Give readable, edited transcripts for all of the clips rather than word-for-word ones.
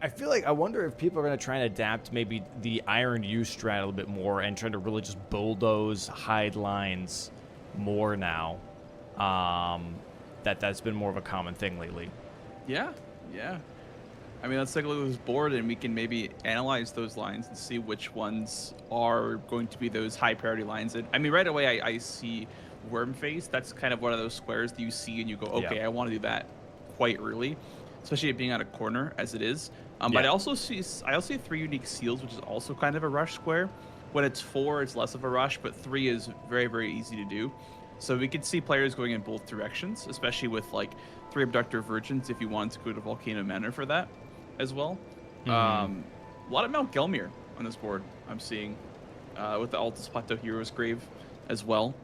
I feel like I wonder if people are going to try and adapt maybe the Iron U strat a little bit more and try to really just bulldoze hide lines more now. That's been more of a common thing lately. Yeah, yeah. I mean, let's take a look at this board and we can maybe analyze those lines and see which ones are going to be those high priority lines. And I mean, right away, I see Worm Face. That's kind of one of those squares that you see and you go, Yeah. okay, I want to do that quite early, especially it being on a corner as it is. But Yeah. I also see 3 unique seals, which is also kind of a rush square. When it's 4, it's less of a rush, but 3 is very, very easy to do. So we could see players going in both directions, especially with like 3 Abductor Virgins if you wanted to go to Volcano Manor for that as well. Mm-hmm. A lot of Mount Gelmir on this board I'm seeing with the Altus Plateau Heroes Grave as well.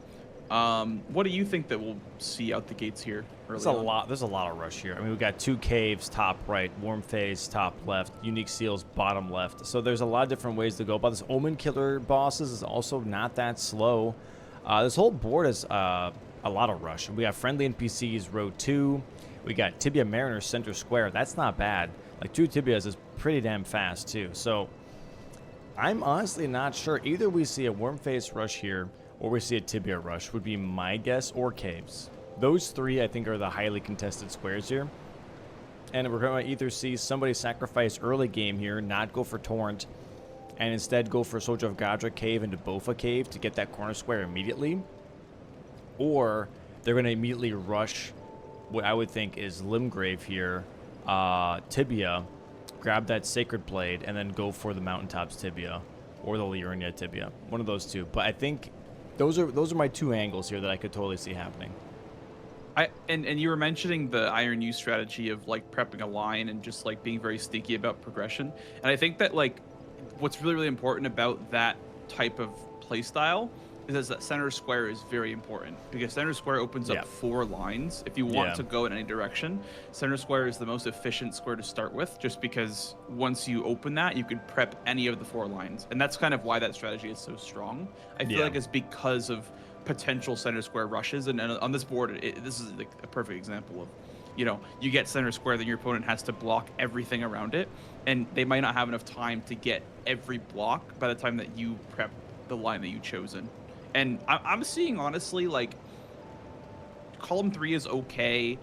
What do you think that we'll see out the gates here early on? There's a lot of rush here. I mean, we've got 2 caves top right, Warm Phase top left, unique seals bottom left. So there's a lot of different ways to go about this. Omen Killer bosses is also not that slow. This whole board is a lot of rush. We got friendly NPCs row 2. We got Tibia Mariner center square. That's not bad. Like 2 Tibias is pretty damn fast too. So I'm honestly not sure. Either we see a Worm Face rush here or we see a Tibia rush would be my guess, or caves. Those 3 I think are the highly contested squares here. And we're going to either see somebody sacrifice early game here, not go for Torrent, and instead go for Soldier of Godric cave into Bofa cave to get that corner square immediately. Or they're going to immediately rush what I would think is Limgrave here, Tibia, grab that Sacred Blade, and then go for the Mountaintops Tibia or the Liurnia Tibia. One of those 2. But I think those are my 2 angles here that I could totally see happening. And you were mentioning the Iron U strategy of like prepping a line and just like being very sneaky about progression. And I think that like what's really, really important about that type of playstyle is that center square is very important, because center square opens up 4 lines. If you want to go in any direction, center square is the most efficient square to start with, just because once you open that, you can prep any of the 4 lines. And that's kind of why that strategy is so strong. I feel like it's because of potential center square rushes. And on this board, this is like a perfect example of, you know, you get center square, then your opponent has to block everything around it, and they might not have enough time to get every block by the time that you prep the line that you've chosen. And I'm seeing, honestly, like, column 3 is okay,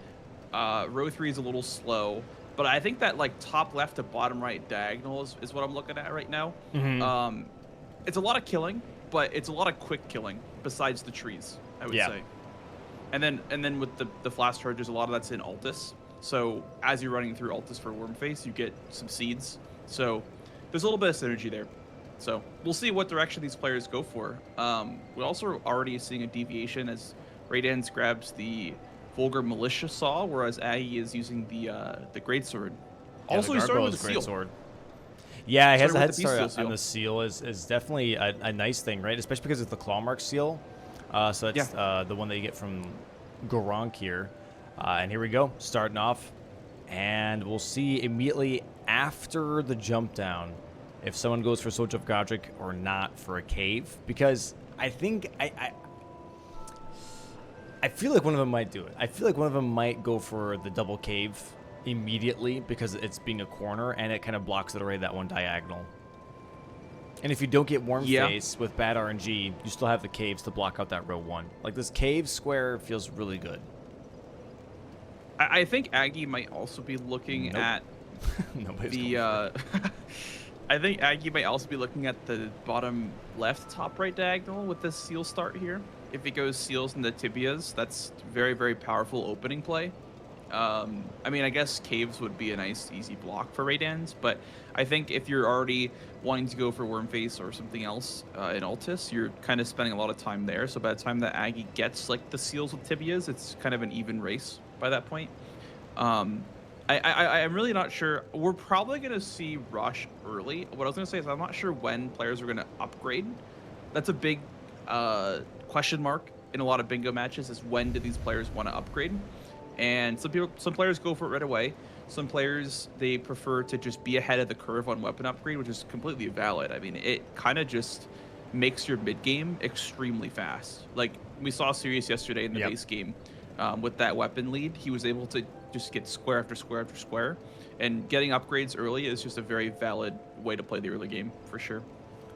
row 3 is a little slow, but I think that, like, top left to bottom right diagonal is what I'm looking at right now. Mm-hmm. It's a lot of killing, but it's a lot of quick killing besides the trees, I would say. And then with the flash charges, a lot of that's in Altus. So as you're running through Altus for Wormface, you get some seeds. So there's a little bit of synergy there. So we'll see what direction these players go for. We're also already seeing a deviation as Raydans grabs the Vulgar Militia Saw, whereas Aggie is using the Greatsword. Also, he's starting with the Seal. Sword. Yeah, he has a head start seal. on the seal is definitely a nice thing, right? Especially because it's the claw mark seal. So that's the one that you get from Goronk here. And here we go, starting off. And we'll see immediately after the jump down if someone goes for Soldier of Godric or not for a cave. Because I think I feel like one of them might do it. I feel like one of them might go for the double cave immediately because it's being a corner and it kind of blocks it away that one diagonal. And if you don't get Warm Face with bad RNG, you still have the caves to block out that row 1. Like, this cave square feels really good. I think Aggie might also be looking at the I think Aggie might also be looking at the bottom left, top right diagonal with this seal start here. If he goes seals into tibias, that's very, very powerful opening play. I mean, I guess caves would be a nice, easy block for Raydans, but I think if you're already wanting to go for Wormface or something else in Altus, you're kind of spending a lot of time there. So by the time that Aggie gets like the seals with tibias, it's kind of an even race by that point. I'm really not sure. We're probably going to see rush early. What I was going to say is I'm not sure when players are going to upgrade. That's a big question mark in a lot of bingo matches, is when do these players want to upgrade? And some players go for it right away. Some players, they prefer to just be ahead of the curve on weapon upgrade, which is completely valid. I mean, it kind of just makes your mid game extremely fast. Like we saw Sirius yesterday in the base game with that weapon lead. He was able to just get square after square after square. And getting upgrades early is just a very valid way to play the early game, for sure.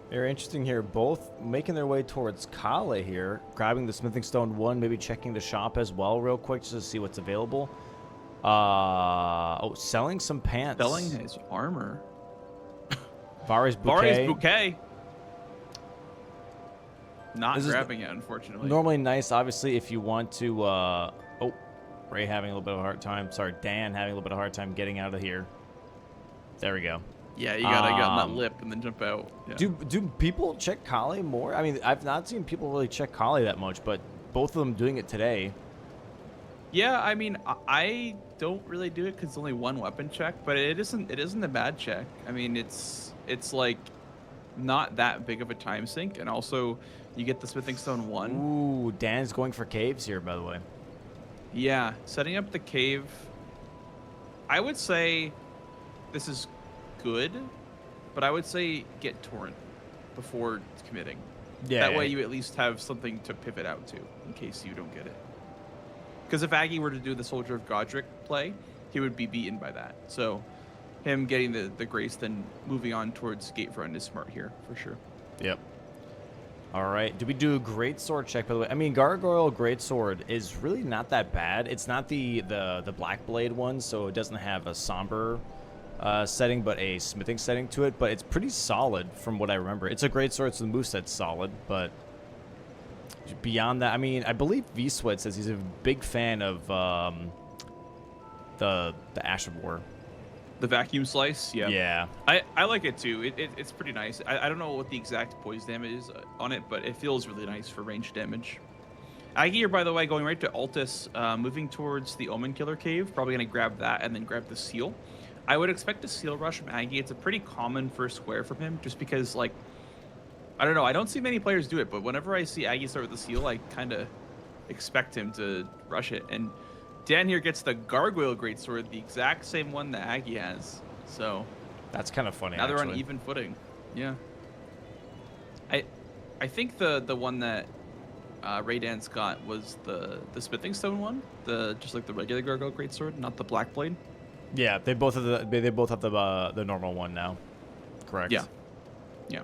Very interesting here. Both making their way towards Kale here, grabbing the Smithing Stone 1, maybe checking the shop as well real quick just to see what's available. Oh, selling some pants. Selling his armor. Vare's Bouquet. Bouquet. Not grabbing it, unfortunately. Normally nice, obviously, if you want to... oh, Ray having a little bit of a hard time. Sorry, Dan having a little bit of a hard time getting out of here. There we go. Yeah, you gotta get on that lip and then jump out. Yeah. Do people check Kale more? I mean, I've not seen people really check Kale that much, but both of them doing it today. Yeah, I mean, I don't really do it because it's only one weapon check, but it isn't a bad check. I mean, it's like not that big of a time sink, and also you get the Smithing Stone 1. Ooh, Dan's going for caves here, by the way. Yeah, setting up the cave. I would say this is good, but I would say get Torrent before committing. Yeah. That way you at least have something to pivot out to in case you don't get it. Because if Aggie were to do the Soldier of Godric play, he would be beaten by that. So him getting the Grace, then moving on towards Gatefront is smart here, for sure. Yep. All right. Do we do a Greatsword check, by the way? I mean, Gargoyle Greatsword is really not that bad. It's not the Black Blade one, so it doesn't have a somber setting, but a smithing setting to it. But it's pretty solid from what I remember. It's a Greatsword, so the moveset's solid, but... Beyond that, I mean, I believe V-Sweat says he's a big fan of the Ash of War. The Vacuum Slice, yeah. Yeah. I like it too. It's pretty nice. I don't know what the exact poise damage is on it, but it feels really nice for range damage. Aggie, by the way, going right to Altus, moving towards the Omen Killer Cave. Probably going to grab that and then grab the Seal. I would expect a Seal Rush from Aggie. It's a pretty common first square from him, just because, like, I don't know. I don't see many players do it, but whenever I see Aggie start with the Seal, I kind of expect him to rush it. And Dan here gets the Gargoyle Greatsword, the exact same one that Aggie has. So that's kind of funny. Now they're on even footing. Yeah. I think the one that Raydans got was the Smithing Stone one, just like the regular Gargoyle Greatsword, not the Black Blade. Yeah, they both have the normal one now. Correct. Yeah. Yeah.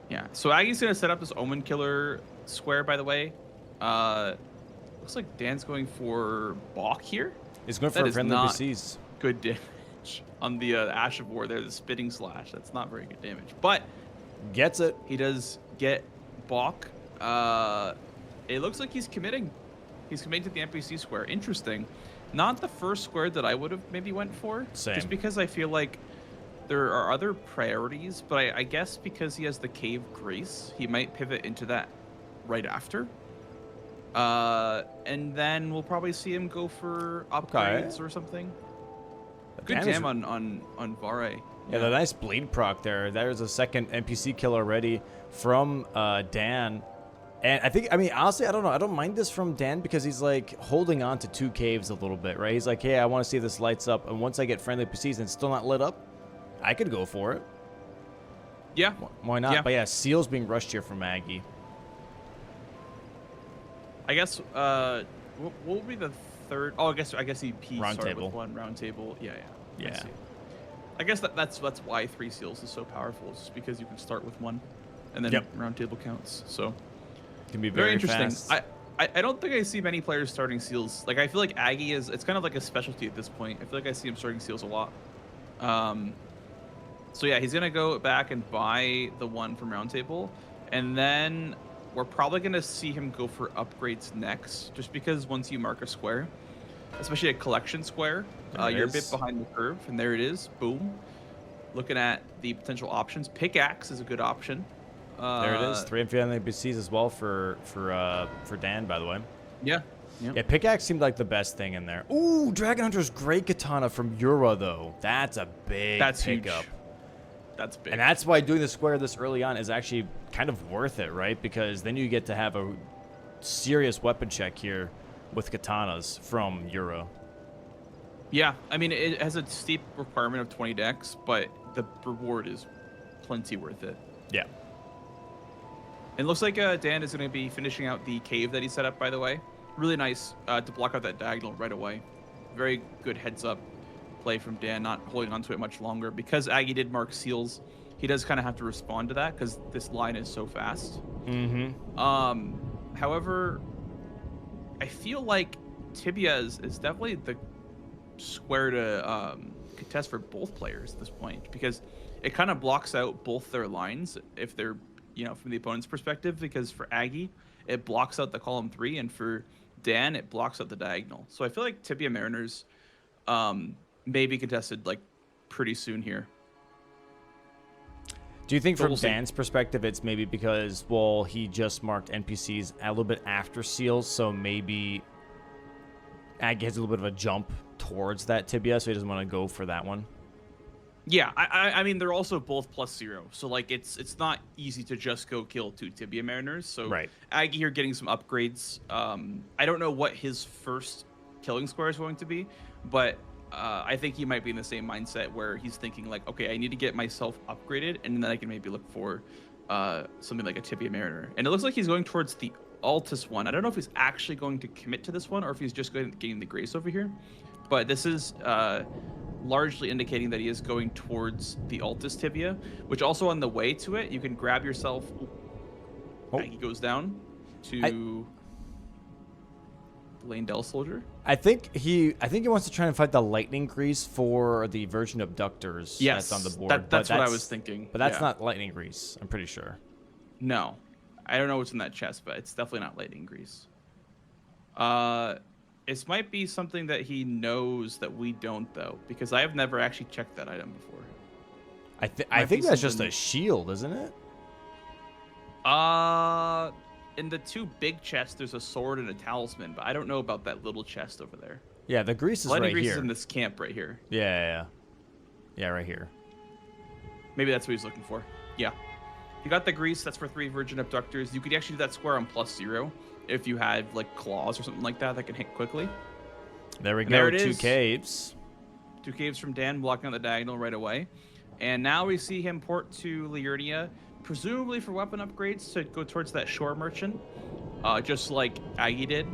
Yeah, so Aggie's going to set up this Omen Killer square, by the way. Looks like Dan's going for Balk here. He's going for friendly NPCs. Good damage on the Ash of War there, the Spitting Slash. That's not very good damage. But gets it. He does get Balk. It looks like he's committing. He's committing to the NPC square. Interesting. Not the first square that I would have maybe went for. Same. Just because I feel like there are other priorities, but I guess because he has the Cave Grace, he might pivot into that right after. And then we'll probably see him go for upgrades or something. Good jam on Vare. Yeah, the nice bleed proc there. There's a second NPC kill already from Dan. And I mean, honestly, I don't know. I don't mind this from Dan because he's like holding on to two caves a little bit, right? He's like, hey, I want to see if this lights up. And once I get friendly NPCs and it's still not lit up, I could go for it. Yeah. Why not? Yeah. But yeah, Seal's being rushed here from Maggie. I guess, what will be the third? Oh, I guess he round started table. with one round table. Yeah. Yeah. I guess that's why 3 seals is so powerful. It's just because you can start with one, and then round table counts. So it can be very interesting. fast. I don't think I see many players starting seals. Like I feel like Aggie it's kind of like a specialty at this point. I feel like I see him starting seals a lot. So yeah, he's gonna go back and buy the one from round table, and then we're probably gonna see him go for upgrades next, just because once you mark a square, especially a collection square, you're a bit behind the curve, and there it is. Boom. Looking at the potential options, pickaxe is a good option. There it is. 3 and 3 on the NPCs as well for Dan, by the way. Yeah. Yeah, pickaxe seemed like the best thing in there. Ooh, Dragon Hunter's great katana from Yura though. That's a big pickup. Huge. That's big. And that's why doing the square this early on is actually kind of worth it, right? Because then you get to have a serious weapon check here with katanas from Yura. Yeah, I mean, it has a steep requirement of 20 dex, but the reward is plenty worth it. Yeah. It looks like Dan is going to be finishing out the cave that he set up, by the way. Really nice to block out that diagonal right away. very good heads up play from Dan, not holding on to it much longer. Because Aggie did mark seals, he does kind of have to respond to that because this line is so fast. However, I feel like Tibia is definitely the square to contest for both players at this point, because it kind of blocks out both their lines if they're, from the opponent's perspective, because for Aggie, it blocks out the column 3, and for Dan, it blocks out the diagonal. So I feel like Tibia Mariners may be contested like pretty soon here. Do you think from Dan's perspective, it's maybe because, well, he just marked NPCs a little bit after seals, so maybe Aggie has a little bit of a jump towards that Tibia, so he doesn't want to go for that one? Yeah, I mean, they're also both +0, so like it's not easy to just go kill 2 Tibia Mariners. So right. Aggie here getting some upgrades. I don't know what his first killing score is going to be, but I think he might be in the same mindset where he's thinking like, okay, I need to get myself upgraded, and then I can maybe look for something like a Tibia Mariner. And it looks like he's going towards the Altus one. I don't know if he's actually going to commit to this one or if he's just going to gain the Grace over here, but this is largely indicating that he is going towards the Altus Tibia, which also on the way to it, you can grab yourself. He goes down to Lane Dell Soldier. I think he wants to try and fight the Lightning Grease for the Virgin Abductors. Yes, that's on the board. That's what I was thinking. But that's not Lightning Grease, I'm pretty sure. No. I don't know what's in that chest, but it's definitely not Lightning Grease. This might be something that he knows that we don't, though, because I have never actually checked that item before. I think that's just a shield, isn't it? In the 2 big chests, there's a sword and a talisman, but I don't know about that little chest over there. Yeah, the grease is right here. Lightning Grease is in this camp right here. Yeah, right here. Maybe that's what he's looking for. Yeah. You got the grease, that's for 3 Virgin Abductors. You could actually do that square on +0 if you had like claws or something like that that can hit quickly. There we go, there 2 caves. 2 caves from Dan, blocking out the diagonal right away. And now we see him port to Liurnia, presumably for weapon upgrades to go towards that shore merchant, just like Aggie did.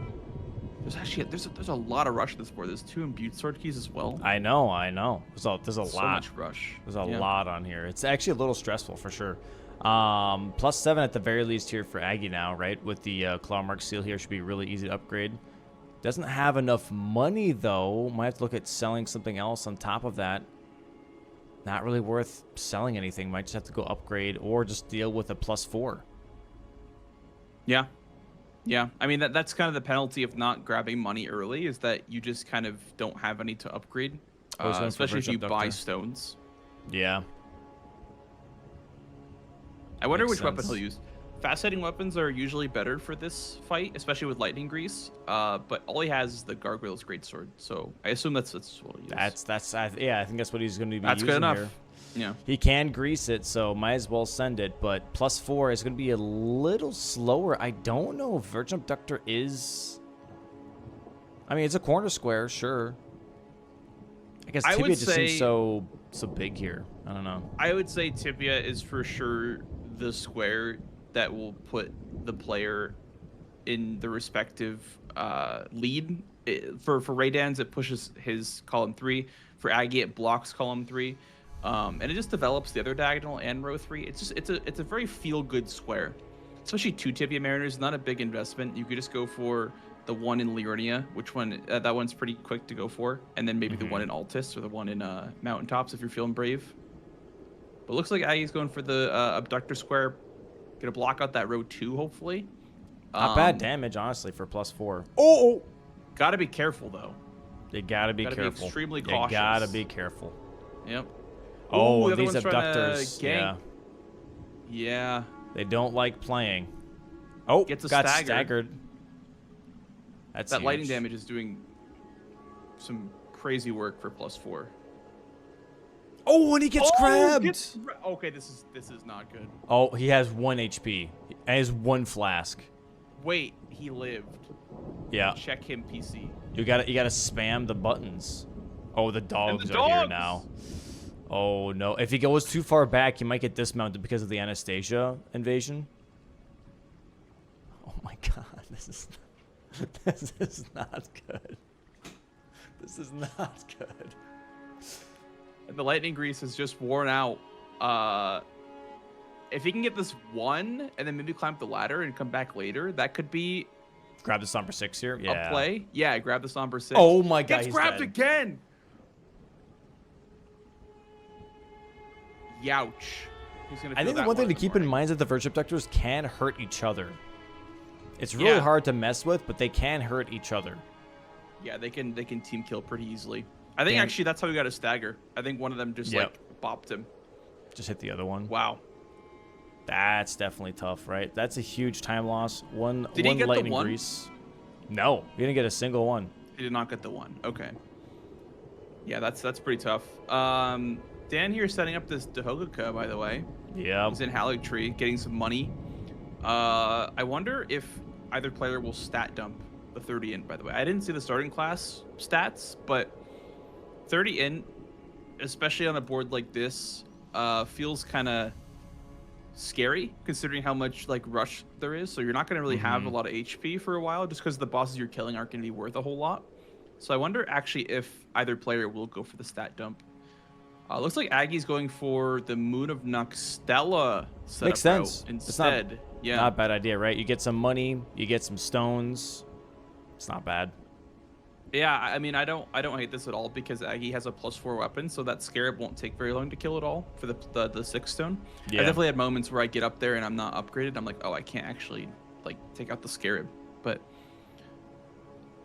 There's a lot of rush on this board. There's 2 imbued sword keys as well. I know. There's a lot. So much rush. There's a lot on here. It's actually a little stressful for sure. +7 at the very least here for Aggie now, right? With the claw mark seal here, should be really easy to upgrade. Doesn't have enough money though. Might have to look at selling something else on top of that. Not really worth selling anything. Might just have to go upgrade or just deal with a +4. Yeah. I mean, that's kind of the penalty of not grabbing money early, is that you just kind of don't have any to upgrade, especially if you buy stones. Yeah. I wonder which weapon he'll use. Fast-hitting weapons are usually better for this fight, especially with Lightning Grease. But all he has is the Gargoyle's Greatsword, so I assume that's what he'll use. Yeah, I think that's what he's going to be using. That's good enough. Here. Yeah. He can grease it, so might as well send it. But +4 is going to be a little slower. I don't know if Virgin Abductor is. I mean, it's a corner square, sure. I guess Tibia just seems so big here. I don't know. I would say Tibia is for sure the square that will put the player in the respective lead. For Raydans, it pushes his column 3. For Aggie, it blocks column 3. And it just develops the other diagonal and row 3. It's a very feel-good square. Especially 2 Tibia Mariners, not a big investment. You could just go for the one in Liurnia, which one, that one's pretty quick to go for. And then maybe the one in Altus or the one in Mountaintops if you're feeling brave. But it looks like Aggie's going for the Abductor Square. Gonna block out that row 2, hopefully. Not bad damage, honestly, for +4. Oh! Gotta be careful, though. You gotta be careful. Be extremely cautious. You gotta be careful. Yep. Oh, these Abductors. Yeah. They don't like playing. Oh, got staggered. That's that huge. Lightning damage is doing some crazy work for +4. Oh, and he gets grabbed. Okay, this is not good. Oh, he has 1 HP. And he has 1 flask. Wait, he lived. Yeah. Check him, PC. You gotta spam the buttons. Oh, the dogs are here now. Oh no! If he goes too far back, he might get dismounted because of the Anastasia invasion. Oh my God, this is not good. This is not good. And the lightning grease is just worn out. If he can get this one and then maybe climb the ladder and come back later, that could be grab the Somber 6 here. Yeah. A play. Yeah, grab the Somber 6. Oh my god, he's grabbed dead. Again. Youch. He's gonna I think the one thing to keep in mind is that the Virtue Abductors can hurt each other. It's really hard to mess with, but they can hurt each other. Yeah, they can team kill pretty easily. I think actually that's how we got a stagger. I think one of them just like bopped him. Just hit the other one. Wow. That's definitely tough, right? That's a huge time loss. One Did he get lightning the one? grease. No, he didn't get a single one. He did not get the one. Okay. Yeah, that's pretty tough. Dan here setting up this Dahogakuka, by the way. Yeah. He's in Halleck Tree, getting some money. I wonder if either player will stat dump the 30 int, by the way. I didn't see the starting class stats, but 30 int, especially on a board like this, feels kind of scary considering how much like rush there is. So you're not going to really have a lot of HP for a while just because the bosses you're killing aren't going to be worth a whole lot. So I wonder actually if either player will go for the stat dump. Looks like Aggie's going for the Moon of Noxtella setup. Makes sense. Instead. Not a bad idea, right? You get some money, you get some stones. It's not bad. Yeah, I mean, I don't hate this at all because Aggie has a +4 weapon, so that Scarab won't take very long to kill at all for the 6 stone. Yeah. I definitely had moments where I get up there and I'm not upgraded. I'm like, oh, I can't actually like take out the Scarab. But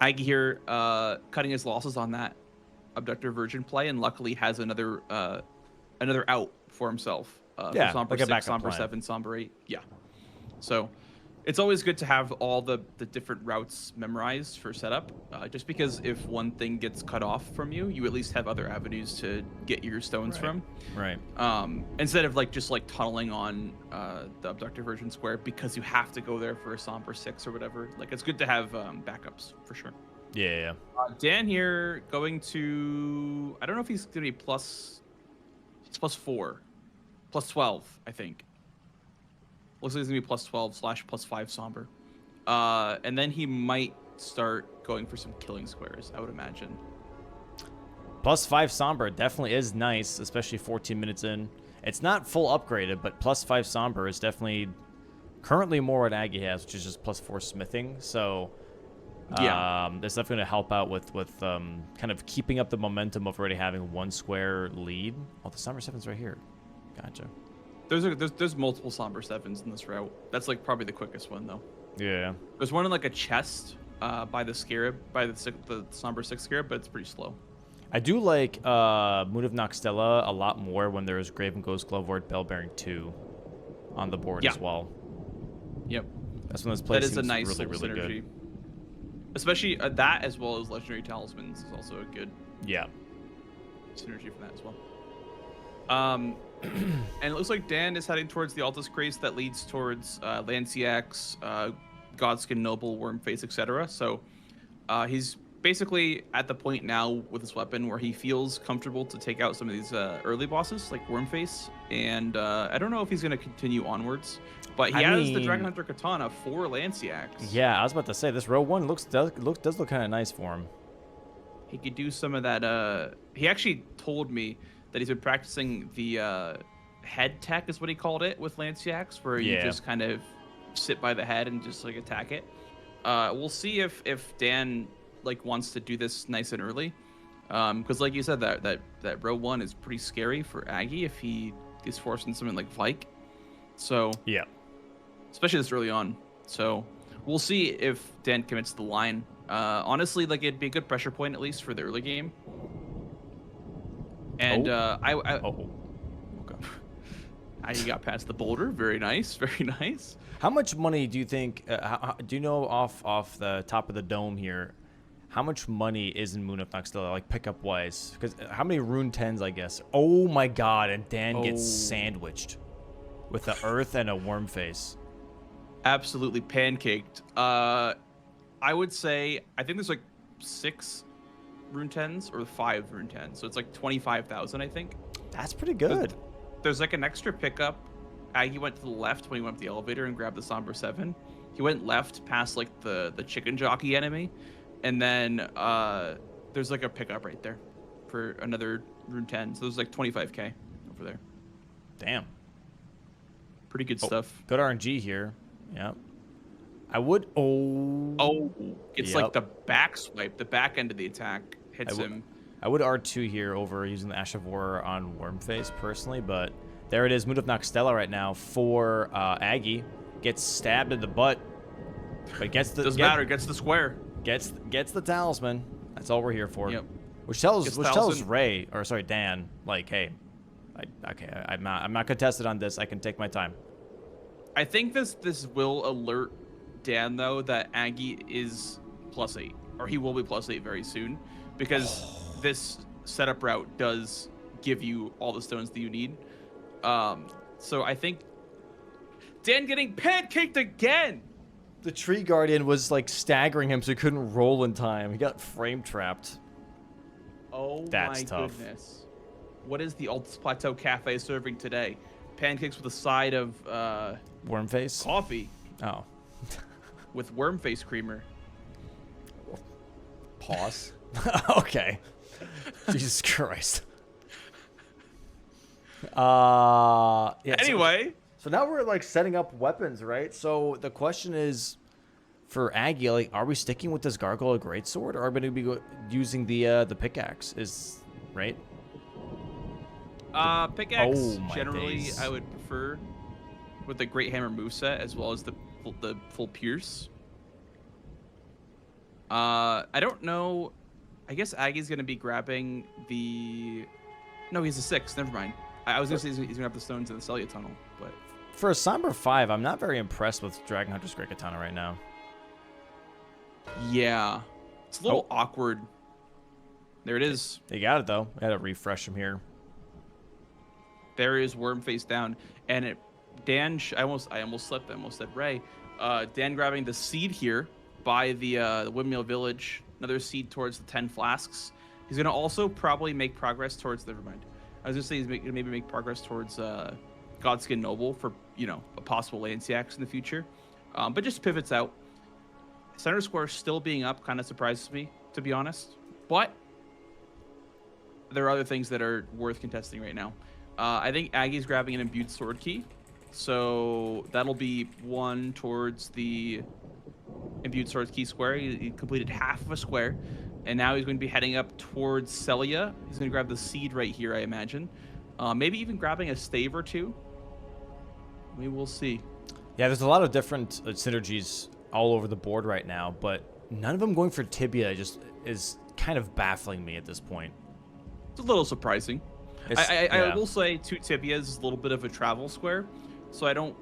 Aggie here cutting his losses on that Abductor Virgin play, and luckily has another out for himself. For Somber like a 6, Somber 7, Somber 8. Yeah. So it's always good to have all the different routes memorized for setup, just because if one thing gets cut off from you, you at least have other avenues to get your stones from. Right. Instead of just tunneling on the Abductor Virgin Square because you have to go there for a Somber 6 or whatever. Like, it's good to have backups for sure. Yeah. Dan here going to, I don't know if he's going to be it's +4, +12, I think. Looks like he's going to be +12 / +5 Somber. And then he might start going for some killing squares, I would imagine. +5 Somber definitely is nice, especially 14 minutes in. It's not full upgraded, but +5 Somber is definitely currently more what Aggie has, which is just +4 smithing. So that's definitely going to help out with kind of keeping up the momentum of already having 1 square lead. Oh, the Somber 7's right here. Gotcha. There's multiple Somber 7s in this route. That's like probably the quickest one though. Yeah. There's one in like a chest by the Scarab, by the Somber 6 Scarab, but it's pretty slow. I do like Moon of Noxtella a lot more when there's Graven Ghost Glovewort Bellbearing 2 on the board as well. Yep. That's when this play seems a nice really, really synergy. good. Especially that, as well as Legendary Talismans is also a good synergy from that as well. And it looks like Dan is heading towards the Altus Craze that leads towards Lanciax, Godskin Noble, Wormface, etc. So he's basically at the point now with his weapon where he feels comfortable to take out some of these early bosses like Wormface. And I don't know if he's going to continue onwards, but he has the Dragon Hunter Katana for Lanciax. Yeah, I was about to say, this row 1 does look kind of nice for him. He could do some of that. He actually told me that he's been practicing the head tech is what he called it with Lanciax, where you just kind of sit by the head and just like attack it. We'll see if Dan wants to do this nice and early, because like you said, that row 1 is pretty scary for Aggie if he is forcing something like Vike. So yeah, especially this early on. So we'll see if Dan commits to the line. Honestly, it'd be a good pressure point at least for the early game. And okay. You got past the boulder. Very nice, very nice. How much money do you think? Do you know off the top of the dome here? How much money is in Moon of Noxtella, like pickup wise? Because how many rune 10s, I guess? Oh my god! And Dan gets sandwiched with the earth and a worm face. Absolutely pancaked. I would say I think there's 6 rune 10s or 5 rune 10s, so it's 25,000, I think. That's pretty good. There's an extra pickup. Aggie went to the left when he went up the elevator and grabbed the Somber 7. He went left past the chicken jockey enemy, and then there's like a pickup right there for another rune 10. So there's like 25k over there. Damn. Pretty good stuff. Good RNG here. Yep. I would. Oh, it's like the back swipe, the back end of the attack hits him. I would R2 here over using the Ash of War on Wormface personally, but there it is. Moon of Noxtella right now for Aggie. Gets stabbed in the butt, but gets the. Doesn't matter. Gets the square. Gets the talisman. That's all we're here for. Yep. Which tells Ray, or sorry, Dan, like, hey, I'm not contested on this. I can take my time. I think this will alert Dan though that Aggie is +8, or he will be +8 very soon, because this setup route does give you all the stones that you need. So I think Dan getting pancaked again. The Tree Guardian was like staggering him, so he couldn't roll in time. He got frame trapped. Oh, that's my tough. Goodness. What is the Altus Plateau Cafe serving today? Pancakes with a side of Wormface? Coffee. Oh. With Wormface creamer. Pause. Okay. Jesus Christ. Yeah, anyway. So now we're like setting up weapons, right? So the question is, for Aggie, like, are we sticking with this Gargoyle Greatsword, or are we going to be using the pickaxe? Right? Pickaxe generally I would prefer with the Great Hammer moveset as well as the full pierce. I don't know. I guess Aggie's gonna be grabbing the. No, he's a 6. Never mind. I was gonna say he's gonna have the stones in the Celia tunnel, but for a Somber 5, I'm not very impressed with Dragon Hunter's Great Katana right now. Yeah, it's a little awkward. There it is. They got it though. I had to refresh him here. There is Wormface down, and Dan. I almost slipped. I almost said Ray. Dan grabbing the seed here by the Windmill Village. Another seed towards the 10 flasks. He's gonna also probably make progress towards. Never mind. I was gonna say he's gonna maybe make progress towards Godskin Noble for a possible Lanciax in the future, but just pivots out. Center square still being up kind of surprises me, to be honest. But there are other things that are worth contesting right now. I think Aggie's grabbing an imbued sword key, so that'll be one towards the imbued sword key square. He completed half of a square, and now he's going to be heading up towards Celia. He's going to grab the seed right here, I imagine. Maybe even grabbing a stave or two. We will see. Yeah, there's a lot of different synergies all over the board right now, but none of them going for Tibia just is kind of baffling me at this point. It's a little surprising. I will say 2 Tibias is a little bit of a travel square, so I don't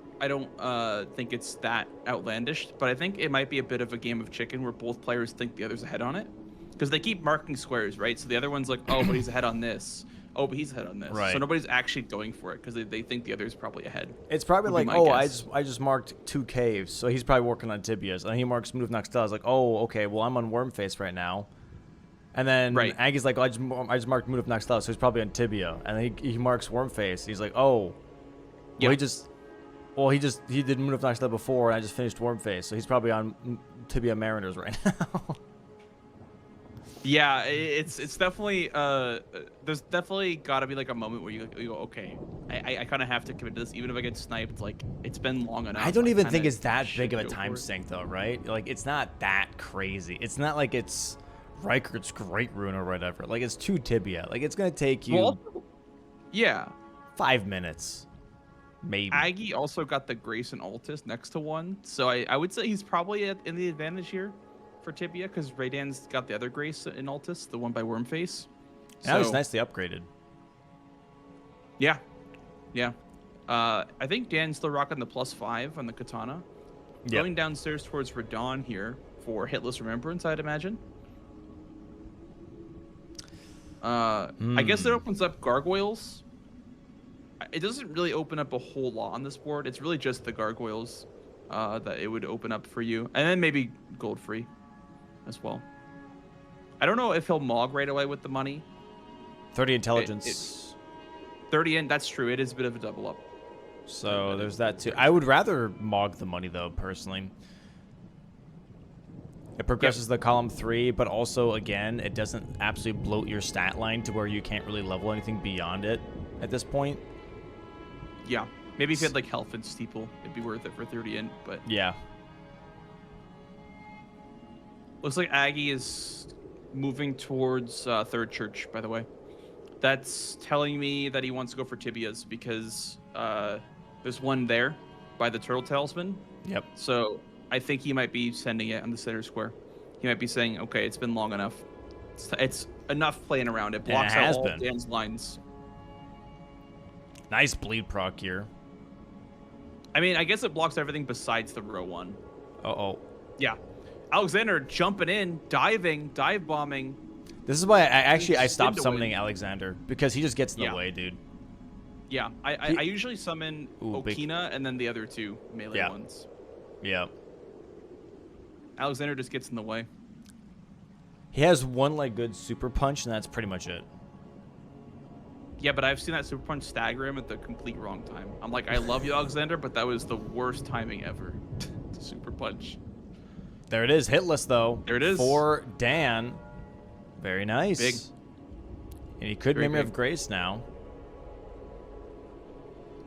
think it's that outlandish, but I think it might be a bit of a game of chicken where both players think the other's ahead on it, because they keep marking squares, right? So the other one's like, oh, but he's ahead on this. Oh, but he's ahead on this. Right. So nobody's actually going for it because they think the other's probably ahead. It's probably like, oh, I just marked 2 caves, so he's probably working on Tibias, and he marks Move Noxtella. It's like, oh, okay, well I'm on Wormface right now. And then Aggie's like, oh, I just marked Moon of Noxtella, so he's probably on Tibia. And then he marks Wormface. He's like, oh, well, he did Moon of Noxtella before, and I just finished Wormface, so he's probably on Tibia Mariners right now. Yeah, it's definitely there's definitely got to be like a moment where you go, okay, I kind of have to commit to this, even if I get sniped. Like, it's been long enough. I don't even think it's that big of a time sink, though, right? Like, it's not that crazy. It's not like it's Reichert's Great Rune or whatever. Like, it's 2 Tibia. Like, it's gonna take you 5 minutes, maybe. Aggie also got the Grace and Altus next to 1, so I would say he's probably in the advantage here for Tibia, because Raydans got the other Grace in Altus, the one by Wormface. That was nicely upgraded. Yeah. I think Dan's still rocking the +5 on the katana. Yep. Going downstairs towards Raydon here for Hitless Remembrance, I'd imagine. I guess it opens up gargoyles. It doesn't really open up a whole lot on this board. It's really just the gargoyles that it would open up for you, and then maybe gold free as well. I don't know if he'll mog right away with the money. 30 intelligence. 30 in. That's true. It is a bit of a double up. So there's that too. I would rather mog the money though, personally. It progresses the column 3, but also, again, it doesn't absolutely bloat your stat line to where you can't really level anything beyond it at this point. Yeah. Maybe if you had like health and steeple, it'd be worth it for 30 int, but... Yeah. Looks like Aggie is moving towards Third Church, by the way. That's telling me that he wants to go for tibias because there's one there by the Turtle Talisman. Yep. So I think he might be sending it on the center square. He might be saying, okay, it's been long enough. It's enough playing around. It blocks out all Dan's lines. Nice bleed proc here. I mean, I guess it blocks everything besides the row one. Uh-oh. Yeah. Alexander jumping in, diving, dive bombing. This is why I stopped summoning Alexander, because he just gets in the way, dude. Yeah, I usually summon Okina and then the other two melee ones. Yeah. Alexander just gets in the way. He has one like good super punch, and that's pretty much it. Yeah, but I've seen that super punch stagger him at the complete wrong time. I'm like, I love you, Alexander, but that was the worst timing ever. Super punch. There it is, hitless though. There it is. For Dan. Very nice. Big. And he could Memory of Grace now.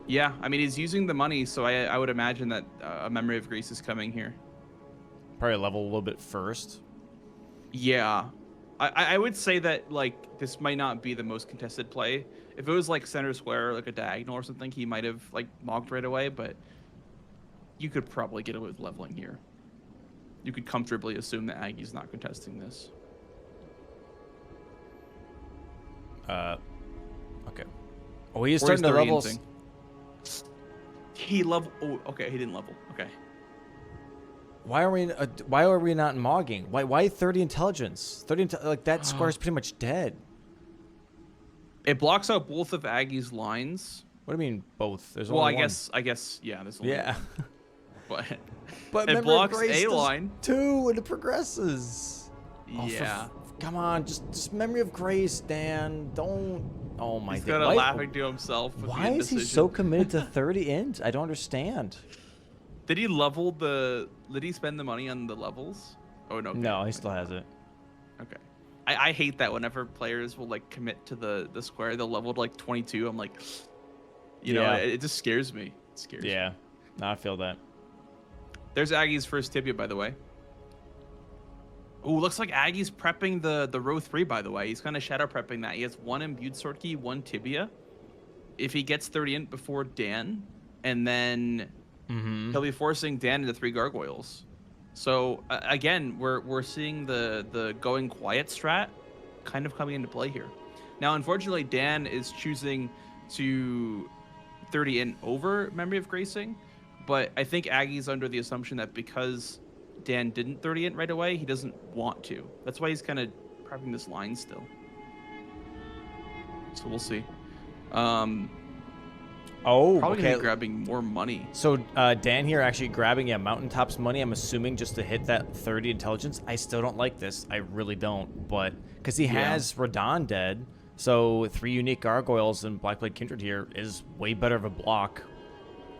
Yeah, I mean, he's using the money, so I would imagine that a Memory of Grace is coming here. Probably level a little bit first. Yeah. I would say that, like, this might not be the most contested play. If it was, like, center square, like a diagonal or something, he might have, like, mocked right away, but you could probably get away with leveling here. You could comfortably assume that Aggie's not contesting this. Okay. Oh, he is starting to level. He level. Oh, okay. He didn't level. Okay. Why are we not mogging? Why 30 intelligence? 30 like that square is pretty much dead. It blocks out both of Aggie's lines. What do you mean both? There's well, only one. I guess yeah. There's only one. But it blocks a line. 2 and it progresses. Yeah. Come on, just Memory of Grace, Dan. Don't. Oh my God. He's kind of laughing to himself. With why is he so committed to 30 int? I don't understand. Did he level the? Did he spend the money on the levels? Oh no. Okay. No, he still has it. Okay. I hate that whenever players will like commit to the square, they'll level to like 22. I'm like, you know, it just scares me. It scares me. Yeah. No, I feel that. There's Aggie's first tibia, by the way. Ooh, looks like Aggie's prepping the row 3, by the way. He's kind of shadow prepping that. He has one imbued sword key, one tibia. If he gets 30 int before Dan, and then he'll be forcing Dan into 3 gargoyles. So again, we're seeing the going quiet strat kind of coming into play here. Now, unfortunately, Dan is choosing to 30 int over Memory of Gracing, but I think Aggie's under the assumption that because Dan didn't 30 int right away, he doesn't want to. That's why he's kind of prepping this line still. So we'll see. Probably gonna be grabbing more money. So Dan here actually grabbing Mountaintop's money. I'm assuming just to hit that 30 intelligence. I still don't like this. I really don't. But because he has Raydans dead, so 3 unique gargoyles and Blackblade Kindred here is way better of a block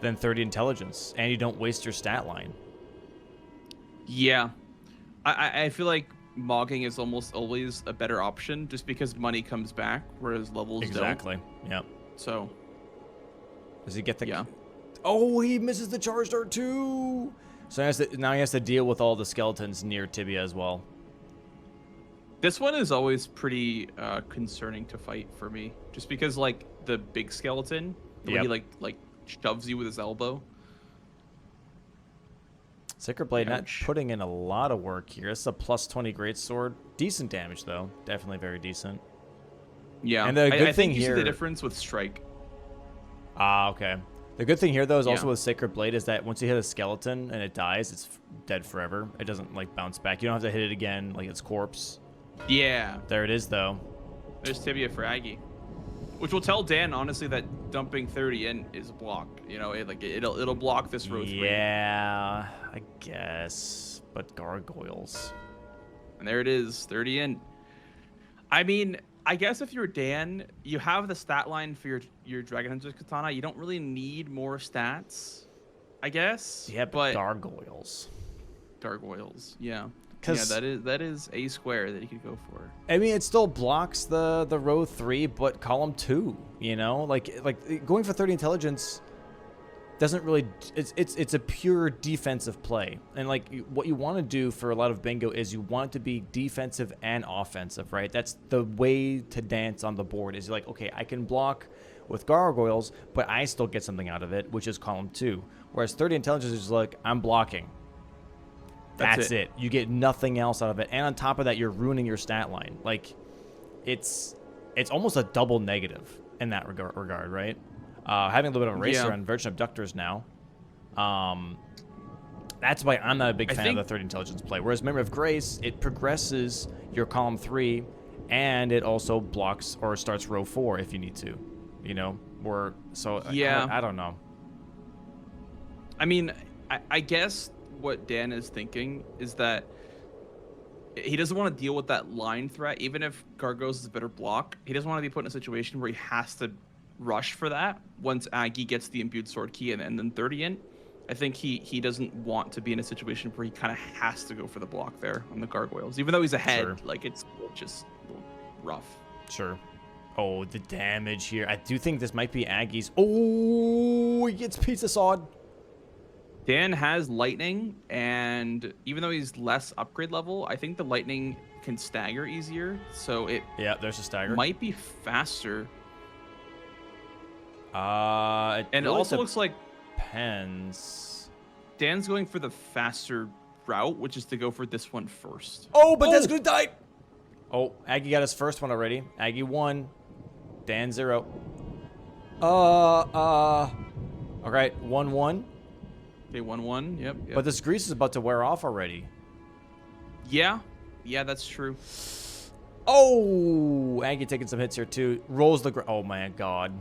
than 30 intelligence, and you don't waste your stat line. Yeah, I feel like mogging is almost always a better option just because money comes back, whereas levels don't. Exactly. Yep. So. Does he get the... Yeah. Oh, he misses the charge dart too! So now he has to deal with all the skeletons near Tibia as well. This one is always pretty concerning to fight for me. Just because, like, the big skeleton, the way he, like shoves you with his elbow. Sacred Blade not putting in a lot of work here. This is a plus 20 greatsword. Decent damage, though. Definitely very decent. Yeah. And the good I thing think here... you see the difference with Strike. Ah, okay. The good thing here, though, is also with Sacred Blade is that once you hit a skeleton and it dies, it's dead forever. It doesn't, like, bounce back. You don't have to hit it again, like its corpse. Yeah. There it is, though. There's Tibia for Aggie. Which will tell Dan, honestly, that dumping 30 in is a block. You know, it'll block this row 3. Yeah, I guess. But gargoyles. And there it is, 30 in. I mean... I guess if you're Dan, you have the stat line for your Dragon Hunter's Katana. You don't really need more stats, I guess. Yeah, but gargoyles. Gargoyles, yeah. Yeah, that is a square that he could go for. I mean, it still blocks the row 3, but column 2. You know, like going for 30 intelligence doesn't really. It's a pure defensive play, and like what you want to do for a lot of bingo is you want it to be defensive and offensive, right? That's the way to dance on the board. Is like, okay, I can block with gargoyles, but I still get something out of it, which is column 2. Whereas 30 intelligence is like, I'm blocking. That's it. You get nothing else out of it, and on top of that, you're ruining your stat line. Like, it's almost a double negative in that regard, right? Having a little bit of eraser on virgin abductors now. That's why I'm not a big fan of the 30 intelligence play. Whereas Memory of Grace, it progresses your column 3, and it also blocks or starts row 4 if you need to. You know, I don't know. I mean, I guess what Dan is thinking is that he doesn't want to deal with that line threat, even if Gargoyles is a better block. He doesn't want to be put in a situation where he has to rush for that once Aggie gets the imbued sword key and then 30 in. I think he doesn't want to be in a situation where he kind of has to go for the block there on the Gargoyles, even though he's ahead. Sure. Like, it's just a little rough. Sure. Oh, the damage here. I do think this might be Aggie's. Oh, he gets pizza sawed. Dan has lightning, and even though he's less upgrade level, I think the lightning can stagger easier. So there's a stagger. Might be faster. And it also looks like depends. Dan's going for the faster route, which is to go for this one first. Oh, but that's gonna die. Oh, Aggie got his first one already. Aggie 1, Dan 0. All right, 1-1. Okay, 1-1. Yep. But this grease is about to wear off already. Yeah, that's true. Oh, Aggie taking some hits here too. Rolls the oh my god.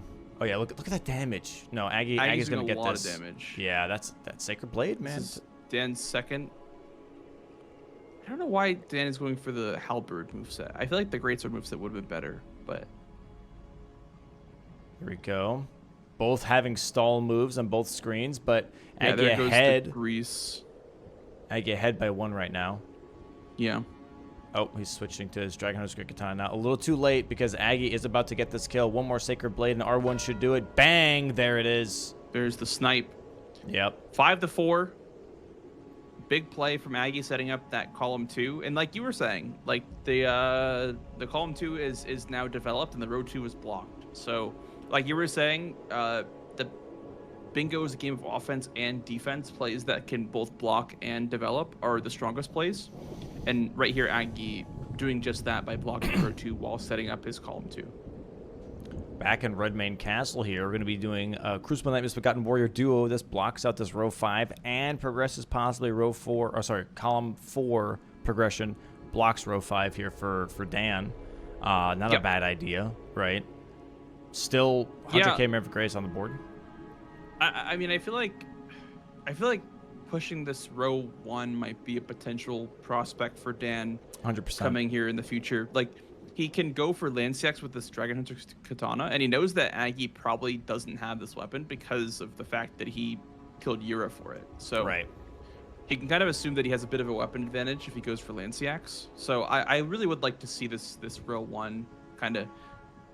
Oh yeah, look at that damage. No, Aggie's gonna get a lot this. Of damage. Yeah, that's Sacred Blade, man. This is Dan's second. I don't know why Dan is going for the Halberd moveset. I feel like the Greatsword moveset would have been better, but here we go. Both having stall moves on both screens, but yeah, Aggie there goes ahead. The grease. Aggie ahead by 1 right now. Yeah. Oh, he's switching to his Dragon Hunter's Great Katana now. A little too late because Aggie is about to get this kill. One more Sacred Blade and R1 should do it. Bang! There it is. There's the snipe. Yep. 5-4. Big play from Aggie setting up that column 2. And like you were saying, like the column 2 is now developed and the row 2 is blocked. So like you were saying, the bingo is a game of offense and defense. Plays that can both block and develop are the strongest plays. And right here, Aggie doing just that by blocking row 2 while setting up his column 2. Back in Redmane Castle here, we're going to be doing a Crucible Knight Misbegotten Warrior duo. This blocks out this row 5 and progresses possibly column 4 progression. Blocks row 5 here for Dan. Not a bad idea, right? Still 100k Memory of Grace on the board. I mean, I feel like pushing this row 1 might be a potential prospect for Dan 100% coming here in the future. Like, he can go for Lanciax with this Dragon Hunter's Katana, and he knows that Aggie probably doesn't have this weapon because of the fact that he killed Yura for it. So he can kind of assume that he has a bit of a weapon advantage if he goes for Lanciax. So I really would like to see this row 1 kind of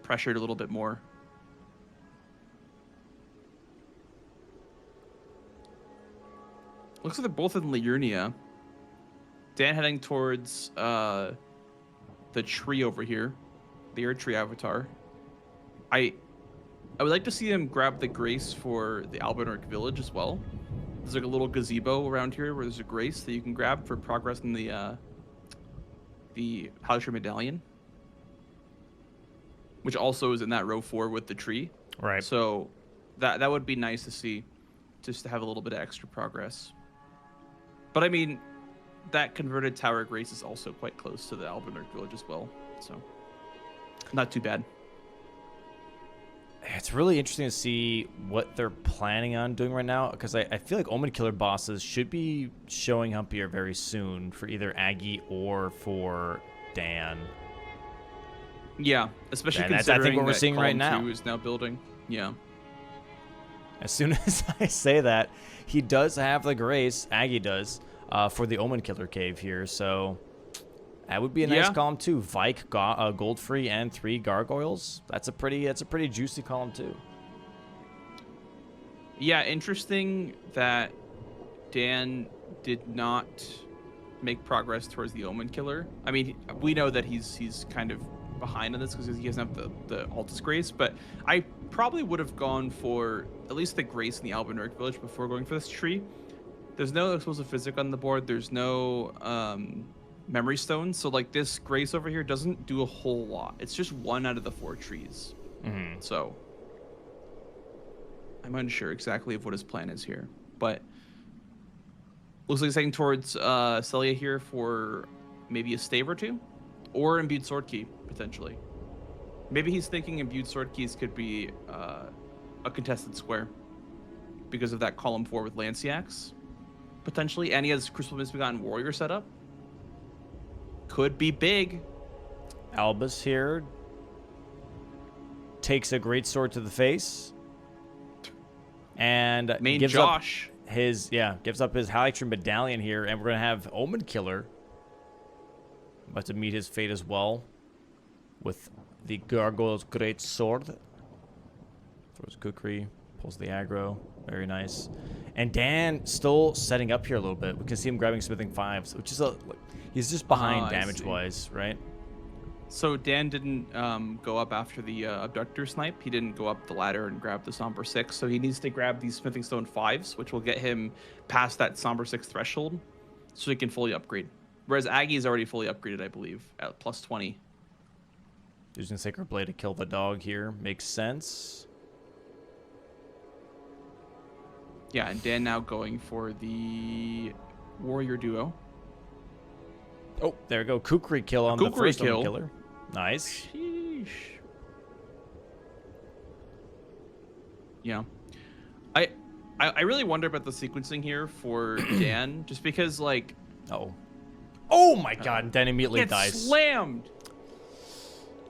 pressured a little bit more. Looks like they're both in Liurnia. Dan heading towards the tree over here, the Air Tree Avatar. I would like to see him grab the Grace for the Albinurk Village as well. There's like a little gazebo around here where there's a Grace that you can grab for progress in the Halisher Medallion, which also is in that row 4 with the tree. Right. So that would be nice to see, just to have a little bit of extra progress. But I mean, that converted Tower Grace is also quite close to the Albinurk Village as well, so not too bad. It's really interesting to see what they're planning on doing right now, because I feel like Omen Killer bosses should be showing up here very soon for either Aggie or for Dan. Yeah, especially considering I think what we're seeing right now. 2 is now building. Yeah. As soon as I say that, he does have the Grace, Aggie does, for the Omen Killer cave here. So that would be a nice column too. Vike, Goldfree, and 3 gargoyles. That's a pretty juicy column too. Yeah, interesting that Dan did not make progress towards the Omen Killer. I mean, we know that he's kind of behind on this because he doesn't have the Altus Grace, but I probably would have gone for at least the Grace in the Albinauric Village before going for this tree. There's no explosive physic on the board. There's no memory stones, so like this Grace over here doesn't do a whole lot. It's just 1 out of the 4 trees. So I'm unsure exactly of what his plan is here, but looks like he's heading towards Celia here for maybe a stave or 2, or Imbued Sword Key, potentially. Maybe he's thinking Imbued Sword Keys could be a contested square because of that column 4 with Lanciax, potentially, and he has Crucible Misbegotten Warrior set up. Could be big. Albus here takes a great sword to the face and gives up his Halictry medallion here, and we're gonna have Omen Killer about to meet his fate as well with the Gargoyle's great sword. Throws Kukri, pulls the aggro, very nice. And Dan still setting up here a little bit. We can see him grabbing Smithing 5s, which is he's just behind damage wise, right? So Dan didn't go up after the Abductor snipe. He didn't go up the ladder and grab the Somber 6. So he needs to grab these Smithing Stone 5s, which will get him past that Somber 6 threshold so he can fully upgrade. Whereas Aggie is already fully upgraded, I believe, at plus 20. Using Sacred Blade to kill the dog here. Makes sense. Yeah, and Dan now going for the Warrior Duo. Oh, there we go. Kukri kill on the first Omen Killer. Nice. Sheesh. Yeah. I really wonder about the sequencing here for Dan, just because, like... Oh my god, and Dan immediately dies. Slammed!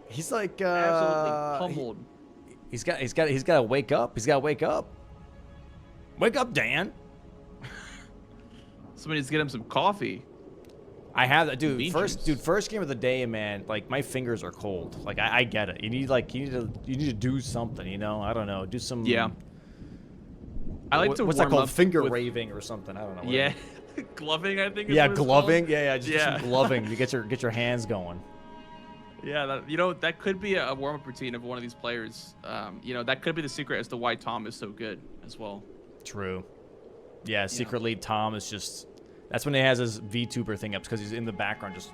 He's like, absolutely pummeled. He's got to wake up. He's got to wake up. Wake up, Dan. Somebody needs to get him some coffee. I have that, dude. First game of the day, man. Like, my fingers are cold. Like, I get it. You need to do something. You know, I don't know. Do some. Yeah. I like to. What's that called? Finger raving or something. I don't know. Yeah. Gloving, I think. Yeah, gloving. Yeah. Just some gloving. You get your hands going. Yeah, that could be a warm-up routine of one of these players. That could be the secret as to why Tom is so good as well. True. Yeah, secretly Tom is just... That's when he has his VTuber thing up, because he's in the background just...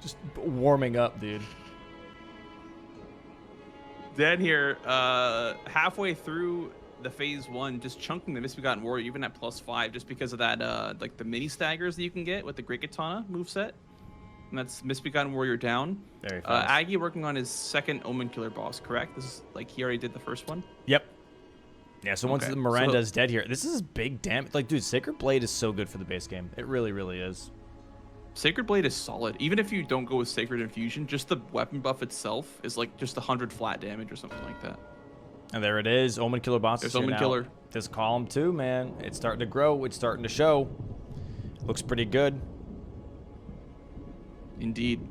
just warming up, dude. Dan here, halfway through the phase 1, just chunking the Misbegotten Warrior, even at +5, just because of that, like the mini staggers that you can get with the Great Katana moveset. And that's Misbegotten Warrior down. Very fast. Aggie working on his second Omen Killer boss, correct? This is like he already did the first one? Yep. Yeah, so once the Miranda's dead here, this is big damage. Like, dude, Sacred Blade is so good for the base game. It really, really is. Sacred Blade is solid. Even if you don't go with Sacred Infusion, just the weapon buff itself is like just 100 flat damage or something like that. And there it is. Omen Killer boss. There's Omen Killer. This column too, man. It's starting to grow. It's starting to show. Looks pretty good. Indeed.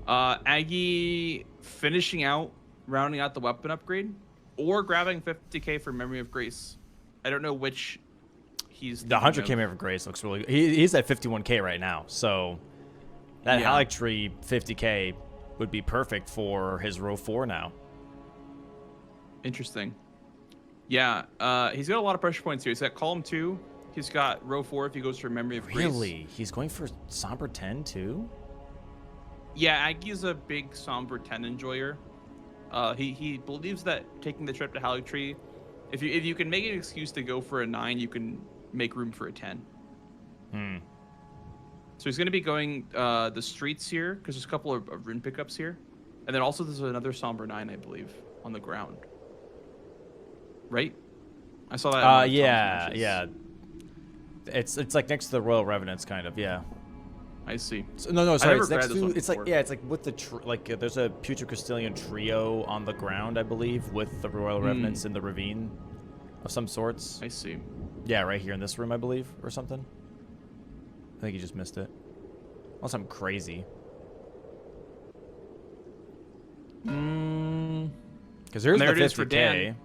Aggie finishing out, rounding out the weapon upgrade, or grabbing 50k for Memory of Grace. I don't know which he's... The 100k Memory of Grace looks really good. He's at 51k right now, so that Halictry 50k would be perfect for his row 4 now. Interesting. Yeah, he's got a lot of pressure points here. He's got column 2. He's got row 4 if he goes for Memory of Grace. Really? He's going for Somber 10 too? Yeah, Aggie's a big Somber 10 enjoyer. He believes that taking the trip to Halictry, if you can make an excuse to go for a 9, you can make room for a 10. So he's going to be going the streets here, because there's a couple of rune pickups here. And then also there's another Somber 9, I believe, on the ground. Right? I saw that. Yeah. It's like next to the Royal Revenants, kind of, yeah. I see. So, no, sorry. It's next to. It's like it's like with the there's a Putrid Castilian trio on the ground, I believe, with the Royal Revenants in the ravine of some sorts. I see. Yeah, right here in this room, I believe, or something. I think you just missed it. Unless I'm crazy. Because there's there the it is for 50K. Dan.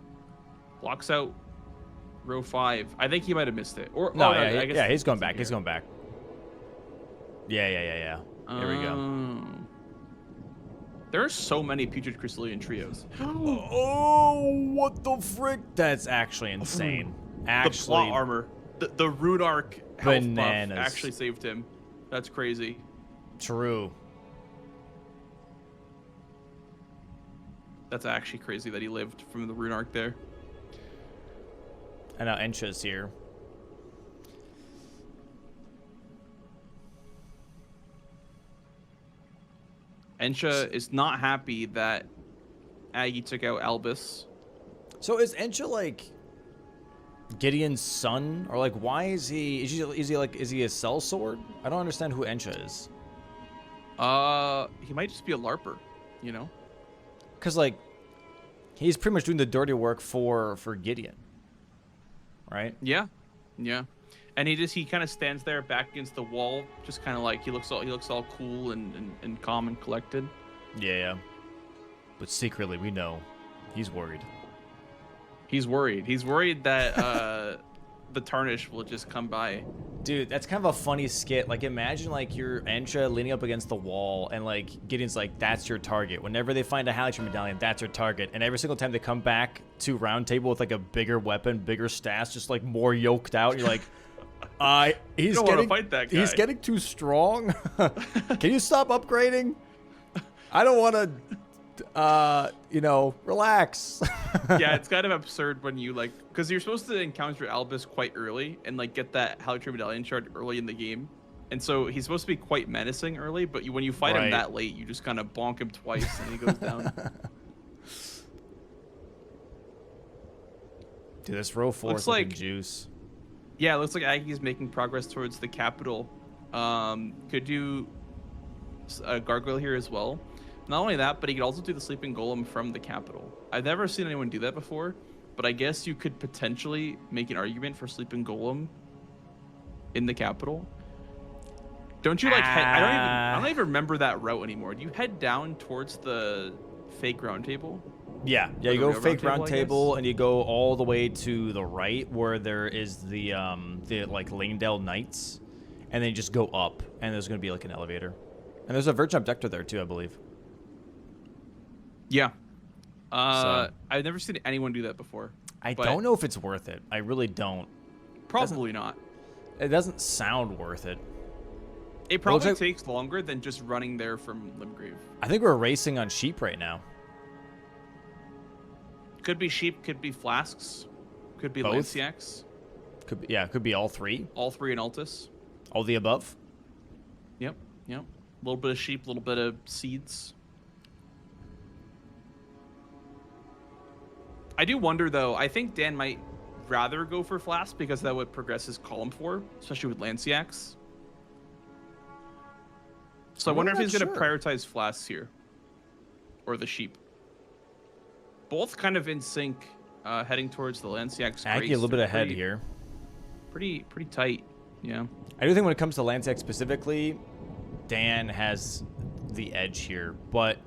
Blocks out row 5. I think he might have missed it. Or no, oh, yeah, no, I guess yeah, he's going back. here. He's going back. Yeah. Here we go. There are so many Putrid Crystallian trios. Oh, what the frick? That's actually insane. Actually, the plot armor, the Rune Arc health bananas. buff actually saved him. That's crazy. True. That's actually crazy that he lived from the Rune Arc there. And now Encha's here. Encha is not happy that Aggie took out Albus. So is Encha like Gideon's son, or like why is he? Is he a sellsword? I don't understand who Encha is. He might just be a LARPer, you know? Cause like he's pretty much doing the dirty work for Gideon, right? Yeah. And he kind of stands there back against the wall, just kind of like he looks all cool and calm and collected. Yeah. But secretly, we know he's worried. He's worried. He's worried that the tarnish will just come by. Dude, that's kind of a funny skit. Like, imagine like you're Encha leaning up against the wall, and like Gideon's like, "That's your target." Whenever they find a Halitron medallion, that's your target. And every single time they come back to Round Table with like a bigger weapon, bigger stats, just like more yoked out, you're like. He's getting fight that guy. He's getting too strong. Can you stop upgrading? I don't want to, relax. Yeah, it's kind of absurd when you like, because you're supposed to encounter Albus quite early and like get that Halitron medallion shard early in the game, and so he's supposed to be quite menacing early. But when you fight him that late, you just kind of bonk him twice and he goes down. Dude, this row 4 is like juice. Yeah, it looks like Aggie's making progress towards the capital. Could do a gargoyle here as well. Not only that, but he could also do the sleeping golem from the capital. I've never seen anyone do that before, but I guess you could potentially make an argument for sleeping golem in the capital. Don't you like I don't even remember that route anymore. Do you head down towards the fake round table? Yeah, you go fake round table and you go all the way to the right where there is the like Lanedale Knights, and then you just go up and there's going to be like an elevator. And there's a Virgin Abductor there too, I believe. Yeah. I've never seen anyone do that before. I don't know if it's worth it. I really don't. Probably not. It doesn't sound worth it. It probably takes longer than just running there from Limgrave. I think we're racing on sheep right now. Could be sheep, could be flasks, could be both? Lanciacs. Could be all three. All three in Altus. All the above. Yep. A little bit of sheep, a little bit of seeds. I do wonder though, I think Dan might rather go for flask because that would progress his column 4, especially with Lanciacs. So I wonder if he's going to prioritize flasks here. Or the sheep. Both kind of in sync, heading towards the Lanciacs. Aggie a little bit ahead here. Pretty tight, yeah. I do think when it comes to Lanciacs specifically, Dan has the edge here. But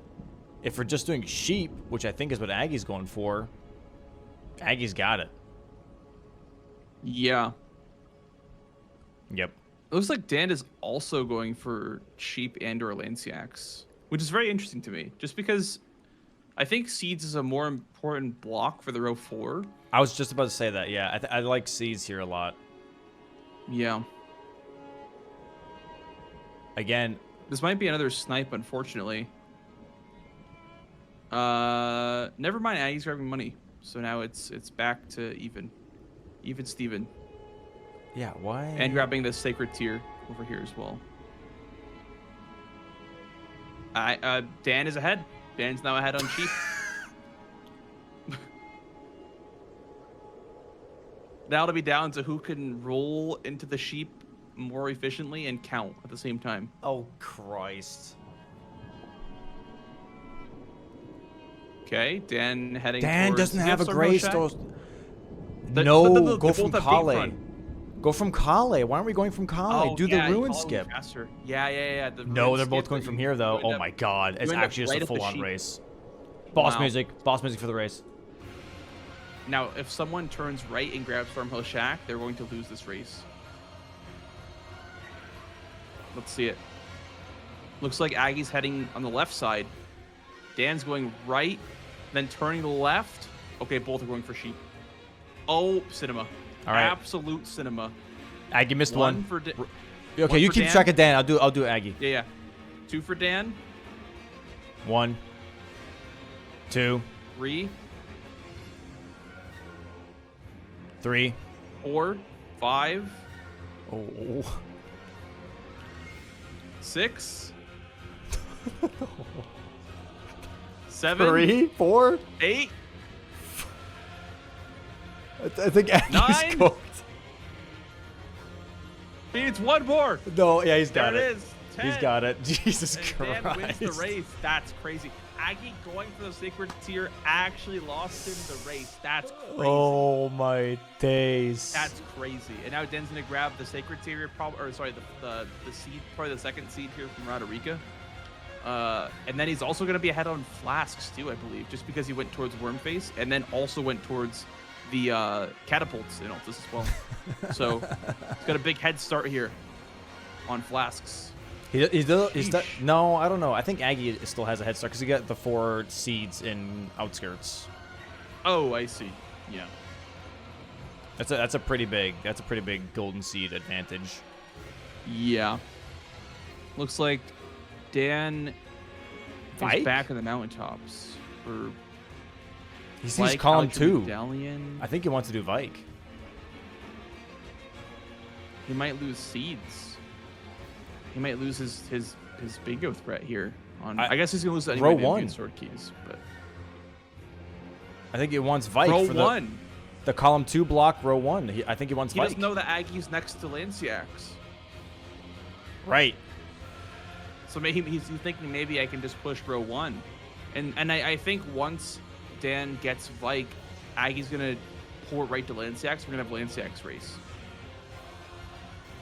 if we're just doing sheep, which I think is what Aggie's going for, Aggie's got it. Yeah. Yep. It looks like Dan is also going for sheep and or Lanciacs, which is very interesting to me, just because I think seeds is a more important block for the row 4. I was just about to say that, yeah. I like seeds here a lot. Yeah. Again. This might be another snipe, unfortunately. Never mind, Aggie's grabbing money. So now it's back to even. Even Steven. Yeah, why? And grabbing the sacred tier over here as well. Dan is ahead. Dan's now ahead on sheep. Now it'll be down to who can roll into the sheep more efficiently and count at the same time. Oh, Christ. Okay, Dan heading Dan towards... doesn't have a Grey Stone. No, go they from both have Kale. Beefront. Go from Kale. Why aren't we going from Kale? Oh, Do yeah, the ruin Kale skip. faster. Yeah. The No, ruin they're both skip, going but from you- here, though. you Oh end my up- god. It's you end up actually just right a at the full-on sheep. race. Boss Wow. music. Boss music for the race. Now, if someone turns right and grabs Stormhill Shack, they're going to lose this race. Let's see it. Looks like Aggie's heading on the left side. Dan's going right, then turning to the left. Okay, both are going for sheep. Oh, cinema. All right. Absolute cinema. Aggie missed one. For Okay, one you for keep Dan. track of Dan. I'll do Aggie. Yeah. 2 for Dan. 1, 2, 3, 3. 4, 5, Oh. 6, 7, 3, 4. 8, I think Aggie's 9. cooked. He needs one more. No, yeah, he's got There it. it is. 10. He's got it. Jesus And Christ. Dan wins the race. That's crazy. Aggie going for the sacred tier actually lost him the race. That's crazy. Oh my days. That's crazy. And now Dan's gonna grab the sacred tier, the seed, probably the second seed here from Roderica. And then he's also gonna be ahead on flasks too, I believe, just because he went towards Wormface and then also went towards the catapults in Altus as well. So he's got a big head start here on flasks. He's no, I don't know. I think Aggie still has a head start because he got the 4 seeds in outskirts. Oh, I see. Yeah. That's a pretty big golden seed advantage. Yeah. Looks like Dan Vike? is back in the mountaintops. Or He sees Vike, column Alchemy 2. Medallion. I think he wants to do Vike. He might lose seeds. He might lose his bingo threat here. I guess he's gonna lose anyway. Row 1 sword keys, but I think he wants Vike row for 1. the column 2 block. Row 1. I think he wants He Vike. doesn't know that Aggie's next to Lanciax. Right. So maybe he's thinking maybe I can just push row 1, and I think once Dan gets Vike, Aggie's gonna pour right to Lanciax. We're gonna have Lanciax race.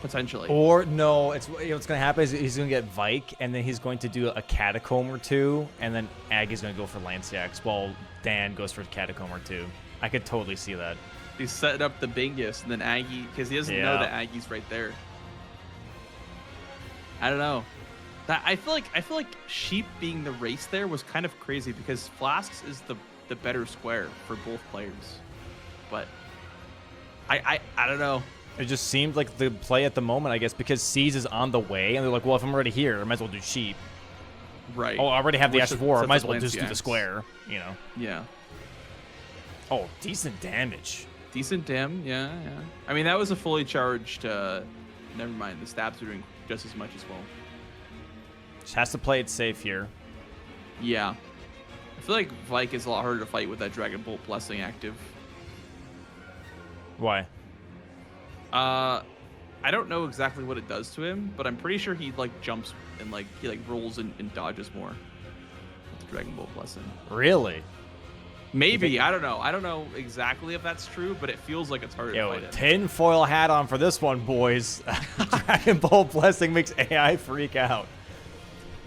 Potentially. Or no, what's going to happen is he's going to get Vike, and then he's going to do a Catacomb or 2, and then Aggie's going to go for Lanciax, while Dan goes for Catacomb or 2. I could totally see that. He's setting up the Bingus, and then Aggie, because he doesn't know that Aggie's right there. I don't know. I feel like sheep being the race there was kind of crazy because flasks is the better square for both players, but I don't know. It just seemed like the play at the moment, I guess, because Seas is on the way, and they're like, well, if I'm already here, I might as well do sheep. Right. Oh, I already have the Ash of War. I might as well just do the Lanciax. square, you know? Yeah. Oh, decent damage. Decent dam, yeah. I mean, that was a fully charged, never mind, the stabs are doing just as much as well. Just has to play it safe here. Yeah. I feel like Vike is a lot harder to fight with that Dragon Bolt Blessing active. Why? I don't know exactly what it does to him, but I'm pretty sure he jumps and he rolls and dodges more with the Dragon Bolt Blessing. Really? Maybe, I don't know. I don't know exactly if that's true, but it feels like it's harder to fight him. Tinfoil hat on for this one, boys. Dragon Ball Blessing makes AI freak out.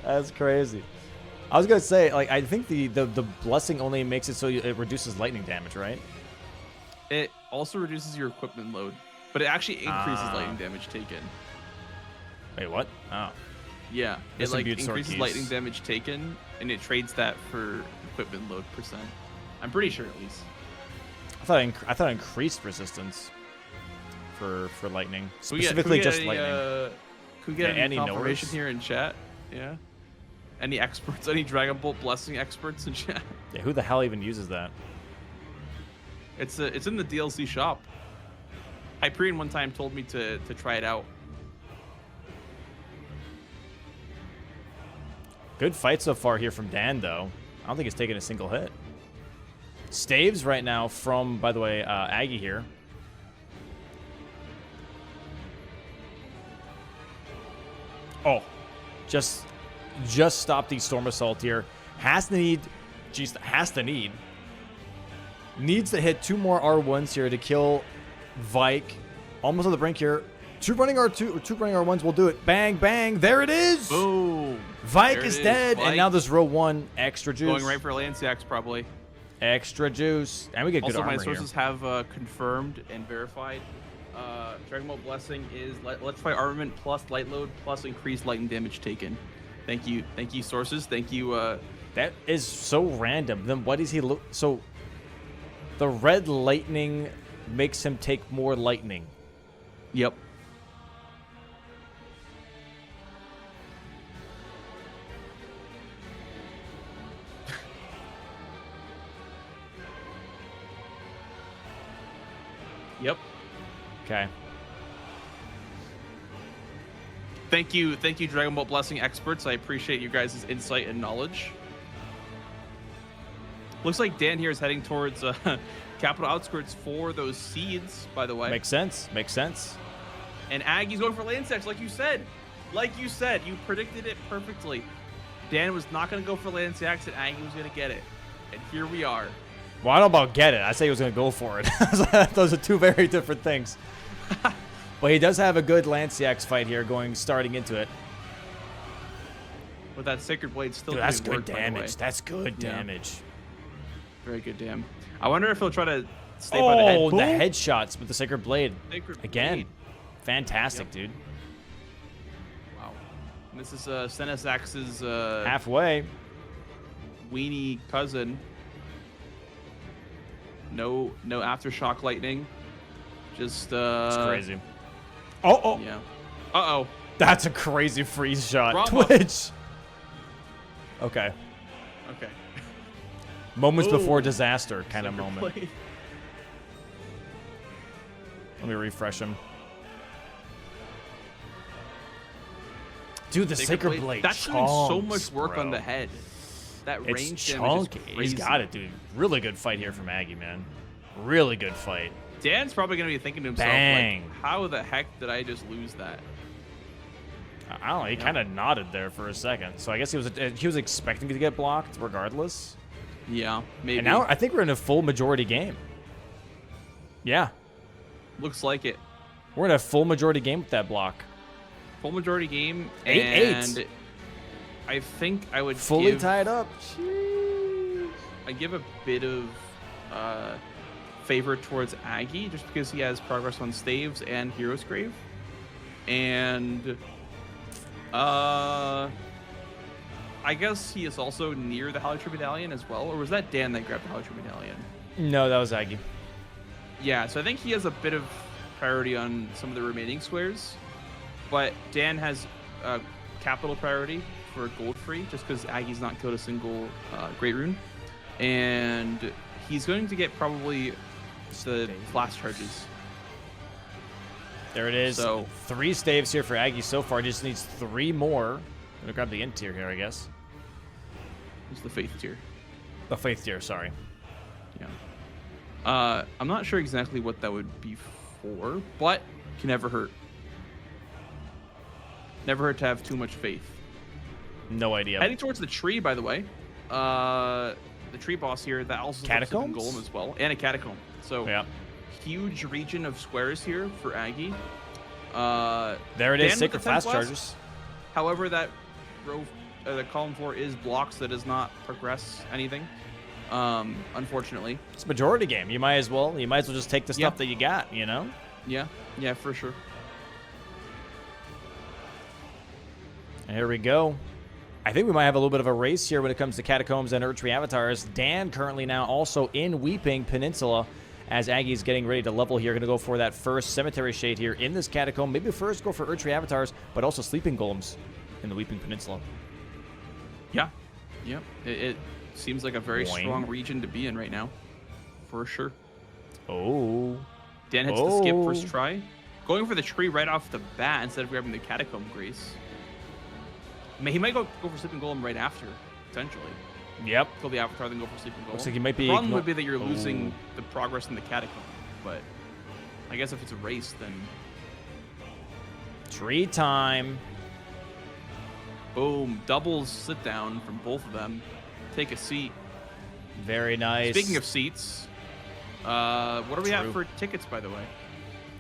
That's crazy. I was gonna say, I think the blessing only makes it so it reduces lightning damage, right? It also reduces your equipment load, but it actually increases lightning damage taken. Wait, what? Oh. Yeah, it Disimbued sword increases keys. lightning damage taken, and it trades that for equipment load percent. I'm pretty sure at least. I thought it increased resistance for lightning, Can specifically we get just any, lightning. Can we get any confirmation knowers? here in chat? Yeah. Any experts? Any Dragon Bolt Blessing experts in chat? Yeah, who the hell even uses that? It's in the DLC shop. Hyperion one time told me to try it out. Good fight so far here from Dan, though. I don't think he's taken a single hit. Staves right now from, by the way, Aggie here. Oh, just stop the Storm Assault here. Has to need Needs to hit 2 more R1s here to kill Vike. Almost on the brink here. 2 running R2, 2 running R1s will do it. Bang, bang. There it is. Boom. Vike is dead. Vike. And now there's row 1. Extra juice. Going right for Lanceax, probably. Extra juice. And we get good armor Also, my sources here. have confirmed and verified. Dragon Ball Blessing is Let's Fight Armament plus light load plus increased lightning damage taken. Thank you, sources. Thank you. That is so random. Then what is he look? So the red lightning makes him take more lightning. Yep. Yep. Okay. Thank you, Dragon Ball Blessing experts. I appreciate you guys' insight and knowledge. Looks like Dan here is heading towards capital outskirts for those seeds, by the way. Makes sense. Makes sense. And Aggie's going for Lanceax, like you said. Like you said, you predicted it perfectly. Dan was not going to go for Lanceax, and Aggie was going to get it. And here we are. Well, I don't know about get it. I say he was going to go for it. Those are 2 very different things. But he does have a good Lanceax fight here starting into it. But that Sacred Blade still Dude, that's doing good work, damage. That's good damage. Very good damage. I wonder if he'll try to stay by the head. Oh, the headshots with the Sacred Blade. Again. Blade. Fantastic, dude. Wow. And this is Senesax's halfway weenie cousin. No aftershock lightning. Just it's crazy. Oh. Yeah. Uh-oh. That's a crazy freeze shot. Bravo. Twitch. Okay. Okay. Moments before disaster kind of moment. Blade. Let me refresh him. Dude, the Sacred Blade. That's doing so much work on the head. That range it's damage chunky. is crazy. He's got it, dude. Really good fight here from Aggie, man. Really good fight. Dan's probably going to be thinking to himself, Bang. like, how the heck did I just lose that? I don't know. He kind of nodded there for a second. So I guess he was expecting to get blocked regardless. Yeah, maybe. And now I think we're in a full majority game. Yeah. Looks like it. We're in a full majority game with that block. Full majority game. 8-8. And I think I would fully tied up. I give a bit of favor towards Aggie just because he has progress on Staves and Hero's Grave. And I guess he is also near the Holotree Medallion as well. Or was that Dan that grabbed the Holotree Medallion? No, that was Aggie. Yeah, so I think he has a bit of priority on some of the remaining squares. But Dan has capital priority for gold free just because Aggie's not killed a single Great Rune. And he's going to get probably the flash charges. There it is. So 3 staves here for Aggie so far. Just needs 3 more. I'm gonna grab the int tier here, I guess. it's the Faith tier. The faith tier, sorry. Yeah. I'm not sure exactly what that would be for, but can never hurt. Never hurt to have too much faith. No idea. Heading towards the tree, by the way. The tree boss here, that also Catacombs? Golem as well, and a catacomb. So yeah. Huge region of squares here for Aggie. There it is, Sacred fast Fast Charges. However, that row, the column 4 is blocked, so that does not progress anything. Unfortunately. It's a majority game. You might as well just take the stuff that you got, you know? Yeah, for sure. And here we go. I think we might have a little bit of a race here when it comes to Catacombs and Erdtree Avatars. Dan currently now also in Weeping Peninsula as Aggie's getting ready to level here. Going to go for that first Cemetery Shade here in this Catacomb. Maybe first go for Erdtree Avatars, but also Sleeping Golems in the Weeping Peninsula. Yeah. It seems like a very strong region to be in right now. For sure. Oh. Dan hits the skip first try. Going for the tree right off the bat instead of grabbing the Catacomb Grace. I mean, he might go for Sleeping Golem right after, potentially. Yep. Kill the Avatar, then go for Sleeping Golem. Looks like he might be... The problem would be that you're losing the progress in the Catacomb. But I guess if it's a race, then... Tree time. Boom. Doubles sit down from both of them. Take a seat. Very nice. Speaking of seats, What are we at for tickets, by the way?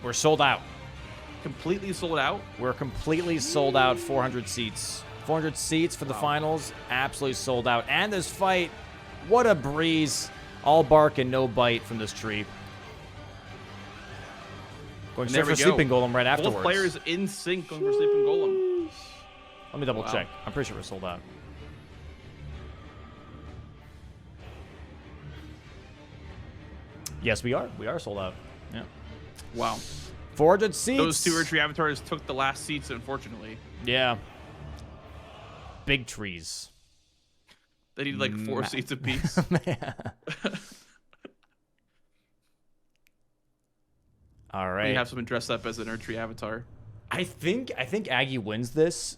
We're sold out. Completely sold out? We're completely sold out. 400 seats. 400 seats for the finals. Absolutely sold out. And this fight, what a breeze. All bark and no bite from this tree. Going straight for Sleeping Golem right afterwards. Both players in sync going for Sleeping Golem. Let me double check. I'm pretty sure we're sold out. Yes, we are. We are sold out. Yeah. Wow. 400 seats. Those two Archery avatars took the last seats, unfortunately. Yeah. Big trees. They need like 4 seats apiece. All right. You have someone dressed up as an Archery avatar. I think Aggie wins this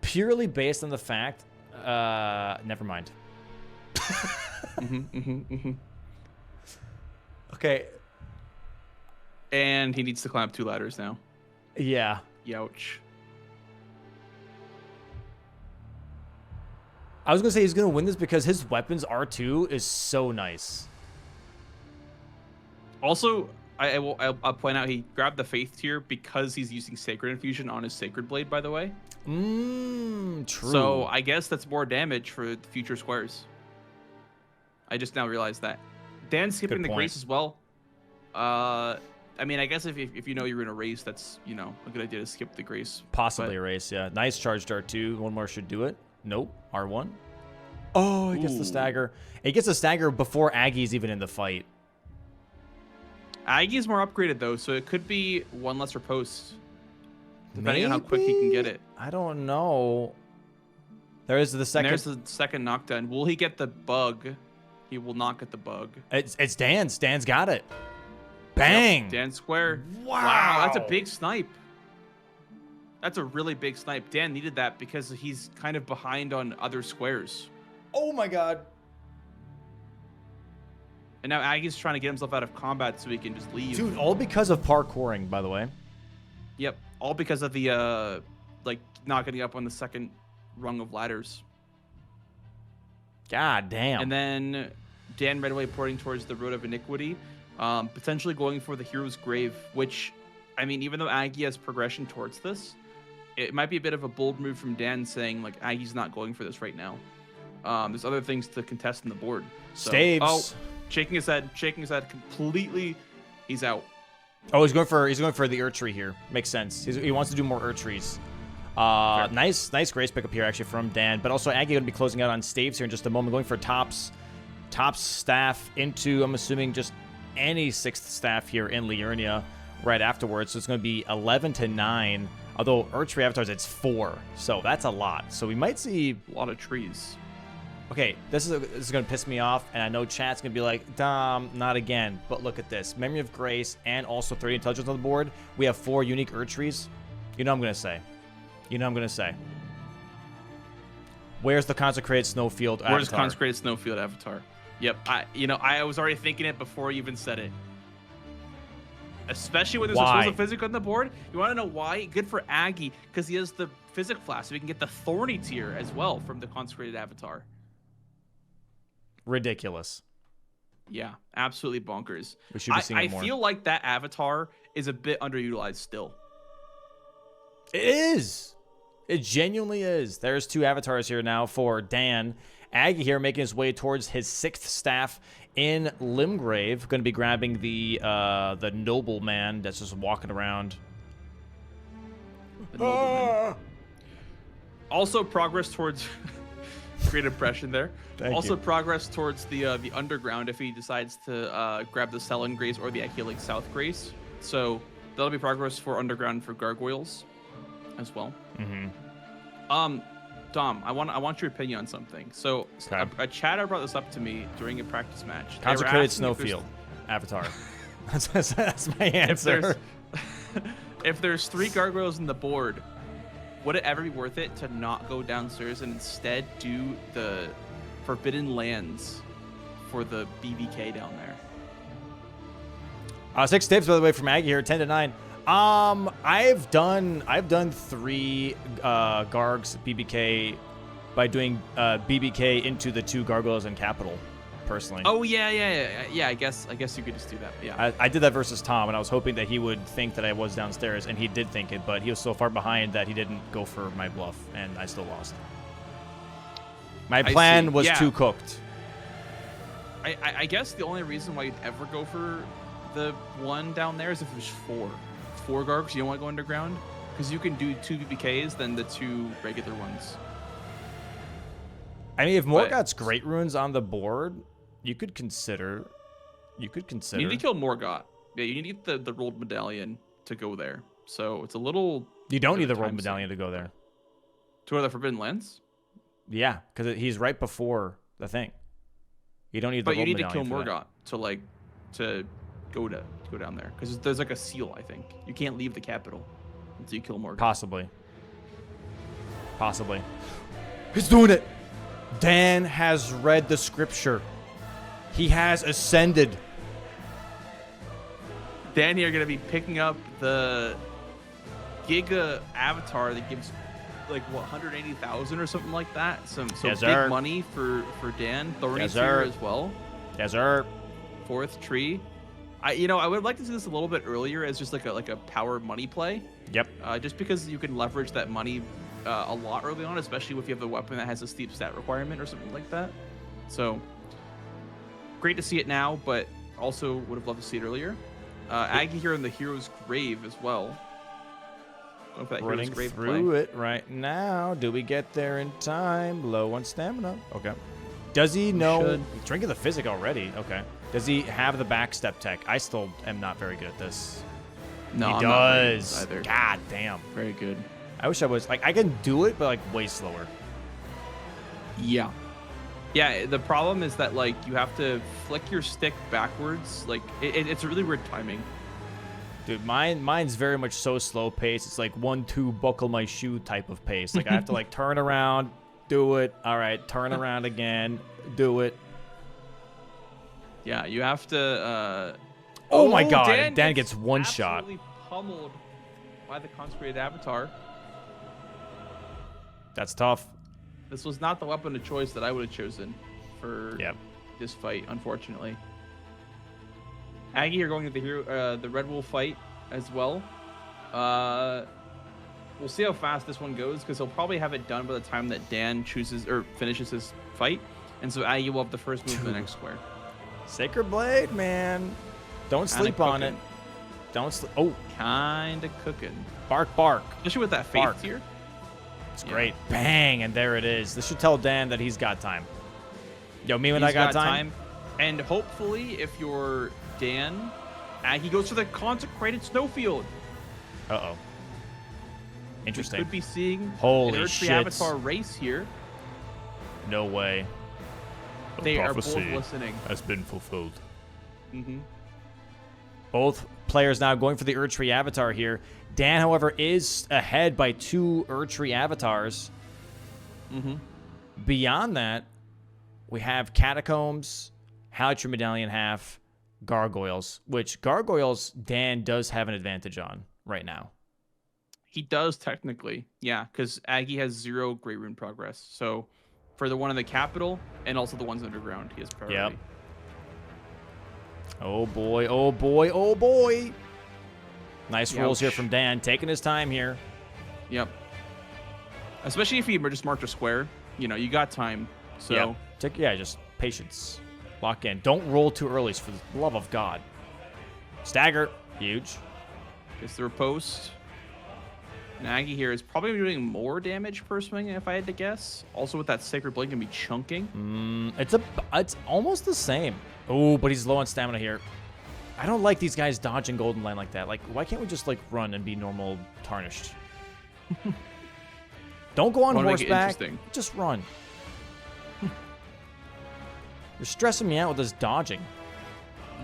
purely based on the fact. Never mind. Okay. And he needs to climb up 2 ladders now. Yeah. Youch. I was going to say he's going to win this because his weapons R2 is so nice. Also, I'll point out he grabbed the Faith tier because he's using Sacred Infusion on his Sacred Blade, by the way. True. So I guess that's more damage for the future squares. I just now realized that. Dan's skipping the Grace as well. I mean, I guess if you know you're in a race, that's, you know, a good idea to skip the Grace. Possibly a race, yeah. Nice charged R2. One more should do it. Nope. R1. Oh, he gets the stagger. He gets a stagger before Aggie's even in the fight. Aggie's more upgraded, though, so it could be 1 lesser post. Depending on how quick he can get it. I don't know. There's the second knockdown. Will he get the bug? He will not get the bug. It's Dan's. Dan's got it. Bang! Yep, Dan square. Wow, that's a big snipe. That's a really big snipe. Dan needed that because he's kind of behind on other squares. Oh my god. And now Aggie's trying to get himself out of combat so he can just leave. Dude, all because of parkouring, by the way. Yep, all because of the like not getting up on the second rung of ladders. God damn. And then Dan right away porting towards the Road of Iniquity, potentially going for the Hero's Grave, which, I mean, even though Aggie has progression towards this, it might be a bit of a bold move from Dan saying, like, Aggie's not going for this right now. There's other things to contest in the board. So, Staves. Oh, shaking his head completely. He's out. Oh, he's going for the Urtree here. Makes sense. He wants to do more Urtrees. Nice Grace pickup here actually from Dan, but also Aggie going to be closing out on Staves here in just a moment, going for Top's staff into, I'm assuming, just any 6th staff here in Liurnia right afterwards. So it's going to be 11-9. Although Urtree avatars, it's 4, so that's a lot. So we might see a lot of trees. Okay, this is going to piss me off, and I know chat's going to be like, Dom, not again. But look at this. Memory of Grace and also 30 Intelligence on the board. We have 4 unique Urtrees. You know what I'm going to say. Where's the Consecrated Snowfield avatar? Where's Consecrated Snowfield avatar? Yep. I was already thinking it before you even said it. Especially when there's a physic on the board. You want to know why? Good for Aggie, because he has the physic flask, so we can get the Thorny tier as well from the Consecrated avatar. Ridiculous. Yeah, absolutely bonkers. We should be seeing more. I feel like that avatar is a bit underutilized still. It is. It genuinely is. There's 2 avatars here now for Dan. Aggie here making his way towards his 6th staff in Limgrave. Going to be grabbing the nobleman that's just walking around. The nobleman. Also progress towards... Great impression there. Thank you. Progress towards the underground if he decides to grab the Selen Grace or the Achillic South Grace. So that'll be progress for underground for gargoyles as well. Dom, I want your opinion on something. So a chatter brought this up to me during a practice match. Consecrated Snowfield avatar. That's my answer. If there's 3 gargoyles in the board, would it ever be worth it to not go downstairs and instead do the Forbidden Lands for the BBK down there? 6 tips, by the way, from Aggie here, 10-9. I've done 3 Gargs BBK by doing BBK into the 2 gargoyles in capital. personally. Oh yeah. I guess you could just do that. Yeah. I did that versus Tom, and I was hoping that he would think that I was downstairs, and he did think it, but he was so far behind that he didn't go for my bluff, and I still lost. My plan was too cooked. I guess the only reason why you'd ever go for the one down there is if there's four gargs. You don't want to go underground because you can do 2 BBKs than the 2 regular ones. I mean, if Morgoth's Great Runes on the board, you could consider. You need to kill Morgoth. Yeah, you need the rolled medallion to go there. So it's a little. You don't need the rolled medallion to go there. To where the Forbidden Lands? Yeah, because he's right before the thing. You don't need the rolled medallion. But you need to kill Morgoth to go down there because there's like a seal. I think you can't leave the capital until you kill Morgoth. Possibly. He's doing it. Dan has read the scripture. He has ascended. Dan here going to be picking up the Giga Avatar that gives like what 180,000 or something like that. So big money for Dan. Thorny's here as well. Yes, sir. 4th tree. I would like to see this a little bit earlier as just like a power money play. Yep. Just because you can leverage that money a lot early on, especially if you have a weapon that has a steep stat requirement or something like that. So great to see it now, but also would have loved to see it earlier. Aggie here in the Hero's Grave as well. Running through it right now. Do we get there in time? Low on stamina. Okay. Does he know? Drinking the physic already. Okay. Does he have the backstep tech? I still am not very good at this. No, he I'm does. Not very good either. God damn. Very good. I wish I was like I can do it, but like way slower. Yeah. Yeah. The problem is that like you have to flick your stick backwards. Like it's a really weird timing. Dude, mine's very much so slow paced. It's like 1-2 buckle my shoe type of pace. Like I have to like turn around, do it. All right, turn around again, do it. Yeah, you have to. Oh my God! Dan gets one shot. Absolutely pummeled by the consecrated avatar. That's tough. This was not the weapon of choice that I would have chosen for this fight, unfortunately. Aggie, you're going to the Red Wolf fight as well. We'll see how fast this one goes because he'll probably have it done by the time that Dan chooses or finishes his fight, and so Aggie will have the first move in the next square. Sacred Blade, man. Don't sleep on it. Don't sleep. Oh, kinda cooking. Bark, bark. Especially with that faith tier. It's great. Bang, and there it is. This should tell Dan that he's got time. Yo, me when I got time. And hopefully, if you're Dan, Aggie goes for the consecrated snowfield. Uh-oh. Interesting. We could be seeing Holy an shit. Avatar race here. No way. They are both listening. Has been fulfilled. Mm-hmm. Both players now going for the Erdtree Avatar here. Dan, however, is ahead by 2 Erdtree Avatars. Mm-hmm. Beyond that, we have Catacombs, Haligtree Medallion half, Gargoyles, which Gargoyles Dan does have an advantage on right now. He does technically, yeah, because Aggie has 0 Great Rune progress. So for the one in the capital and also the ones underground, he has priority. Yep. Oh boy, oh boy, oh boy. Nice rolls here from Dan, taking his time here. Yep. Especially if he just marked a square. You know, you got time. So just patience. Lock in. Don't roll too early, for the love of God. Stagger. Huge. Gets the riposte. Aggie here is probably doing more damage per swing, if I had to guess. Also, with that Sacred Blade, gonna be chunking. It's almost the same. Oh, but he's low on stamina here. I don't like these guys dodging Golden Line like that. Like, why can't we just like run and be normal Tarnished? Don't go on horseback. Just run. You're stressing me out with this dodging.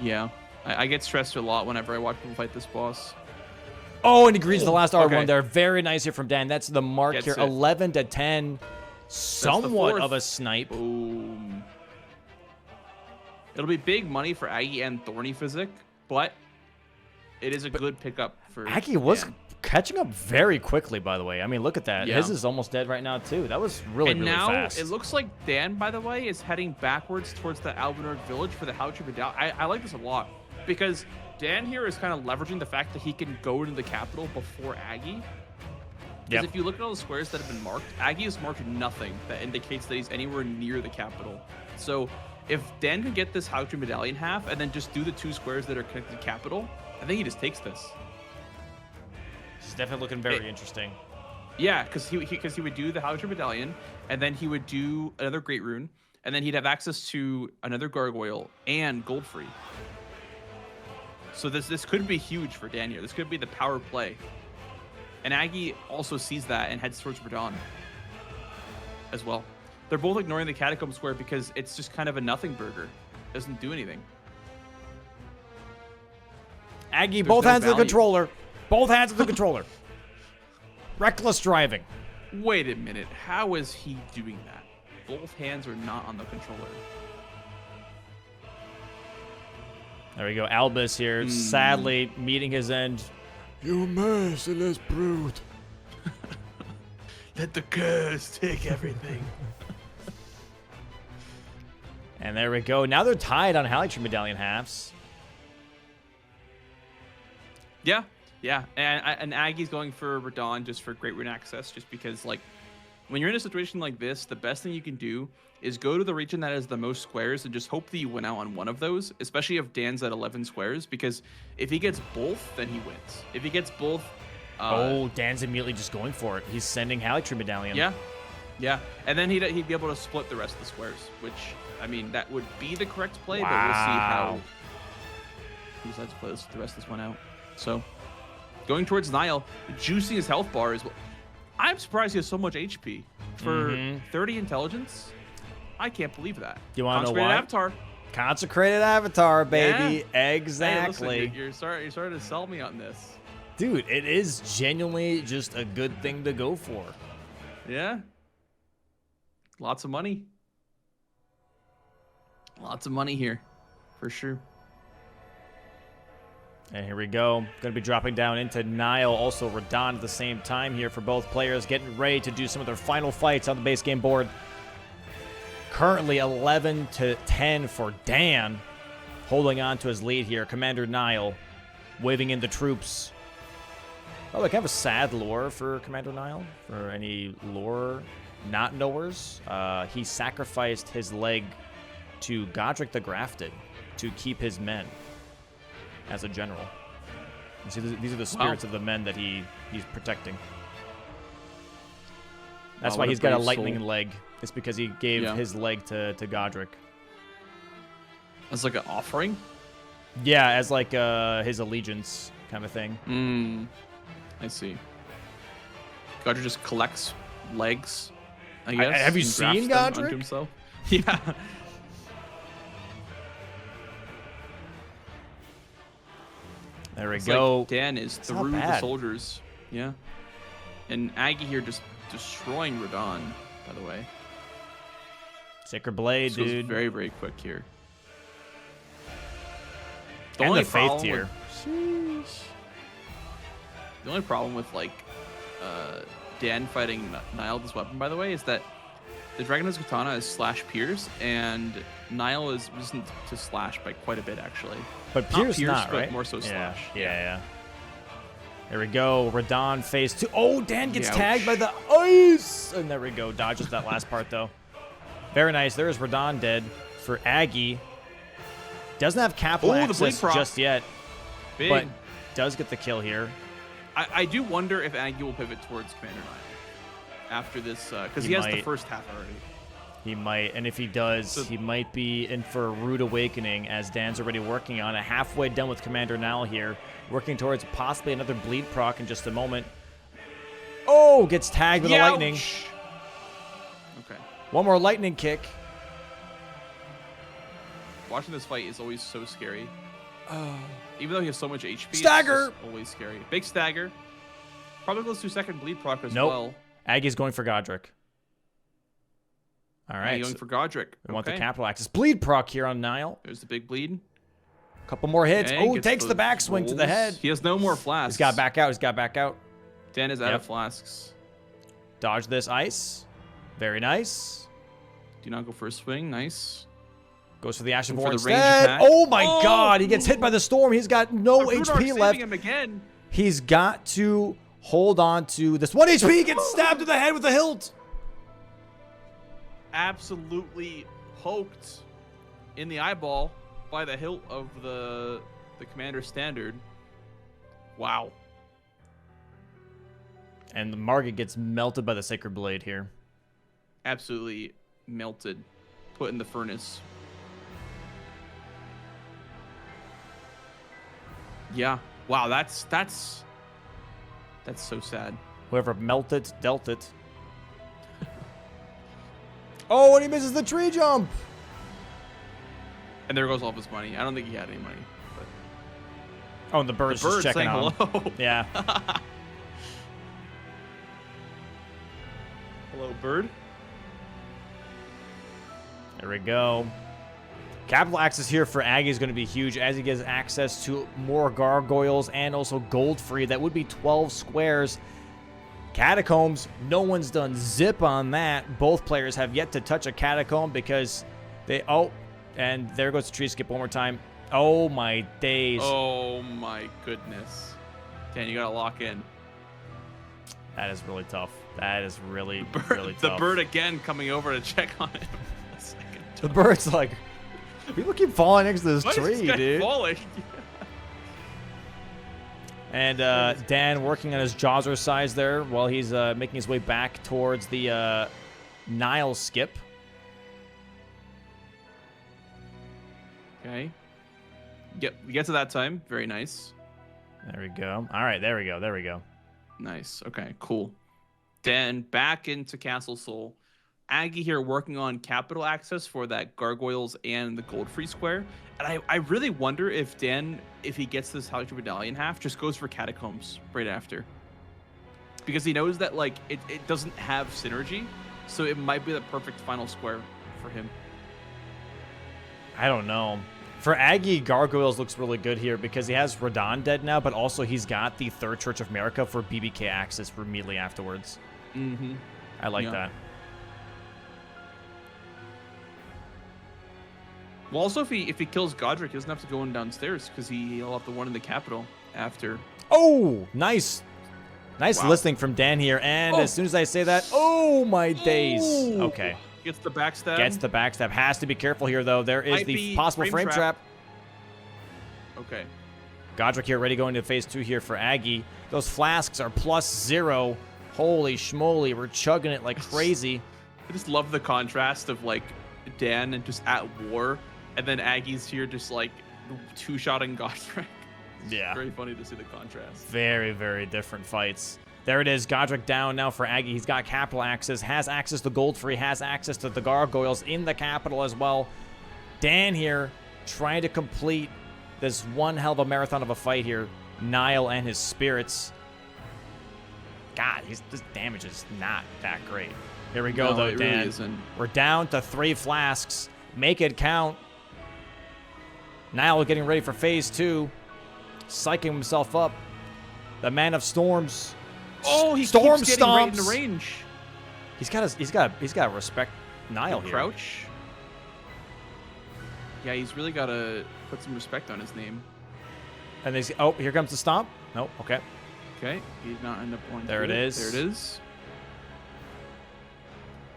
Yeah, I get stressed a lot whenever I watch people fight this boss. Oh, and he greets the last R1 there. Very nice here from Dan. That's the mark here. 11 to 10. Somewhat of a snipe. Boom. It'll be big money for Aggie and Thorny Physic, but it is a good pickup for Aggie was catching up very quickly, by the way. I mean, look at that. Yeah. His is almost dead right now, too. That was really, really fast. And now, it looks like Dan, by the way, is heading backwards towards the Albanord village for the Howtree Medallion. I like this a lot, because Dan here is kind of leveraging the fact that he can go into the capital before Aggie. Because if you look at all the squares that have been marked, Aggie has marked nothing that indicates that he's anywhere near the capital. So if Dan can get this Howtree Medallion half and then just do the 2 squares that are connected to capital, I think he just takes this. It's definitely looking very interesting. Yeah, because he would do the Howtree Medallion, and then he would do another Great Rune, and then he'd have access to another Gargoyle and Gold Free. So this could be huge for Dan here. This could be the power play. And Aggie also sees that and heads towards Radahn as well. They're both ignoring the Catacomb Square because it's just kind of a nothing burger. It doesn't do anything. Aggie, both hands of the controller. Both hands of the controller. Reckless driving. Wait a minute. How is he doing that? Both hands are not on the controller. There we go. Albus here, sadly meeting his end. You merciless brute. Let the curse take everything. And there we go. Now they're tied on Howtree Medallion halves. Yeah. And Aggie's going for Radahn just for Great Rune access, just because, like, when you're in a situation like this, the best thing you can do is go to the region that has the most squares and just hope that you win out on one of those, especially if Dan's at 11 squares, because if he gets both, then he wins. If he gets both... Dan's immediately just going for it. He's sending Howtree Medallion. Yeah. And then he'd be able to split the rest of the squares, which, I mean, that would be the correct play, but we'll see how he decides to play the rest of this one out. So, going towards Niall, juicing his health bar is... I'm surprised he has so much HP. For 30 intelligence, I can't believe that. You want to know why? Avatar. Consecrated Avatar, baby. Yeah. Exactly. Hey, listen, you're starting to sell me on this. Dude, it is genuinely just a good thing to go for. Yeah. Lots of money. Lots of money here, for sure. And here we go. Going to be dropping down into Niall, also Radahn at the same time here for both players, getting ready to do some of their final fights on the base game board. Currently 11-10 for Dan, holding on to his lead here. Commander Niall waving in the troops. Oh, like, kind of a sad lore for Commander Niall. For any lore not knowers, he sacrificed his leg to Godric the Grafted to keep his men as a general. You see, these are the spirits of the men that he's protecting. That's why he's got a lightning leg. It's because he gave his leg to Godric. As like an offering? Yeah, as like his allegiance kind of thing. I see. Godric just collects legs, I guess. Have you seen Godric? Himself. Yeah. There we go. Like Dan is through the soldiers. Yeah. And Aggie here just destroying Radahn, by the way. Sacred Blade, dude. dude. Very, very quick here. The only faith tier. The only problem with, like, Dan fighting Niall with this weapon, by the way, is that the Dragon's Katana is slash pierce, and Niall is resistant to slash by quite a bit, actually. But pierce not, right? But more so slash. Yeah. There we go. Radahn phase 2. Oh, Dan gets tagged by the ice. And there we go. Dodges that last part, though. Very nice. There is Radahn dead for Aggie. Doesn't have capital access just yet. Big. But does get the kill here. I do wonder if Aggie will pivot towards Commander Niall after this, because he has the first half already. He might, and if he does, he might be in for a rude awakening, as Dan's already working on it. Halfway done with Commander Niall here, working towards possibly another bleed proc in just a moment. Oh, gets tagged with a lightning. Okay. One more lightning kick. Watching this fight is always so scary. Even though he has so much HP, stagger! It's always scary. Big stagger. Probably goes to second bleed proc as well. Aggie's going for Godric. All right. Going for Godric. We want the capital access. Bleed proc here on Niall. There's the big bleed. Couple more hits. Oh, takes the backswing to the head. He has no more flasks. He's got back out. Dan is out of flasks. Dodge this ice. Very nice. Do not go for a swing. Nice. Goes for the Ash of War range instead. attack. Oh my god, he gets hit by the storm. He's got no HP left. Him again. He's got to hold on to this 1 HP. He gets stabbed in the head with the hilt. Absolutely poked in the eyeball by the hilt of the commander's standard. Wow. And the Margit gets melted by the Sacred Blade here. Absolutely melted. Put in the furnace. Yeah. Wow, that's so sad. Whoever melted, dealt it. Oh, and he misses the tree jump. And there goes all of his money. I don't think he had any money. But... Oh, and the bird's just checking saying on. hello. Yeah. Hello, bird. There we go. Capital access here for Aggie is going to be huge as he gets access to more gargoyles and also gold free. That would be 12 squares. Catacombs, no one's done zip on that. Both players have yet to touch a catacomb because they... Oh, and there goes the tree skip one more time. Oh, my days. Oh, my goodness. Dan, you got to lock in. That is really tough. That is really, really tough. The bird again coming over to check on him. The bird's like... People keep falling next to this tree, dude. Falling? And Dan working on his Jawser size there while he's making his way back towards the Nile skip. Okay. We get to that time. Very nice. There we go. All right, there we go. There we go. Nice. Okay, cool. Dan back into Castle Soul. Aggie here working on capital access for that gargoyles and the gold free square. And I really wonder if Dan, if he gets this Hydra Medallion half, just goes for catacombs right after. Because he knows that like it doesn't have synergy. So it might be the perfect final square for him. I don't know. For Aggie, Gargoyles looks really good here because he has Raydans dead now, but also he's got the Third Church of America for BBK access for immediately afterwards. Mm-hmm. I like that. Well, also, if he kills Godric, he doesn't have to go in downstairs because he'll have the one in the capital after. Oh, nice. Nice Wow. listening from Dan here. And as soon as I say that, oh, my days. Okay. Gets the backstab. Gets the backstab. Has to be careful here, though. There is the possible frame trap. Okay. Godric here ready going to phase 2 here for Aggie. Those flasks are +0. Holy schmoly. We're chugging it like crazy. I just love the contrast of, like, Dan and just at war. And then Aggie's here just, like, two-shotting Godric. Yeah. Very funny to see the contrast. Very, very different fights. There it is. Godric down now for Aggie. He's got capital access, has access to gold free, has access to the gargoyles in the capital as well. Dan here trying to complete this one hell of a marathon of a fight here. Nile and his spirits. God, this damage is not that great. Here we go, though, Dan. Really isn't. We're down to 3 flasks. Make it count. Nile getting ready for phase 2. Psyching himself up. The Man of Storms. Oh, he Storm keeps getting right stomps. into range. He's got to respect Nile here. Crouch. Yeah, he's really got to put some respect on his name. And they oh, here comes the stomp. Nope. Okay. Okay, he did not end up going. There it is. There it is.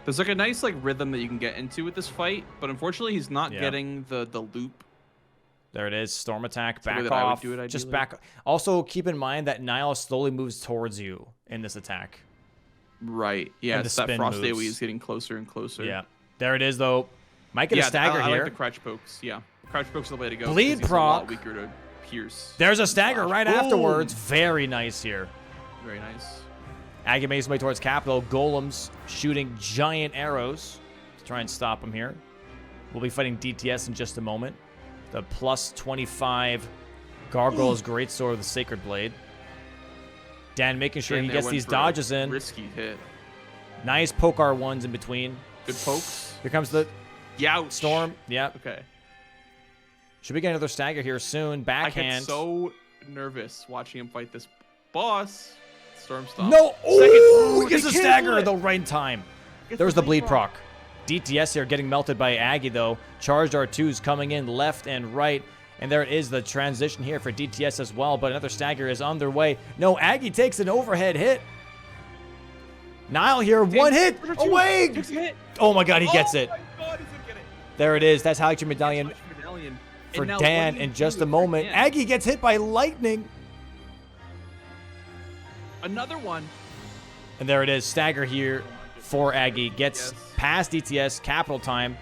There's like a nice like rhythm that you can get into with this fight, but unfortunately he's not getting the loop. There it is. Storm attack. Back that I would off. do it, Just ideally. back. Also, keep in mind that Nile slowly moves towards you in this attack. Right. Yeah, And the it's that spin Frost moves. AoE is getting closer and closer. Yeah. There it is, though. Might get a Yeah, stagger I here. like the crouch pokes. Yeah, crouch pokes are the way to go. Bleed because he's a lot proc. weaker to pierce. There's a stagger right Boom. afterwards. Very nice here. Very nice. Aggie makes his way towards Capital. Golems shooting giant arrows to try and stop him here. We'll be fighting DTS in just a moment. The +25 Gargoyles Greatsword with the Sacred Blade. Dan making sure Dan he there gets went these for a dodges in. Risky hit. Nice poke R1s in between. Good pokes. Here comes the Youch. Storm. Yep. Okay. Should we get another stagger here soon? I Backhand. get so nervous watching him fight this boss. Storm Stomp. No! Oh, he gets they a cancel stagger, it. though, right in time. Gets There was the bleed proc. proc. DTS here getting melted by Aggie, though. Charged R2's coming in left and right. And there it is, the transition here for DTS as well. But another stagger is on their way. No, Aggie takes an overhead hit. Nile here, one hit away. Oh my God, he gets it. Oh my God, he's gonna get it. There it is. That's Hydra Medallion for And now Dan what do in you just do a for moment. Dan? Aggie gets hit by lightning. Another one. And there it is, stagger here for Aggie. Gets Yes. past DTS, capital time.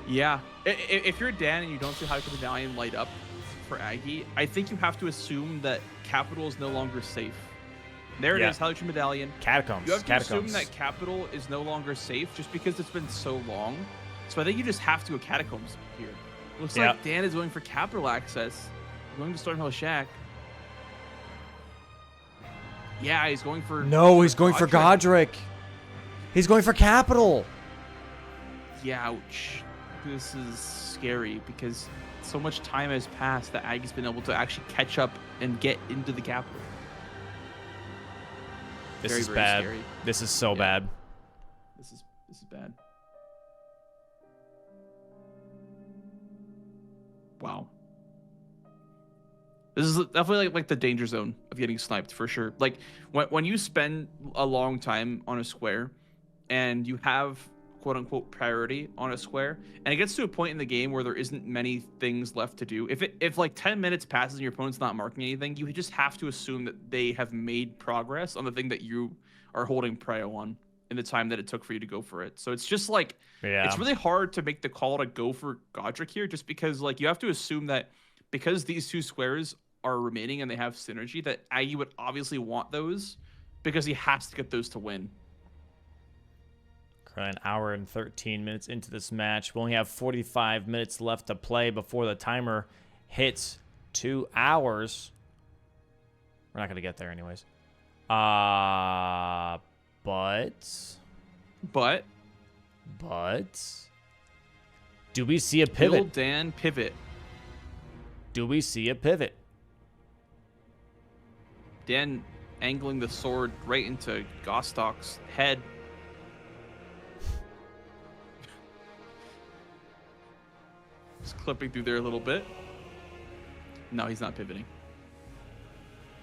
Yeah. If you're Dan and you don't see Hydra Medallion light up for Aggie, I think you have to assume that Capital is no longer safe. There it Yeah. is, Hydra Medallion. Catacombs. You have to Catacombs. assume that Capital is no longer safe just because it's been so long. So I think you just have to go Catacombs here. Looks Yeah. like Dan is going for Capital access. Going to Stormhill Shack. Yeah, he's going for... No, he's going for Godric. He's going for capital. Ouch. This is scary because so much time has passed that Aggie's been able to actually catch up and get into the capital. This Very, is very bad. scary. This is so bad. This is bad. Wow. This is definitely like the danger zone of getting sniped for sure. Like when you spend a long time on a square and you have quote unquote priority on a square and it gets to a point in the game where there isn't many things left to do. If like 10 minutes passes and your opponent's not marking anything, you just have to assume that they have made progress on the thing that you are holding prio on in the time that it took for you to go for it. So it's just like, it's really hard to make the call to go for Godric here just because like you have to assume that because these two squares are remaining and they have synergy that Aggie would obviously want those because he has to get those to win. An hour and 13 minutes into this match. We only have 45 minutes left to play before the timer hits 2 hours. We're not going to get there anyways. But do we see a pivot? Will Dan pivot? Do we see a pivot? Dan angling the sword right into Gostok's head. Just clipping through there a little bit. No, he's not pivoting.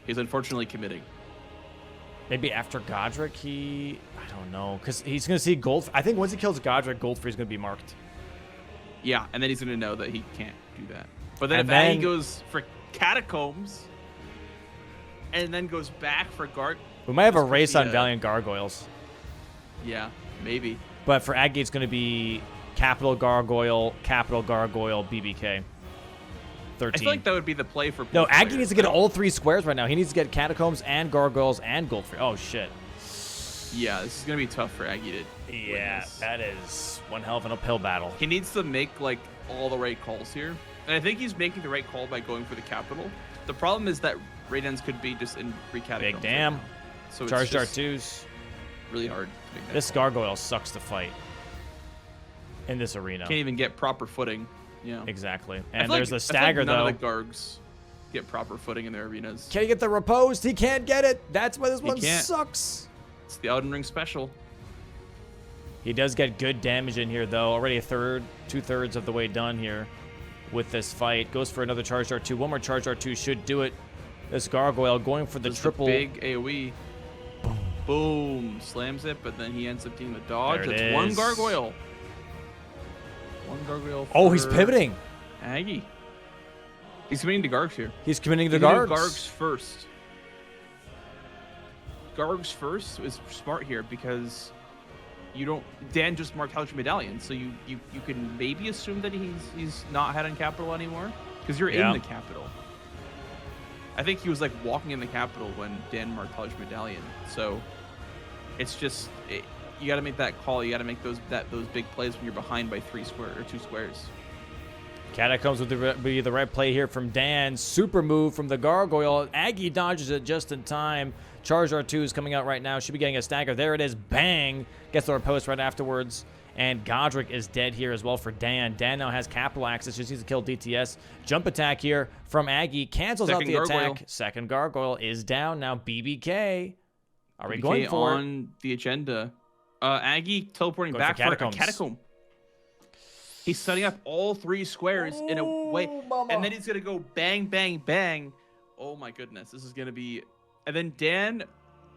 He's unfortunately committing. Maybe after Godric, I don't know. Because he's going to see Gold. I think once he kills Godric, Goldfree is going to be marked. Yeah, and then he's going to know that he can't do that. But then And if Aggie then- goes for Catacombs and then goes back for Guard... We might have a This could race be on a- Valiant Gargoyles. Yeah, maybe. But for Aggie, it's going to be Capital Gargoyle, BBK. 13. I feel like that would be the play for... No, both Aggie players, needs to get though. all 3 squares right now. He needs to get Catacombs and Gargoyles and Goldfree. Oh, shit. Yeah, this is going to be tough for Aggie to win Yeah, this. that is one hell of an uphill battle. He needs to make, like, all the right calls here. And I think he's making the right call by going for the capital. The problem is that Raydans could be just in free Catacombs. Big damn. Right now. So Charged it's just R2s. really hard to make that This call. Gargoyle sucks to fight in this arena. Can't even get proper footing. Yeah. Exactly. I And feel there's like- the stagger, I feel like though. none of the Gargs get proper footing in their arenas. Can he get the riposte? He can't get it. That's why this He one can't. sucks. It's the Elden Ring special. He does get good damage in here, though. Already 2/3 of the way done here with this fight. Goes for another charged R2. One more charged R2 should do it. This Gargoyle going for the Does triple. big AoE. Boom. Slams it, but then he ends up getting the dodge. There it That's one is. Gargoyle. One Gargoyle Oh, he's for pivoting. Aggie. He's committing to Gargs here. He's committing the He's gonna Gargs. do Gargs first. Gargs first is smart here because you don't. Dan just marked Hydra Medallion, so you can maybe assume that he's not head on capital anymore because you're Yeah. in the capital. I think he was like walking in the capital when Dan marked Hydra Medallion, so it's just you got to make that call. You got to make those big plays when you're behind by 2 squares. Catacombs would be the right play here from Dan. Super move from the Gargoyle. Aggie dodges it just in time. Charge R2 is coming out right now. Should be getting a stagger. There it is. Bang. Gets the post right afterwards. And Godric is dead here as well for Dan. Dan now has capital access, just needs to kill DTS. Jump attack here from Aggie. Cancels out the attack. Second Gargoyle is down. Now BBK. Are we going for on the agenda? Aggie teleporting back for a catacomb. He's setting up all 3 squares in a way. Mama. And then he's going to go bang, bang, bang. Oh my goodness. This is going to be... And then Dan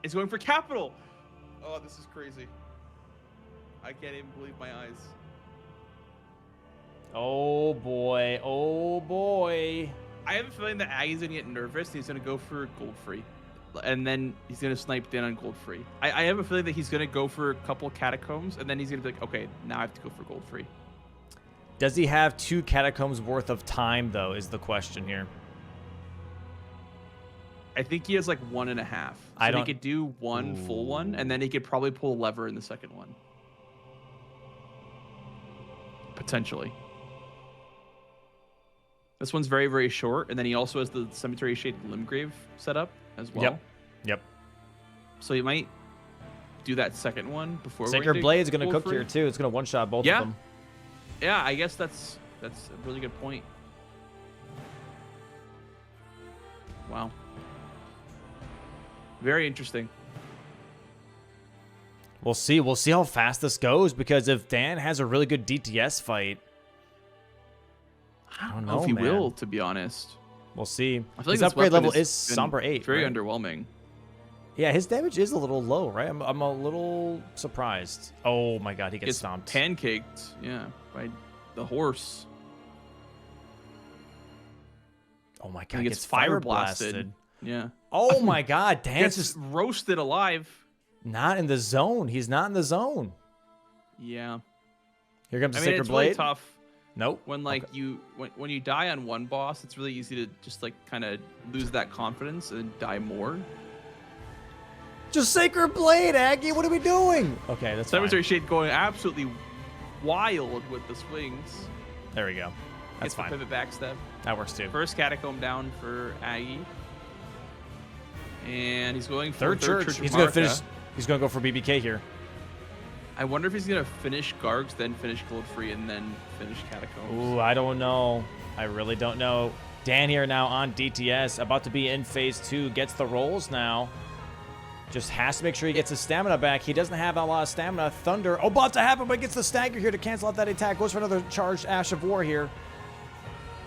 is going for capital. Oh, this is crazy. I can't even believe my eyes. Oh boy. Oh boy. I have a feeling that Aggie's going to get nervous and he's going to go for gold free. And then he's going to snipe Dan on gold free. I have a feeling that he's going to go for a couple catacombs and then he's going to be like, okay, now I have to go for gold free. Does he have 2 catacombs worth of time, though, is the question here. I think he has like 1.5. So he could do one full one, and then he could probably pull a lever in the second one. Potentially. This one's very, very short, and then he also has the Cemetery Shaded Limgrave set up as well. Yep. So he might do that second one before. Sacred Blade's going to cook here, too. It's going to one-shot both of them. Yeah, I guess that's a really good point. Wow. Very interesting. We'll see. We'll see how fast this goes, because if Dan has a really good DTS fight, I don't know if he will, to be honest. We'll see. I feel like his upgrade level is Somber 8. Very underwhelming. Yeah, his damage is a little low, right? I'm a little surprised. Oh my god, he gets stomped. Pancaked, yeah, by the horse. Oh my god, he gets fire blasted. Yeah. Oh my god, Dan's just roasted alive. Not in the zone. He's not in the zone. Yeah. Here comes the Sacred Blade. Really tough. Nope. When when you die on one boss, it's really easy to just like kind of lose that confidence and die more. Just Sacred Blade, Aggie. What are we doing? Okay, that's fine. Cemetery Shade going absolutely wild with the swings. There we go. That's fine. Pivot backstep. That works too. First catacomb down for Aggie. And he's going for third church. He's going to finish. He's going to go for BBK here. I wonder if he's going to finish Gargs, then finish Gold Free, and then finish Catacombs. Ooh, I don't know. I really don't know. Dan here now on DTS, about to be in phase 2. Gets the rolls now. Just has to make sure he gets his stamina back. He doesn't have a lot of stamina. Thunder, about to happen, but gets the stagger here to cancel out that attack. Goes for another charged Ash of War here.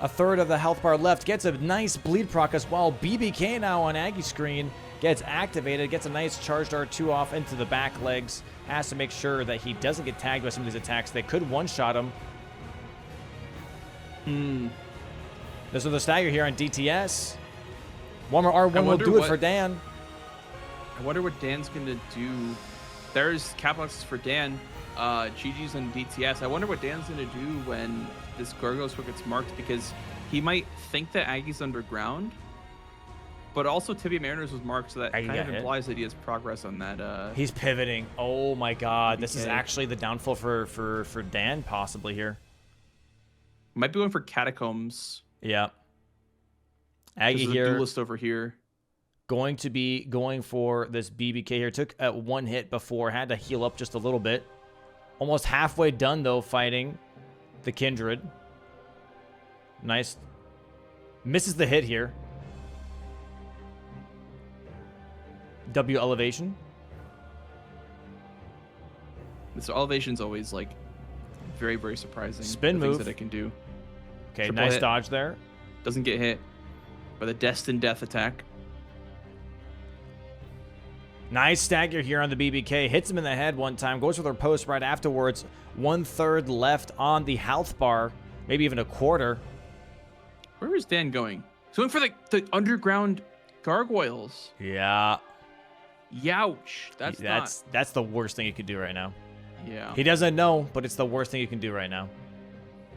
A third of the health bar left. Gets a nice bleed proc as well. BBK now on Aggie's screen. Gets activated. Gets a nice charged R2 off into the back legs. Has to make sure that he doesn't get tagged by some of these attacks. They could one-shot him. There's another stagger here on DTS. One more R1 will do it for Dan. I wonder what Dan's going to do. There's Caplux for Dan. GG's on DTS. I wonder what Dan's going to do when this Gargoyle's Hook gets marked, because he might think that Aggie's underground, but also Tibia Mariners was marked, so that kind of implies that he has progress on that. He's pivoting. Oh my god. This is actually the downfall for Dan possibly here. Might be going for Catacombs. Yeah. Aggie here. Duelist over here. Going to be going for this BBK here. Took one hit before. Had to heal up just a little bit. Almost halfway done, though, fighting the Kindred. Nice. Misses the hit here. W elevation. This elevation's always, like, very, very surprising. Spin move. Things that it can do. Okay, nice dodge there. Doesn't get hit by the Destined Death attack. Nice stagger here on the BBK. Hits him in the head one time. Goes for their post right afterwards. 1/3 left on the health bar. Maybe even a quarter. Where is Dan going? He's going for the underground gargoyles. Yeah. Youch. That's the worst thing you could do right now. Yeah. He doesn't know, but it's the worst thing you can do right now.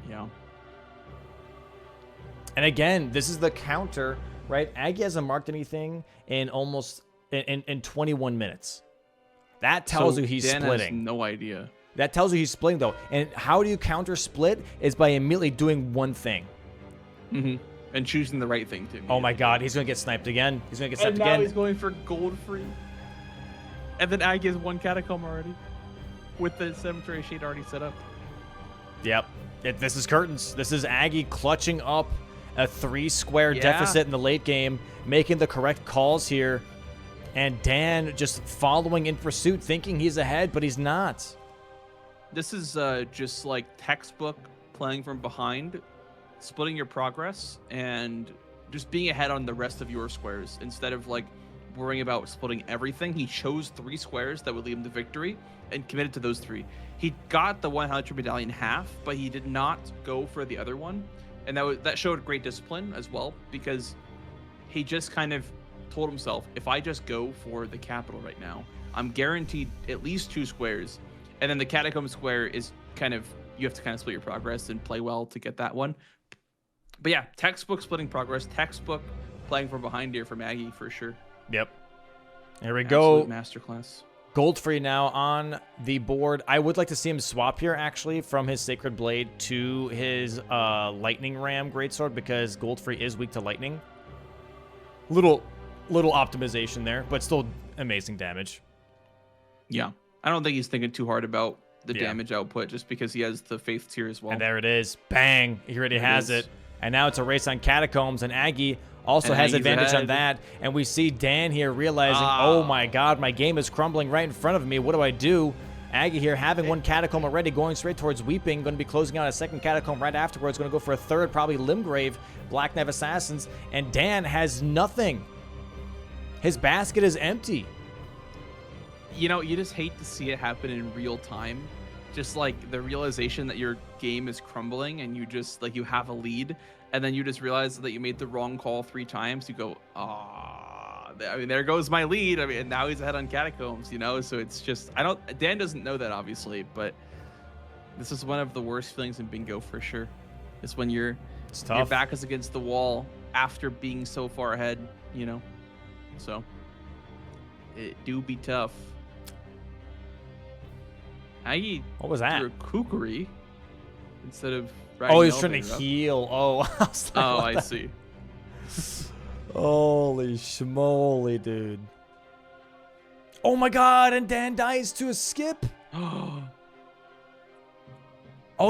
Yeah. And again, this is the counter, right? Aggie hasn't marked anything in almost in 21 minutes. That tells you he's Dan splitting. Has no idea. That tells you he's splitting, though. And how do you counter split? Is by immediately doing one thing. And choosing the right thing, too. Oh my god, he's going to get sniped again. He's going to get sniped again. And now he's going for gold free. And then Aggie has one catacomb already. with the cemetery shade already set up. Yep. This is curtains. This is Aggie clutching up a 3-square deficit in the late game, making the correct calls here. And Dan just following in pursuit, thinking he's ahead, but he's not. This is just like textbook playing from behind, splitting your progress, and just being ahead on the rest of your squares instead of like worrying about splitting everything. He chose 3 squares that would lead him to victory and committed to those 3. He got the 100 medallion half, but he did not go for the other one, and that showed great discipline as well, because he just kind of told himself, if I just go for the capital right now, I'm guaranteed at least 2 squares, and then the catacomb square is kind of, you have to kind of split your progress and play well to get that one. But yeah, textbook splitting progress, textbook playing from behind here for Maggie for sure. Yep. Here we go. Masterclass. Goldfree now on the board. I would like to see him swap here, actually, from his Sacred Blade to his Lightning Ram Greatsword, because Goldfree is weak to lightning. Little optimization there, but still amazing damage. Yeah. I don't think he's thinking too hard about the damage output, just because he has the Faith tier as well. And there it is. Bang. He already has it. And now it's a race on Catacombs, and Aggie also has advantage on that. And we see Dan here realizing, oh my god, my game is crumbling right in front of me. What do I do? Aggie here having 1 catacomb already, going straight towards Weeping, going to be closing out a 2nd catacomb right afterwards, going to go for a 3rd, probably Limgrave, Black Knife Assassins, and Dan has nothing. His basket is empty. You know, you just hate to see it happen in real time. Just like the realization that your game is crumbling and you just like, you have a lead, and then you just realize that you made the wrong call 3 times. You go, I mean, there goes my lead. I mean, and now he's ahead on Catacombs, you know? So it's just, Dan doesn't know that obviously, but this is one of the worst feelings in bingo for sure. It's when your back is against the wall after being so far ahead, you know? So it do be tough. What was that? Threw a kukri instead of he was trying to heal. Oh, I was like, I see. Holy schmoly, dude. Oh my god, and Dan dies to a skip. Oh,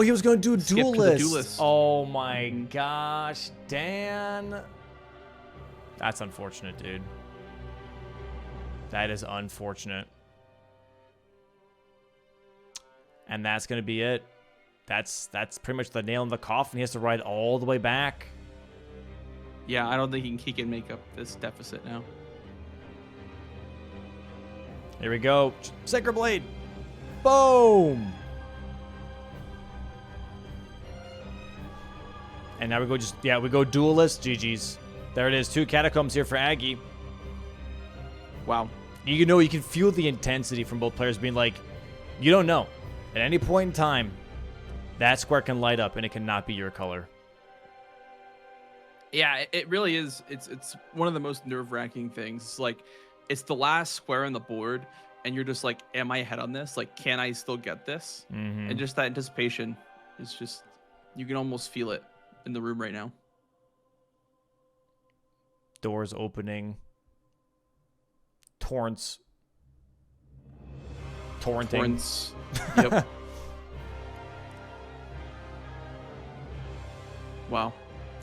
he was going to do a duelist. Oh my gosh, Dan. That's unfortunate, dude. That is unfortunate. And that's going to be it. That's pretty much the nail in the coffin. He has to ride all the way back. Yeah, I don't think he can make up this deficit now. Here we go. Sacred Blade. Boom. And now we go we go duelist. GG's. There it is. 2 catacombs here for Aggie. Wow. You know, you can feel the intensity from both players being like, you don't know. At any point in time, that square can light up and it cannot be your color. Yeah, it really is. It's one of the most nerve-wracking things. It's like, it's the last square on the board, and you're just like, am I ahead on this? Like, can I still get this? Mm-hmm. And just that anticipation is just, you can almost feel it in the room right now. Doors opening. Torrenting. Torrents. Yep. Wow.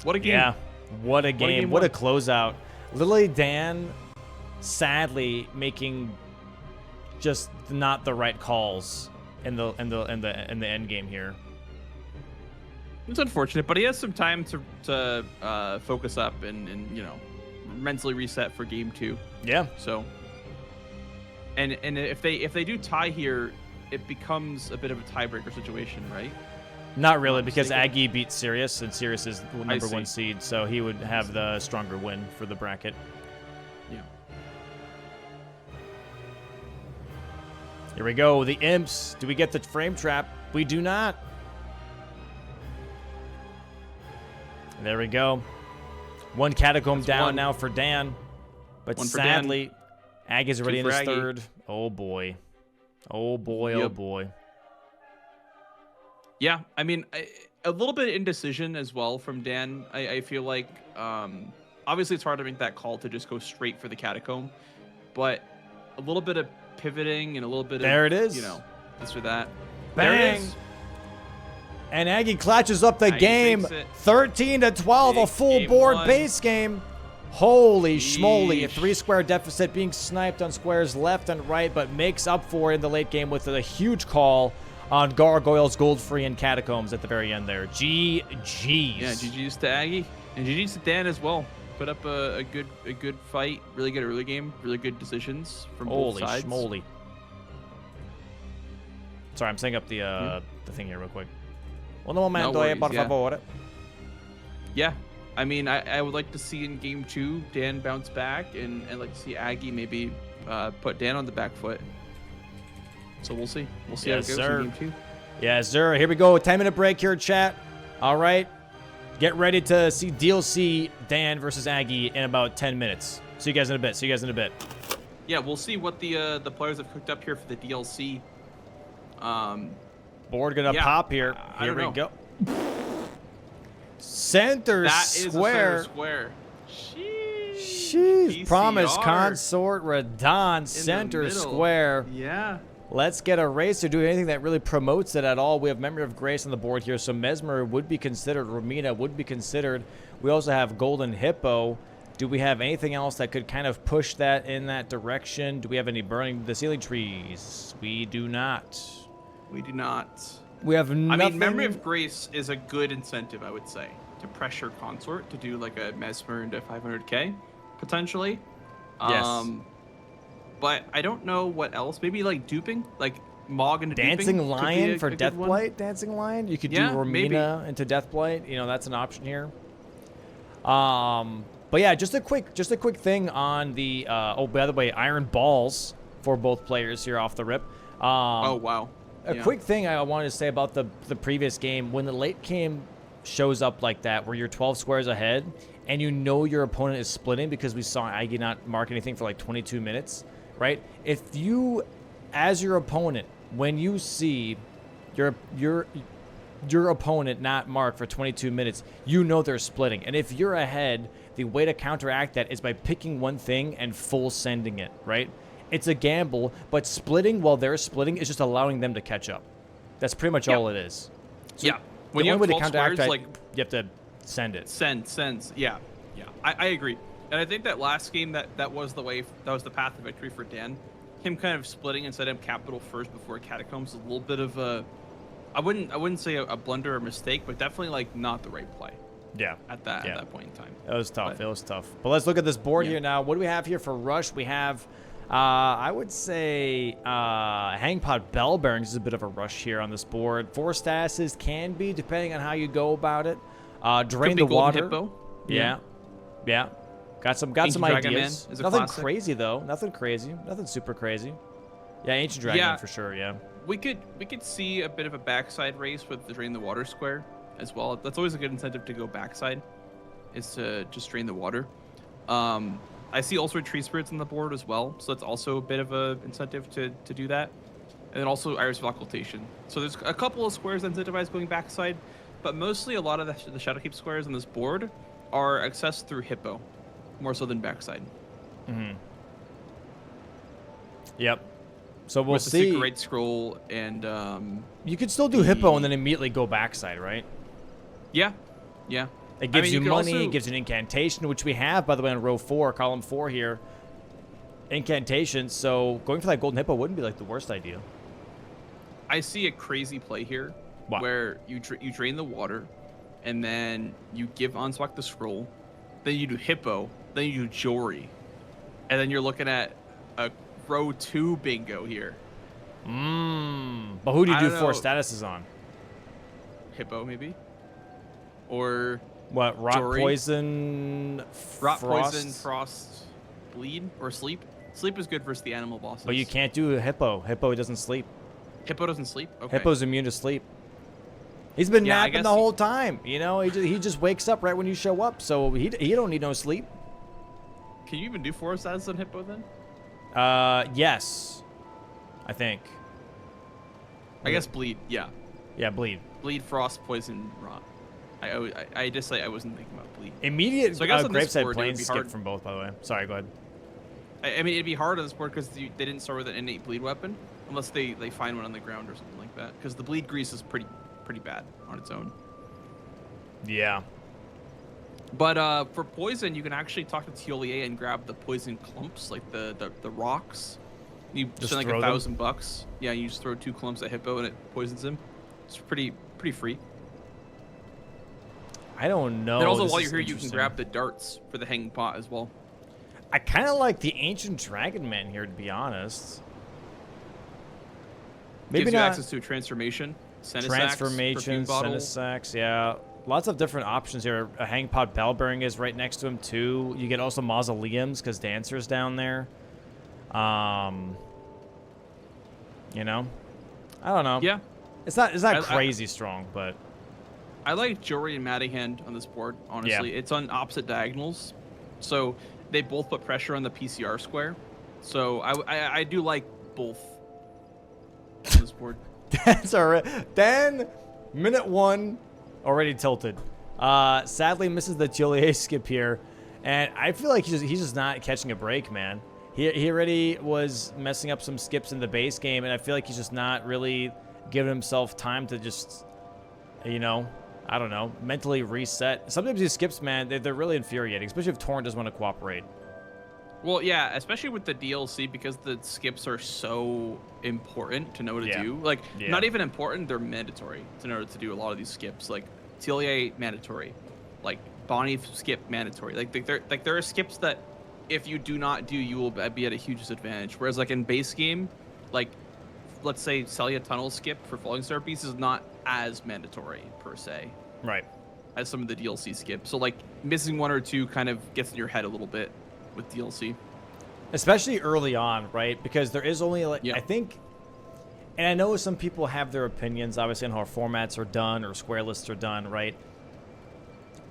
What a game. Yeah. What a game. What a closeout. Literally Dan sadly making just not the right calls in the end game here. It's unfortunate, but he has some time to focus up and you know, mentally reset for game 2. Yeah. So and if they do tie here, it becomes a bit of a tiebreaker situation, right? Not really, because Aggie beat Sirius, and Sirius is the number 1 seed, so he would have the stronger win for the bracket. Yeah. Here we go, the Imps. Do we get the frame trap? We do not. There we go. 1 catacomb down now for Dan. But sadly, Aggie's already in his 3rd. Oh boy. Oh boy, oh boy. Yeah, I mean, a little bit of indecision as well from Dan. I feel like, obviously it's hard to make that call to just go straight for the catacomb, but a little bit of pivoting and a little bit there it is. You know, this or that. Bang. There it is. And Aggie clutches up the Aggie game. takes it. 13-12, a Big full game board one. base game. Holy schmoly. A Yeesh. 3-square deficit being sniped on squares left and right, but makes up for it in the late game with a huge call on Gargoyles, Goldfree, and Catacombs at the very end there. GG's. Yeah, GG's to Aggie. And GG's to Dan as well. Put up a good fight. Really good early game. Really good decisions from both sides. Holy schmoly. Sorry, I'm setting up the thing here real quick. Un momento, worries, por yeah. favor. Yeah. I mean, I would like to see in game 2 Dan bounce back, and I'd like to see Aggie maybe put Dan on the back foot. So we'll see. We'll see Yes, how it goes sir. in game 2. Yes, sir. Here we go. 10-minute break here, chat. All right. Get ready to see DLC Dan versus Aggie in about 10 minutes. See you guys in a bit. Yeah, we'll see what the players have cooked up here for the DLC. Board gonna Yeah, pop here. I Here don't we know. go. Center That is square. a center square. Sheesh. Promise PCR. consort Raydans center middle. square. Yeah. Let's get a race to do anything that really promotes it at all. We have Memory of Grace on the board here, so Mesmer would be considered. Romina would be considered. We also have Golden Hippo. Do we have anything else that could kind of push that in that direction? Do we have any Burning the Ceiling Trees? We do not. We do not. We have nothing. I mean, Memory of Grace is a good incentive, I would say, to pressure Consort to do like a Mesmer into 500k, potentially. Yes. But I don't know what else. Maybe like duping, like Mog into Dancing duping Lion for could be a good one. Deathblight? Dancing Lion? You could Yeah, do Romina maybe. into Deathblight. You know, that's an option here. But yeah, just a quick thing on the oh, by the way, iron balls for both players here off the rip. Oh wow. A quick thing I wanted to say about the previous game, when the late game shows up like that, where you're 12 squares ahead, and you know your opponent is splitting because we saw Aggie not mark anything for like 22 minutes, right? If you, as your opponent, when you see your opponent not mark for 22 minutes, you know they're splitting. And if you're ahead, the way to counteract that is by picking one thing and full sending it, right? It's a gamble, but splitting while they're splitting is just allowing them to catch up. That's pretty much all it is. So yeah. When the you only have way to 12 counteract squares, that, like you have to send it. sends. Yeah. I agree. And I think that last game that was the way, that was the path to victory for Dan. Him kind of splitting and setting up Capital first before Catacombs is a little bit of a, I wouldn't say a blunder or mistake, but definitely like not the right play. Yeah. At that point in time. It was tough. But, It was tough. But let's look at this board here now. What do we have here for Rush? We have, I would say, Hangpot Bell Bearings is a bit of a rush here on this board. 4 statuses can be, depending on how you go about it. Drain the Golden water. Hippo. Yeah. Got some Ancient Dragon ideas. Man is a Nothing classic. crazy though. Nothing crazy. Nothing super crazy. Yeah, Ancient Dragon Man for sure. Yeah. We could see a bit of a backside race with the Drain the Water square as well. That's always a good incentive to go backside, is to just drain the water. I see also Tree Spirits on the board as well, so that's also a bit of a incentive to do that. And then also Iris of Occultation. So there's a couple of squares incentivized going backside, but mostly a lot of the Shadowkeep squares on this board are accessed through Hippo, more so than backside. Mm-hmm. Yep. So we'll With see. the Secret Right Scroll and You could still do Hippo and then immediately go backside, right? yeah. It gives you could money, also- it gives you an incantation, which we have, by the way, on row 4, column 4 here. Incantation, so going for that Golden Hippo wouldn't be like the worst idea. I see a crazy play here, where you drain the water, and then you give Unswak the scroll, then you do Hippo, then you do Jory, and then you're looking at a row 2 bingo here. But who do you do 4 statuses on? Hippo maybe, or what? Rot Jory? Poison, Rot, Frost? Poison, Frost, Bleed, or Sleep. Sleep is good versus the animal bosses. But you can't do a Hippo. Hippo doesn't sleep. Hippo doesn't sleep. Okay. Hippo's immune to sleep. He's been Yeah, I napping guess the whole time. You know, he just wakes up right when you show up, so he don't need no sleep. Can you even do 4 statuses on Hippo then? Yes, I think. I guess Bleed. Yeah. Yeah, bleed. Bleed, Frost, Poison, Rot. I just like I wasn't thinking about Bleed. Immediate So I guess on this Graveside board, it would Plains be skip hard. from both, by the way. Sorry, go ahead. I mean, it'd be hard on this board because they didn't start with an innate bleed weapon. unless they find one on the ground or something like that. Because the bleed grease is pretty bad on its own. Yeah. But for poison, you can actually talk to Tiolier and grab the poison clumps, like the rocks. You Just spend like throw them? $1,000. Yeah, you just throw 2 clumps at Hippo and it poisons him. It's pretty free. I don't know. And also, This while is you're here, you can interesting. grab the darts for the hanging pot as well. I kind of like the Ancient Dragon Man here, to be honest. Maybe Gives you not access to a transformation, Senesax, transformation, perfume bottle. Senesax, yeah. Lots of different options here. A Hangpot Bellbearing is right next to him too. You get also mausoleums because Dancer's down there. You know, I don't know. Yeah, it's not crazy strong, but I like Jory and Maddihand on this board. Honestly, it's on opposite diagonals, so they both put pressure on the PCR square. So I do like both on this board. that's all right. Then minute 1, already tilted. Sadly misses the Tiolier skip here, and I feel like he's just not catching a break, man. He already was messing up some skips in the base game, and I feel like he's just not really giving himself time to just, you know, I don't know, mentally reset. Sometimes these skips, man, they're really infuriating, especially if Torrent doesn't want to cooperate. Well, yeah, especially with the DLC, because the skips are so important to know to do. Like, not even important, they're mandatory to know to do a lot of these skips. Like, Tiolier, mandatory. Like, Bonnie skip, mandatory. Like, there are skips that if you do not do, you will be at a huge disadvantage. Whereas, like, in base game, like, let's say Celia Tunnel skip for Falling Star Beast is not as mandatory, per se. Right. As some of the DLC skips. So, like, missing 1 or 2 kind of gets in your head a little bit with DLC. Especially early on, right? Because there is only, like, I think, and I know some people have their opinions, obviously, on how formats are done or square lists are done, right?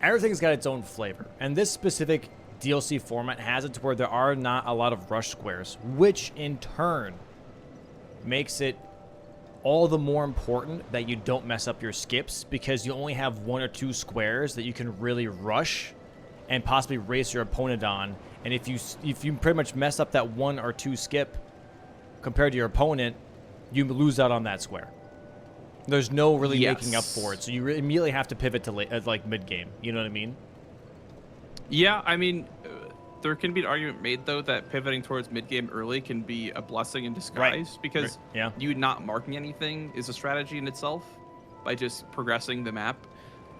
Everything's got its own flavor. And this specific DLC format has it to where there are not a lot of rush squares, which in turn makes it all the more important that you don't mess up your skips, because you only have 1 or 2 squares that you can really rush and possibly race your opponent on. And if you pretty much mess up that 1 or 2 skip compared to your opponent, you lose out on that square. There's no really making up for it, so you immediately have to pivot to like mid game. You know what I mean? Yeah, I mean, there can be an argument made though that pivoting towards mid game early can be a blessing in disguise, because you not marking anything is a strategy in itself by just progressing the map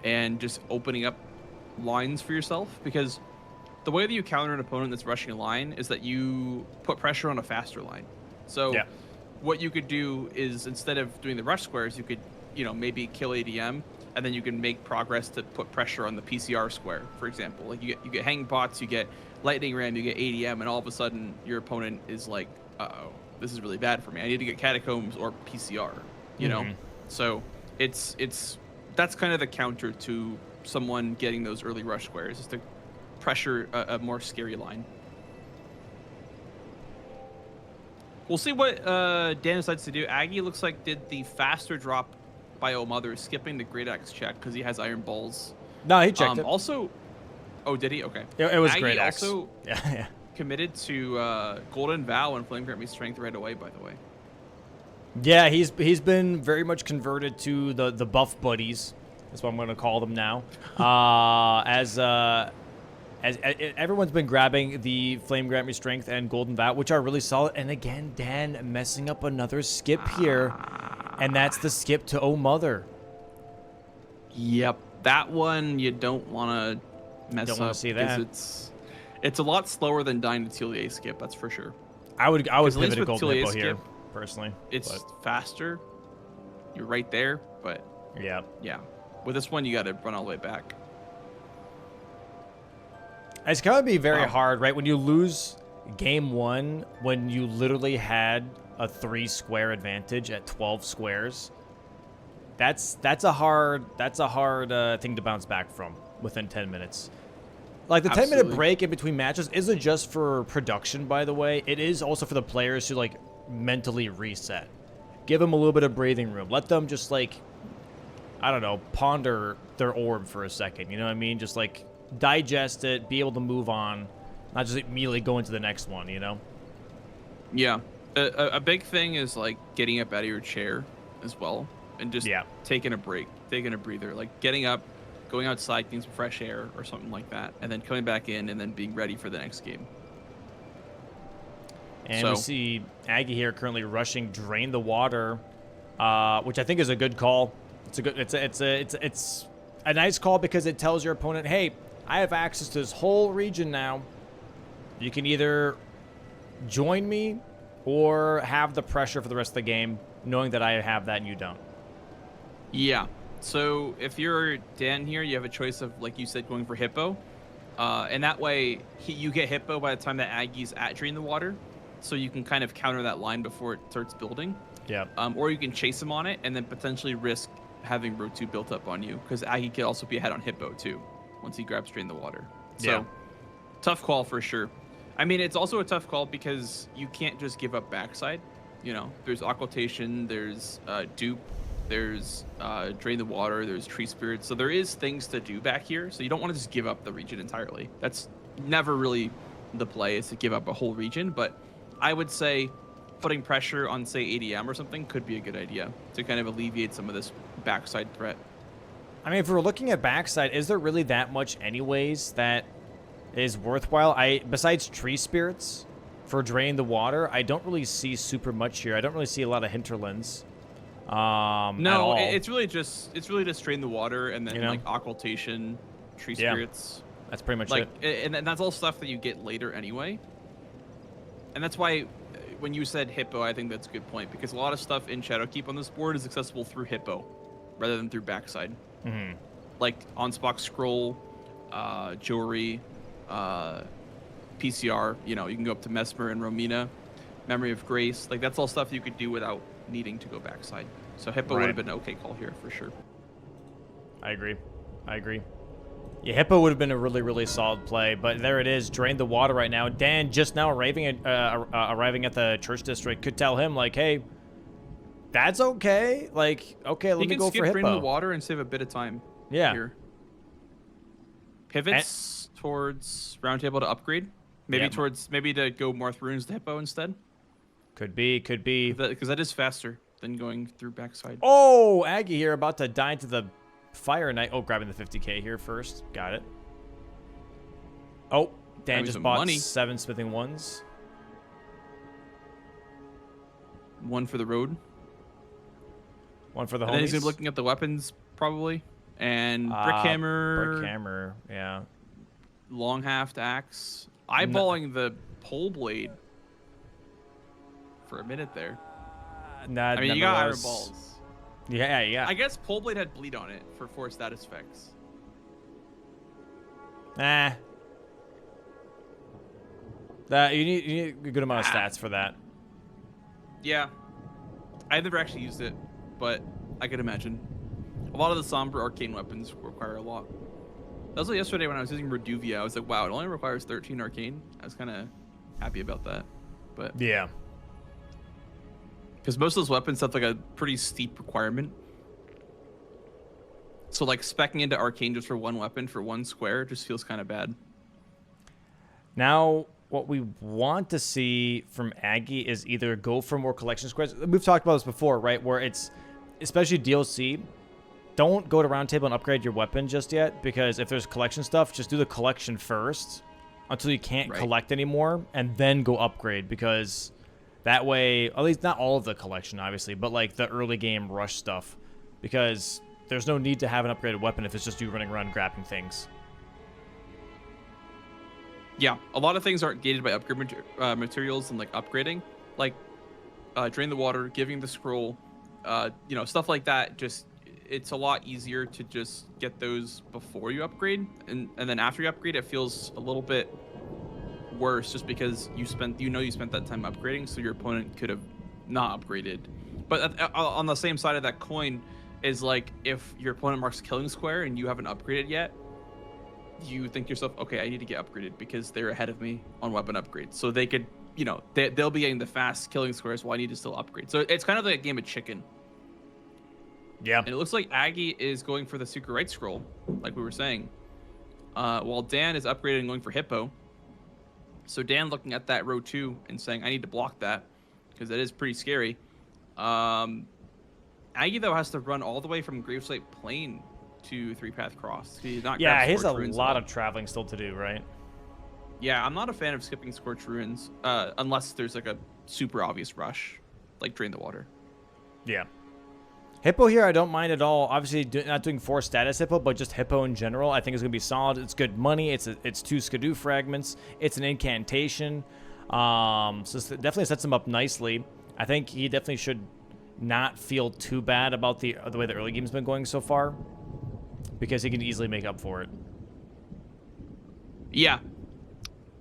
and just opening up lines for yourself. Because the way that you counter an opponent that's rushing a line is that you put pressure on a faster line. So what you could do is, instead of doing the rush squares, you could, you know, maybe kill ADM, and then you can make progress to put pressure on the PCR square, for example. Like you get hanging pots, you get lightning ram, you get ADM, and all of a sudden your opponent is like, uh-oh, this is really bad for me. I need to get catacombs or PCR, you know? So it's that's kind of the counter to someone getting those early rush squares, is to pressure a more scary line. We'll see what Dan decides to do. Aggie looks like did the faster drop by O Mother, skipping the Great Axe check because he has Iron Balls. No, he checked it. Also, oh, did he? Okay. It was Aggie Great Axe. Also committed to Golden Vow and Flame Grant Me Strength right away, by the way. Yeah, he's been very much converted to the buff buddies. That's what I'm going to call them now. As everyone's been grabbing the Flame Grant Me Strength and Golden Vow, which are really solid. And again, Dan messing up another skip here. And that's the skip to Oh Mother. Yep. That one you don't want to mess up. Don't want to see that. It's a lot slower than dying to Tiolier skip, that's for sure. I would pivot a Golden Hippo skip, here, personally. It's faster. You're right there, but yeah. With this one, you got to run all the way back. It's going to be very hard, right? When you lose game 1, when you literally had a 3-square advantage at 12 squares, that's a hard thing to bounce back from within 10 minutes. Like, the 10-minute break in between matches isn't just for production, by the way. It is also for the players to, like, mentally reset. Give them a little bit of breathing room. Let them just, like, I don't know, ponder their orb for a second. You know what I mean? Just, like, digest it, be able to move on, not just immediately go into the next one, you know? Yeah. A big thing is like getting up out of your chair as well, and just taking a break, taking a breather, like getting up, going outside, getting some fresh air or something like that, and then coming back in and then being ready for the next game. And we see Aggie here currently rushing Drain the Water, which I think is a good call. It's a good. It's a nice call because it tells your opponent, hey, I have access to this whole region now. You can either join me or have the pressure for the rest of the game, knowing that I have that and you don't. Yeah. So if you're Dan here, you have a choice of, like you said, going for Hippo. And that way, you get Hippo by the time that Aggie's at Drain the Water. So you can kind of counter that line before it starts building. Yeah. Or you can chase him on it and then potentially risk having Row 2 built up on you. Because Aggie could also be ahead on Hippo, too, once he grabs Drain the Water. So, tough call for sure. I mean, it's also a tough call because you can't just give up backside. You know, there's Occultation, there's Dupe, there's Drain the Water, there's Tree Spirit. So there is things to do back here. So you don't want to just give up the region entirely. That's never really the play, is to give up a whole region. But I would say putting pressure on, say, ADM or something could be a good idea to kind of alleviate some of this backside threat. I mean, if we're looking at backside, is there really that much anyways that is worthwhile? Besides Tree Spirits for Drain the Water, I don't really see super much here. I don't really see a lot of hinterlands. No, it's really just Drain the Water and then like Occultation, Tree Spirits. That's pretty much it. And that's all stuff that you get later anyway. And that's why when you said Hippo, I think that's a good point, because a lot of stuff in Shadowkeep on this board is accessible through Hippo rather than through backside. Mm-hmm. Like on-spot scroll, jewelry, PCR, you can go up to Mesmer and Romina, Memory of Grace. Like, that's all stuff you could do without needing to go backside. So Hippo would have been an okay call here for sure. I agree. Yeah, Hippo would have been a really, really solid play, but there it is. Drain the Water right now. Dan just now arriving at the church district could tell him, like, hey, that's okay. Like, okay, let me go for Hippo. He can skip Drain the Water and save a bit of time. Yeah. Here. Pivots towards Roundtable to upgrade. Maybe to go Marth Runes to Hippo instead. Could be. Because that is faster than going through backside. Oh, Aggie here about to die into the Fire Knight. Oh, grabbing the 50k here first. Got it. Oh, Dan just bought 7 smithing ones. One for the road. One for the homies. And then he's going to be looking at the weapons, probably. And Brickhammer. Yeah. Long haft axe. Eyeballing the pole blade for a minute there. You got iron balls. Yeah. I guess pole blade had bleed on it for 4 status effects. That you need a good amount of stats for that. Yeah. I've never actually used it, but I could imagine. A lot of the somber arcane weapons require a lot. That was like yesterday when I was using Reduvia. I was like, wow, it only requires 13 arcane. I was kind of happy about that. But yeah. Because most of those weapons have like a pretty steep requirement. So like speccing into arcane just for one weapon for 1 square just feels kind of bad. Now, what we want to see from Aggie is either go for more collection squares. We've talked about this before, right? Where it's, especially DLC, don't go to Roundtable and upgrade your weapon just yet, because if there's collection stuff, just do the collection first until you can't collect anymore, and then go upgrade, because that way, at least not all of the collection, obviously, but like the early game rush stuff, because there's no need to have an upgraded weapon if it's just you running around grabbing things. Yeah, a lot of things aren't gated by upgrade materials and like upgrading, like Drain the Water, giving the scroll, stuff like that. Just it's a lot easier to just get those before you upgrade, and then after you upgrade, it feels a little bit worse just because you spent that time upgrading, so your opponent could have not upgraded. But on the same side of that coin is like if your opponent marks killing square and you haven't upgraded yet, you think to yourself, okay, I need to get upgraded because they're ahead of me on weapon upgrades, so they could, they'll be getting the fast killing squares while I need to still upgrade. So it's kind of like a game of chicken. Yeah. And it looks like Aggie is going for the Secret Right Scroll, like we were saying, while Dan is upgrading and going for Hippo. So Dan looking at that row 2 and saying, I need to block that. because that is pretty scary. Aggie, though, has to run all the way from Gravesite Plain to Three Path Cross. He did not Yeah, he has a Ruins lot of traveling still to do, right? Yeah, I'm not a fan of skipping Scorched Ruins unless there's like a super obvious rush, like Drain the Water. Yeah. Hippo here, I don't mind at all. Obviously, not doing 4 status Hippo, but just Hippo in general, I think is going to be solid. It's good money. It's 2 Skidoo fragments. It's an incantation. So this definitely sets him up nicely. I think he definitely should not feel too bad about the way the early game's been going so far, because he can easily make up for it. Yeah.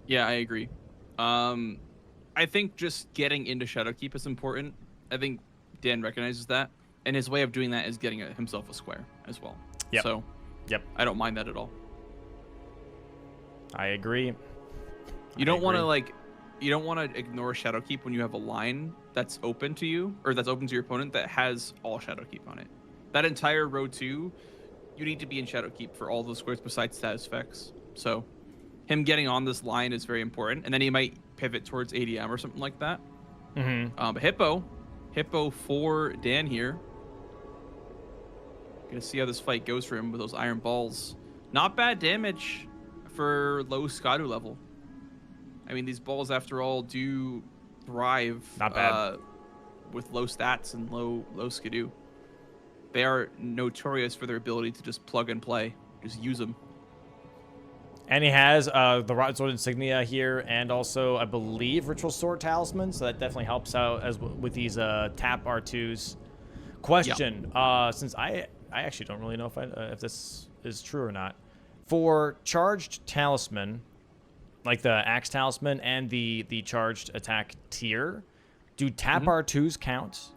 Yeah, I agree. I think just getting into Shadowkeep is important. I think Dan recognizes that. And his way of doing that is getting himself a square as well. Yep. So, I don't mind that at all. I agree. You don't want to ignore Shadowkeep when you have a line that's open to you, or that's open to your opponent, that has all Shadowkeep on it. That entire row 2, you need to be in Shadowkeep for all those squares besides status effects. So, him getting on this line is very important, and then he might pivot towards ADM or something like that. But Hippo for Dan here. Gonna see how this fight goes for him with those iron balls. Not bad damage for low Skadu level. I mean, these balls, after all, do thrive. Not bad. With low stats and low Skidoo. They are notorious for their ability to just plug and play. Just use them. And he has the Rotten Sword Insignia here, and also, I believe, Ritual Sword Talisman, so that definitely helps out as with these tap R2s. Question, since I actually don't really know if this is true or not. For charged talisman, like the Axe Talisman and the charged attack tier, do tap R2s count?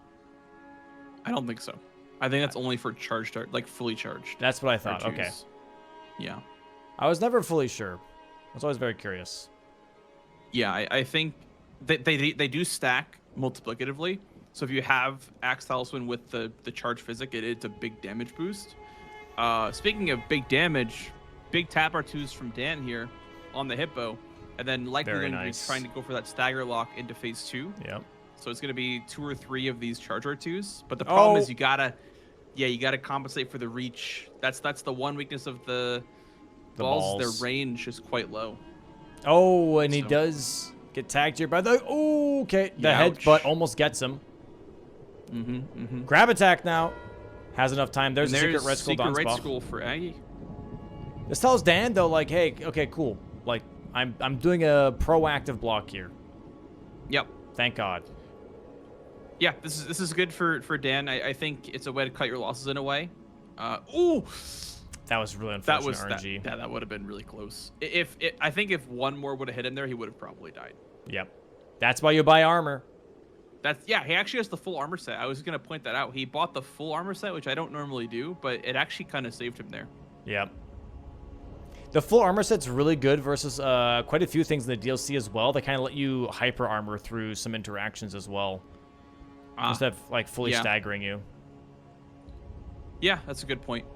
I don't think so. I think that's only for charged, like fully charged. That's what I thought. R2s. Okay. Yeah. I was never fully sure. I was always very curious. Yeah, I think they do stack multiplicatively. So if you have Axe Talisman with the charge physic, it's a big damage boost. Speaking of big damage, big tap R2s from Dan here on the Hippo, and then likely going to be trying to go for that stagger lock into phase 2. Yep. So it's going to be 2 or 3 of these charge R2s. But the problem is you gotta compensate for the reach. That's the one weakness of the balls. Their range is quite low. Oh, and he does get tagged here by the... Oh, okay. The headbutt almost gets him. Grab attack now. Has enough time. There's a secret red skull down Secret red skull for Aggie. This tells Dan, though, like, hey, okay, cool. Like, I'm doing a proactive block here. Yep. Thank God. Yeah, this is good for Dan. I think it's a way to cut your losses in a way. Ooh! That was really unfortunate RNG. That would have been really close. I think if one more would have hit him there, he would have probably died. Yep. That's why you buy armor. He actually has the full armor set. I was going to point that out. He bought the full armor set, which I don't normally do, but it actually kind of saved him there. Yep. The full armor set's really good versus quite a few things in the DLC as well. They kind of let you hyper armor through some interactions as well. Instead of like fully staggering you. Yeah, that's a good point.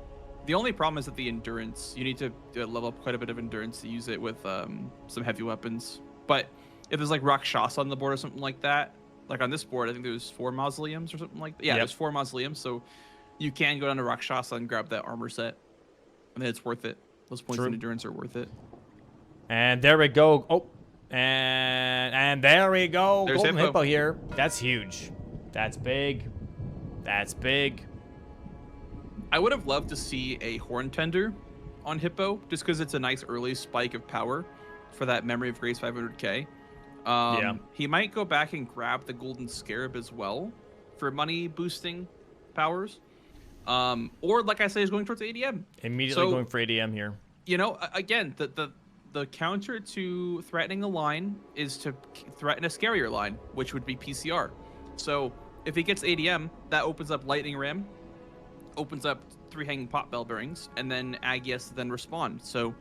The only problem is that the endurance, you need to level up quite a bit of endurance to use it with some heavy weapons. But if there's like Rakshasa on the board or something like that, like on this board, I think there's 4 mausoleums or something like that. Yeah, there's 4 mausoleums, so you can go down to Rakshasa and grab that armor set, and then it's worth it. Those points in endurance are worth it. And there we go. Oh, and there we go. There's Golden Hippo here. That's huge. That's big. That's big. I would have loved to see a Horn Tender on Hippo, just because it's a nice early spike of power for that Memory of Grace 500k. He might go back and grab the Golden Scarab as well for money boosting powers. Or like I said, he's going towards ADM. Immediately going for ADM here. You know, again, the counter to threatening a line is to threaten a scarier line, which would be PCR. So if he gets ADM, that opens up Lightning Ram, opens up 3 Hanging Pot Bell Bearings, and then Aggie has to then respond. So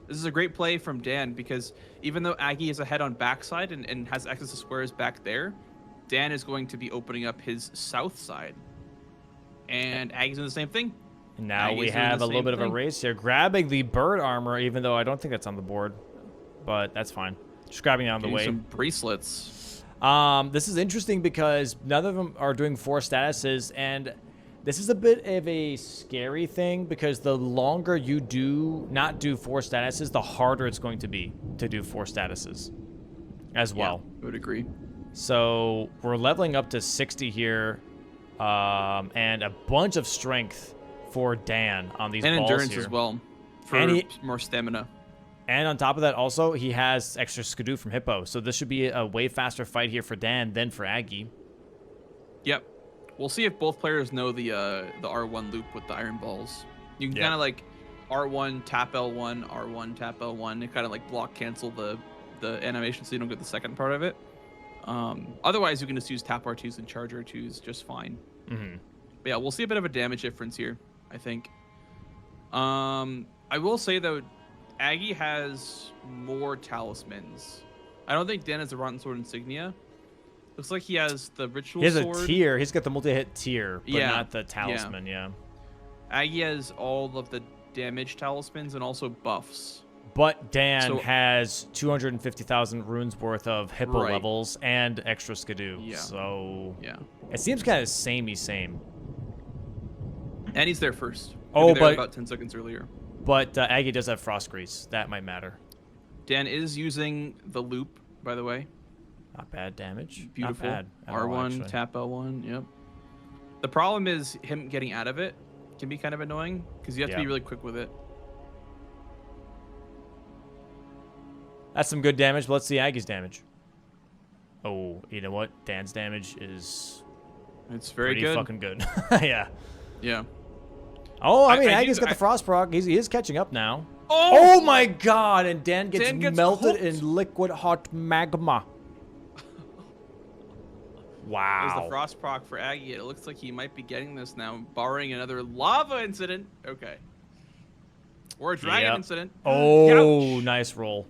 this is a great play from Dan, because even though Aggie is ahead on backside and has access to squares back there, Dan is going to be opening up his south side. And Aggie's doing the same thing. And now we have a little bit of a race here. Grabbing the bird armor, even though I don't think that's on the board. But that's fine. Just grabbing it on the way. Some bracelets. This is interesting because none of them are doing 4 statuses, and this is a bit of a scary thing because the longer you do not do 4 statuses, the harder it's going to be to do 4 statuses as well. I would agree. So we're leveling up to 60 here, and a bunch of strength for Dan on these balls here. And endurance as well for more stamina. And on top of that, also, he has extra Skidoo from Hippo. So this should be a way faster fight here for Dan than for Aggie. Yep. We'll see if both players know the R1 loop with the iron balls. You can kind of like R1, tap L1, R1, tap L1. It kind of like block cancel the animation so you don't get the second part of it. Otherwise, you can just use tap R2s and charge R2s just fine. Mm-hmm. But yeah, we'll see a bit of a damage difference here, I think. I will say, though, Aggie has more talismans. I don't think Dan has the Rotten Sword Insignia. Looks like he has the Ritual Sword. He has a tier. He's got the multi-hit tier, but not the talisman, Aggie has all of the damage talismans and also buffs. But Dan has 250,000 runes worth of Hippo levels and extra Skidoo. Yeah. So it seems kind of samey same. And he's there first. Oh, but about 10 seconds earlier. But Aggie does have Frost Grease. That might matter. Dan is using the loop, by the way. Not bad damage. Beautiful. Not bad R1, tap L1. Yep. The problem is him getting out of it can be kind of annoying because you have to be really quick with it. That's some good damage, but let's see Aggie's damage. Oh, you know what? Dan's damage is very good. Fucking good. Yeah. Yeah. Oh, I mean, Aggie's got the Frost proc. He is catching up now. Oh my god! And Dan gets melted in liquid hot magma. Wow. There's the Frost proc for Aggie. It looks like he might be getting this now, barring another lava incident. Okay. Or a dragon incident. Oh, Ouch. Nice roll.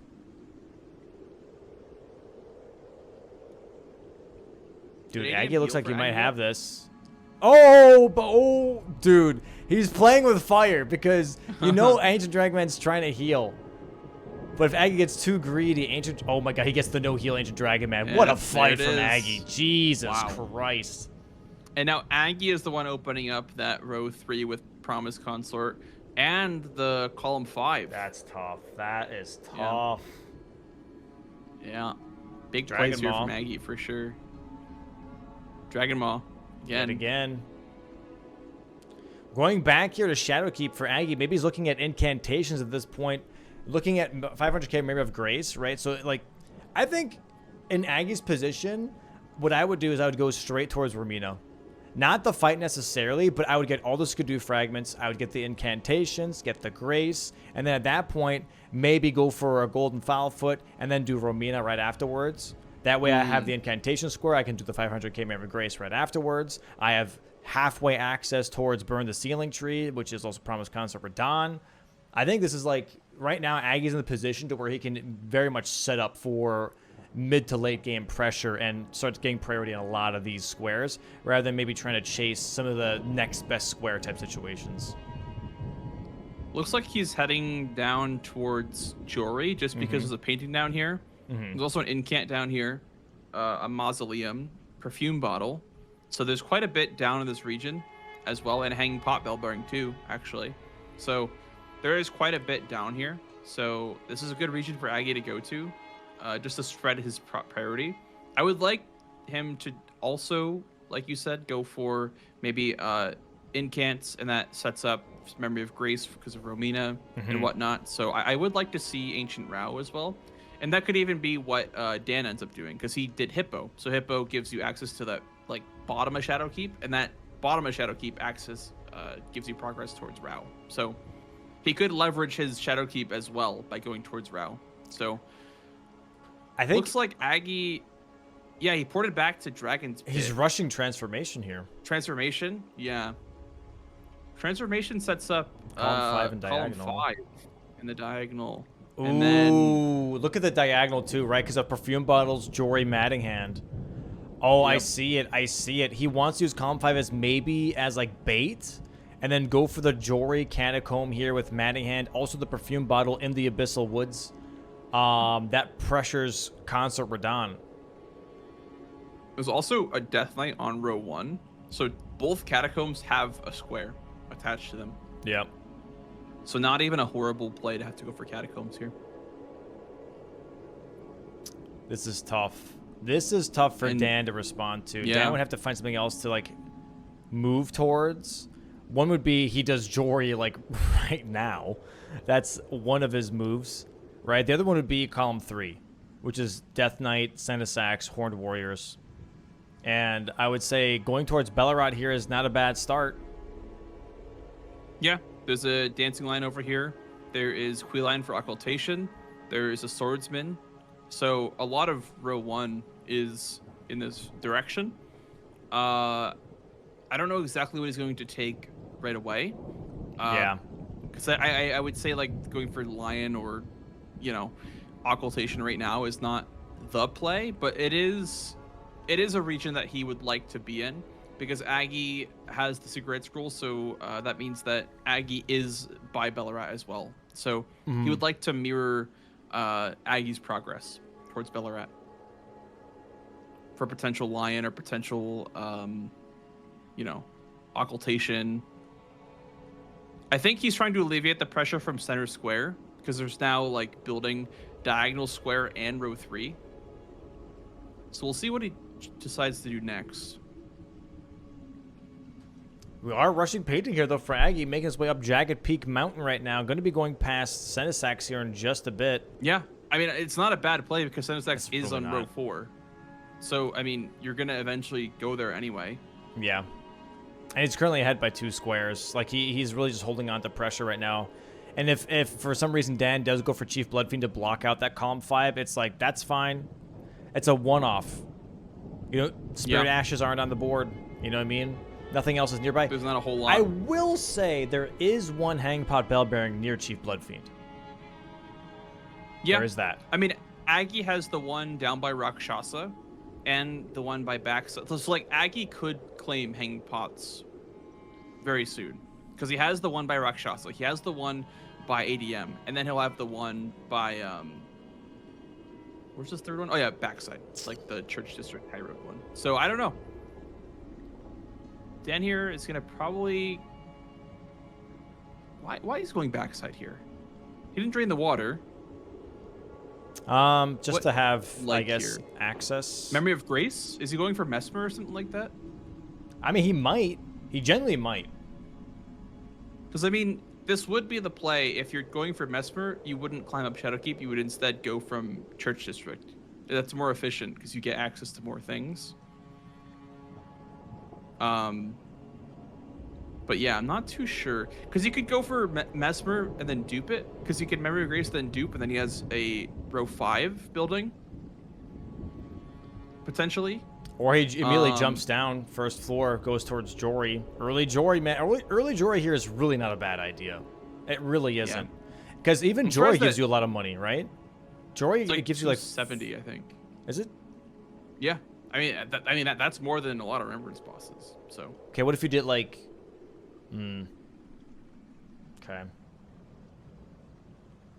Dude, Aggie looks like he might have this. Oh, dude. He's playing with fire because you know Ancient Dragonman's trying to heal. But if Aggie gets too greedy, oh my god, he gets the no heal Ancient Dragonman. Yeah, what a fight from Aggie. Jesus Christ. And now Aggie is the one opening up that row 3 with Promise Consort and the column 5. That's tough. That is tough. Yeah. Big plays here from Aggie for sure. Dragon Maw. Again. Going back here to Shadowkeep for Aggie, maybe he's looking at incantations at this point, looking at 500k maybe of Grace, right? So, like, I think in Aggie's position, what I would do is I would go straight towards Romina. Not the fight necessarily, but I would get all the Skidoo fragments, I would get the incantations, get the Grace, and then at that point, maybe go for a Golden Foulfoot, and then do Romina right afterwards. That way I have the incantation square, I can do the 500k Memory of Grace right afterwards. I have halfway access towards Burn the Ceiling Tree, which is also Promise Consort for Dawn. I think this is like, right now, Aggie's in the position to where he can very much set up for mid to late game pressure and start getting priority in a lot of these squares, rather than maybe trying to chase some of the next best square type situations. Looks like he's heading down towards Jory, just because there's a painting down here. There's also an incant down here, a mausoleum, perfume bottle. So there's quite a bit down in this region as well, and hanging pot bell bearing too, actually. So there is quite a bit down here. So this is a good region for Aggie to go to, just to spread his priority. I would like him to also, like you said, go for maybe incants, and that sets up Memory of Grace because of Romina and whatnot. So I would like to see Ancient Rao as well. And that could even be what Dan ends up doing, because he did Hippo. So Hippo gives you access to that like bottom of Shadowkeep, and that bottom of Shadowkeep access gives you progress towards Rao. So he could leverage his Shadowkeep as well by going towards Rao. So I think looks like Aggie, he ported back to Dragon's Pit. He's rushing Transformation here. Transformation, Transformation sets up column 5 and column diagonal. 5 in the diagonal. And then look at the diagonal too, right? Because of Perfume Bottles, Jory, Matting Hand. Oh, yep. I see it. He wants to use column 5 as maybe as like bait, and then go for the Jory Catacomb here with Matting Hand. Also the Perfume Bottle in the Abyssal Woods. That pressures Consort Radon. There's also a Death Knight on row 1. So both catacombs have a square attached to them. Yep. So not even a horrible play to have to go for catacombs here. This is tough. This is tough for Dan to respond to. Yeah. Dan would have to find something else to like move towards. One would be he does Jory like right now. That's one of his moves, right? The other one would be column 3, which is Death Knight, Senisax, Horned Warriors. And I would say going towards Bellerot here is not a bad start. Yeah, there's a dancing line over here. There is Queeline for occultation. There is a swordsman. So a lot of row 1 is in this direction. I don't know exactly what he's going to take right away. Yeah. Because I would say like going for lion or, you know, occultation right now is not the play, but it is a region that he would like to be in because Aggie has the secret scroll, so that means that Aggie is by Bellerot as well. So he would like to mirror Aggie's progress towards Bellerot for potential lion or potential, you know, occultation. I think he's trying to alleviate the pressure from center square because there's now like building diagonal square and row 3. So we'll see what he decides to do next. We are rushing painting here, though, for Aggie, making his way up Jagged Peak Mountain right now. Going to be going past Senisax here in just a bit. Yeah, I mean, it's not a bad play because Senisax is really on not. row 4. So, I mean, you're going to eventually go there anyway. Yeah. And he's currently ahead by 2 squares. Like, he's really just holding on to pressure right now. And if for some reason Dan does go for Chief Bloodfiend to block out that column 5, it's like, that's fine. It's a one-off. You know, Spirit Ashes aren't on the board. You know what I mean? Nothing else is nearby. There's not a whole lot. I will say there is one Hangpot Bell Bearing near Chief Bloodfiend. Yeah. Where is that? I mean, Aggie has the one down by Rakshasa and the one by Backside. So, like, Aggie could claim Hanging Pots very soon because he has the one by Rakshasa. He has the one by ADM, and then he'll have the one by where's this third one? Oh yeah, Backside. It's like the Church District High Road one. So I don't know. Dan here is gonna probably why he's going Backside here? He didn't drain the water. Just What to have, I like guess, here? access. Memory of Grace? Is he going for Mesmer or something like that? I mean, he might. He generally might. Because, I mean, this would be the play. If you're going for Mesmer, you wouldn't climb up Shadowkeep. You would instead go from Church District. That's more efficient because you get access to more things. But yeah, I'm not too sure. Because you could go for Mesmer and then dupe it. Because you can Memory of Grace, then dupe, and then he has a row 5 building. Potentially. Or he immediately jumps down first floor, goes towards Jory. Early Jory, man. Early Jory here is really not a bad idea. It really isn't. Because even Jory gives you a lot of money, right? Jory like it gives you like 70, I think. Is it? Yeah. I mean, that's more than a lot of Remembrance bosses. So. Okay, what if you did like... Okay.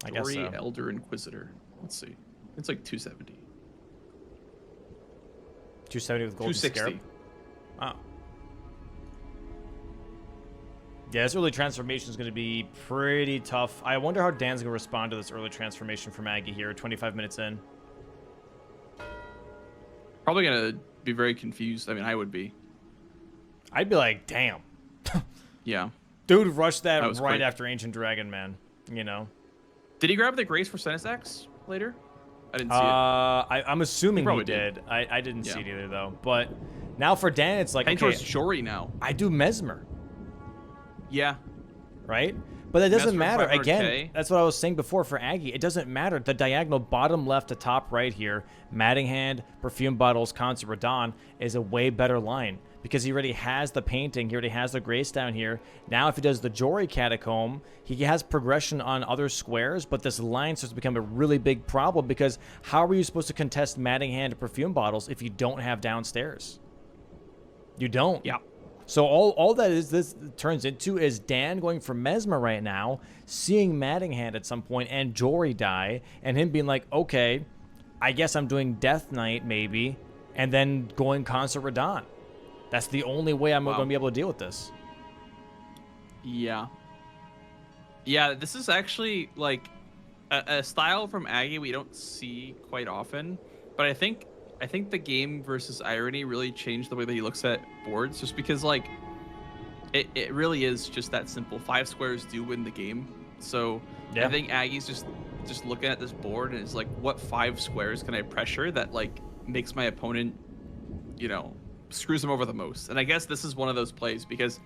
I guess Jory, so. Elder Inquisitor. Let's see. It's like 270. 270 with Golden 260. Scarab? Oh. Yeah, this early transformation is going to be pretty tough. I wonder how Dan's going to respond to this early transformation from Aggie here, 25 minutes in. Probably going to be very confused. I mean, I would be. I'd be like, damn. Yeah. Dude rushed that was right quick. after Ancient Dragon, man. You know? Did he grab the Grace for Senisax later? I didn't see it. I'm assuming he probably did. I didn't see Yeah. it either, though. But now for Dan, it's like, Heading okay, towards Jory now. I do Mesmer, Yeah. right? But that doesn't Mesmer, matter. Again, 500K. that's what I was saying before for Aggie. It doesn't matter. The diagonal bottom left to top right here, Matting Hand, Perfume Bottles, Concert Radon, is a way better line. Because he already has the painting, he already has the Grace down here. Now if he does the Jory Catacomb, he has progression on other squares, but this line starts to become a really big problem because how are you supposed to contest Matting Hand and Perfume Bottles if you don't have downstairs? You don't. Yeah. So all that is this turns into is Dan going for Mesmer right now, seeing Matting Hand at some point and Jory die, and him being like, okay, I guess I'm doing Death Knight maybe, and then going Concert Radon. That's the only way I'm going to be able to deal with this. Yeah. Yeah, this is actually like a style from Aggie we don't see quite often, but I think the game versus Irony really changed the way that he looks at boards, just because like it really is just that simple. 5 squares do win the game. So I think Aggie's just looking at this board and it's like, what 5 squares can I pressure that like makes my opponent, you know, screws him over the most? And I guess this is one of those plays, because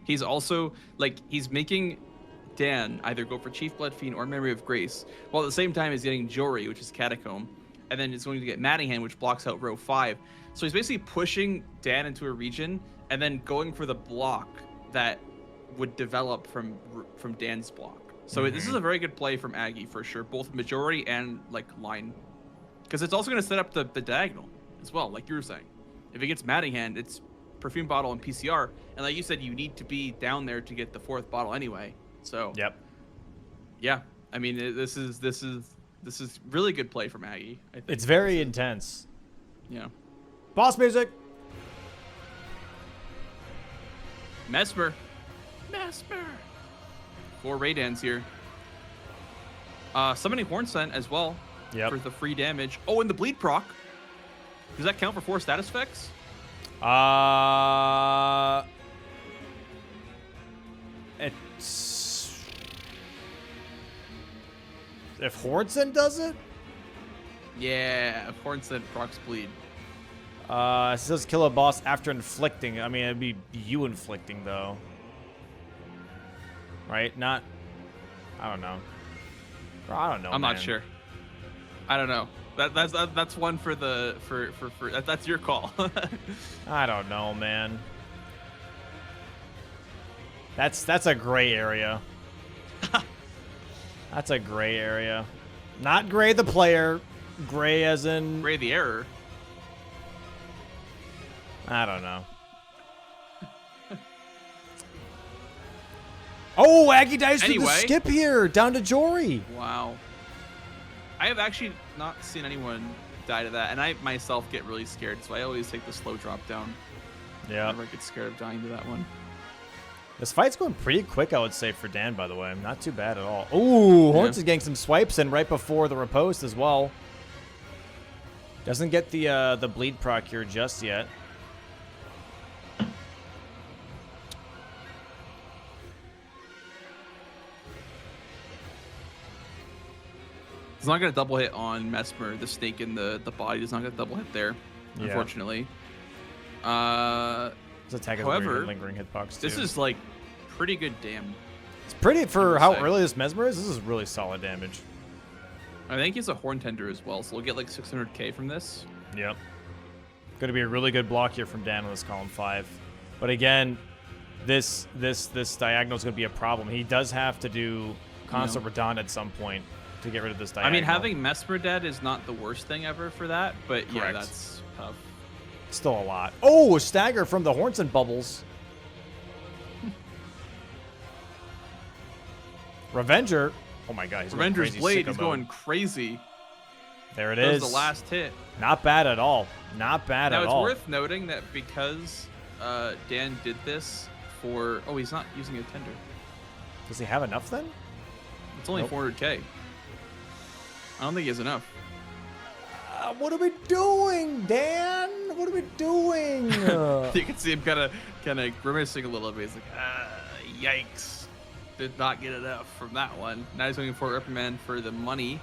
he's also like, he's making Dan either go for Chief Blood Fiend or Memory of Grace, while at the same time he's getting Jory, which is Catacomb, and then he's going to get Mattingham, which blocks out row 5. So he's basically pushing Dan into a region and then going for the block that would develop from Dan's block. So this is a very good play from Aggie for sure, both majority and like line, because it's also going to set up the diagonal as well, like you were saying. If it gets Mattingham, it's Perfume Bottle and PCR, and like you said, you need to be down there to get the 4th bottle anyway. So yeah, I mean, this is really good play from Aggie. I think it's very intense. Yeah. Boss music. Mesmer. 4 Raydans here. Summoning Horn Scent as well for the free damage. Oh, and the bleed proc. Does that count for 4 status effects? It's if Hornson does it. Yeah, if Hornson procs bleed. It says kill a boss after inflicting. I mean, it'd be you inflicting though, right? Not. I don't know. I don't know. I'm not sure. I don't know. That's one for the for that's your call. I don't know, man. That's a gray area. That's a gray area. Not gray the player, gray as in gray the error. I don't know. Oh, Aggie dies through the skip here, down to Jory. Wow. I have actually not seen anyone die to that, and I myself get really scared, so I always take the slow drop down. Yeah. Whenever I get scared of dying to that one. This fight's going pretty quick, I would say, for Dan, by the way. Not too bad at all. Ooh, Horns is getting some swipes in right before the riposte as well. Doesn't get the bleed proc here just yet. It's not going to double hit on Mesmer. The stake in the body is not going to double hit there, unfortunately. This attack is however, a lingering hitbox too. This is like pretty good damn. It's pretty for how early this Mesmer is. This is really solid damage. I think he's a Horn Tender as well, so we'll get like 600k from this. Yep. Going to be a really good block here from Dan on this column 5. But again, this diagonal is going to be a problem. He does have to do Consort Radon at some point to get rid of this diagonal. I mean, having Mesmer dead is not the worst thing ever for that, but yeah, that's tough. Still a lot. Oh, a stagger from the Hornson bubbles. Revenger. Oh my god, he's Revenger's blade is mode. Going crazy. There it that is. Was the last hit. Not bad at all. Not bad at all. Now, it's worth noting that because Dan did this for... Oh, he's not using a tender. Does he have enough then? It's only 400k. I don't think he has enough. What are we doing, Dan? What are we doing? You can see him kind of grimacing a little bit. He's like, yikes. Did not get enough from that one. Now he's going for reprimand for the money.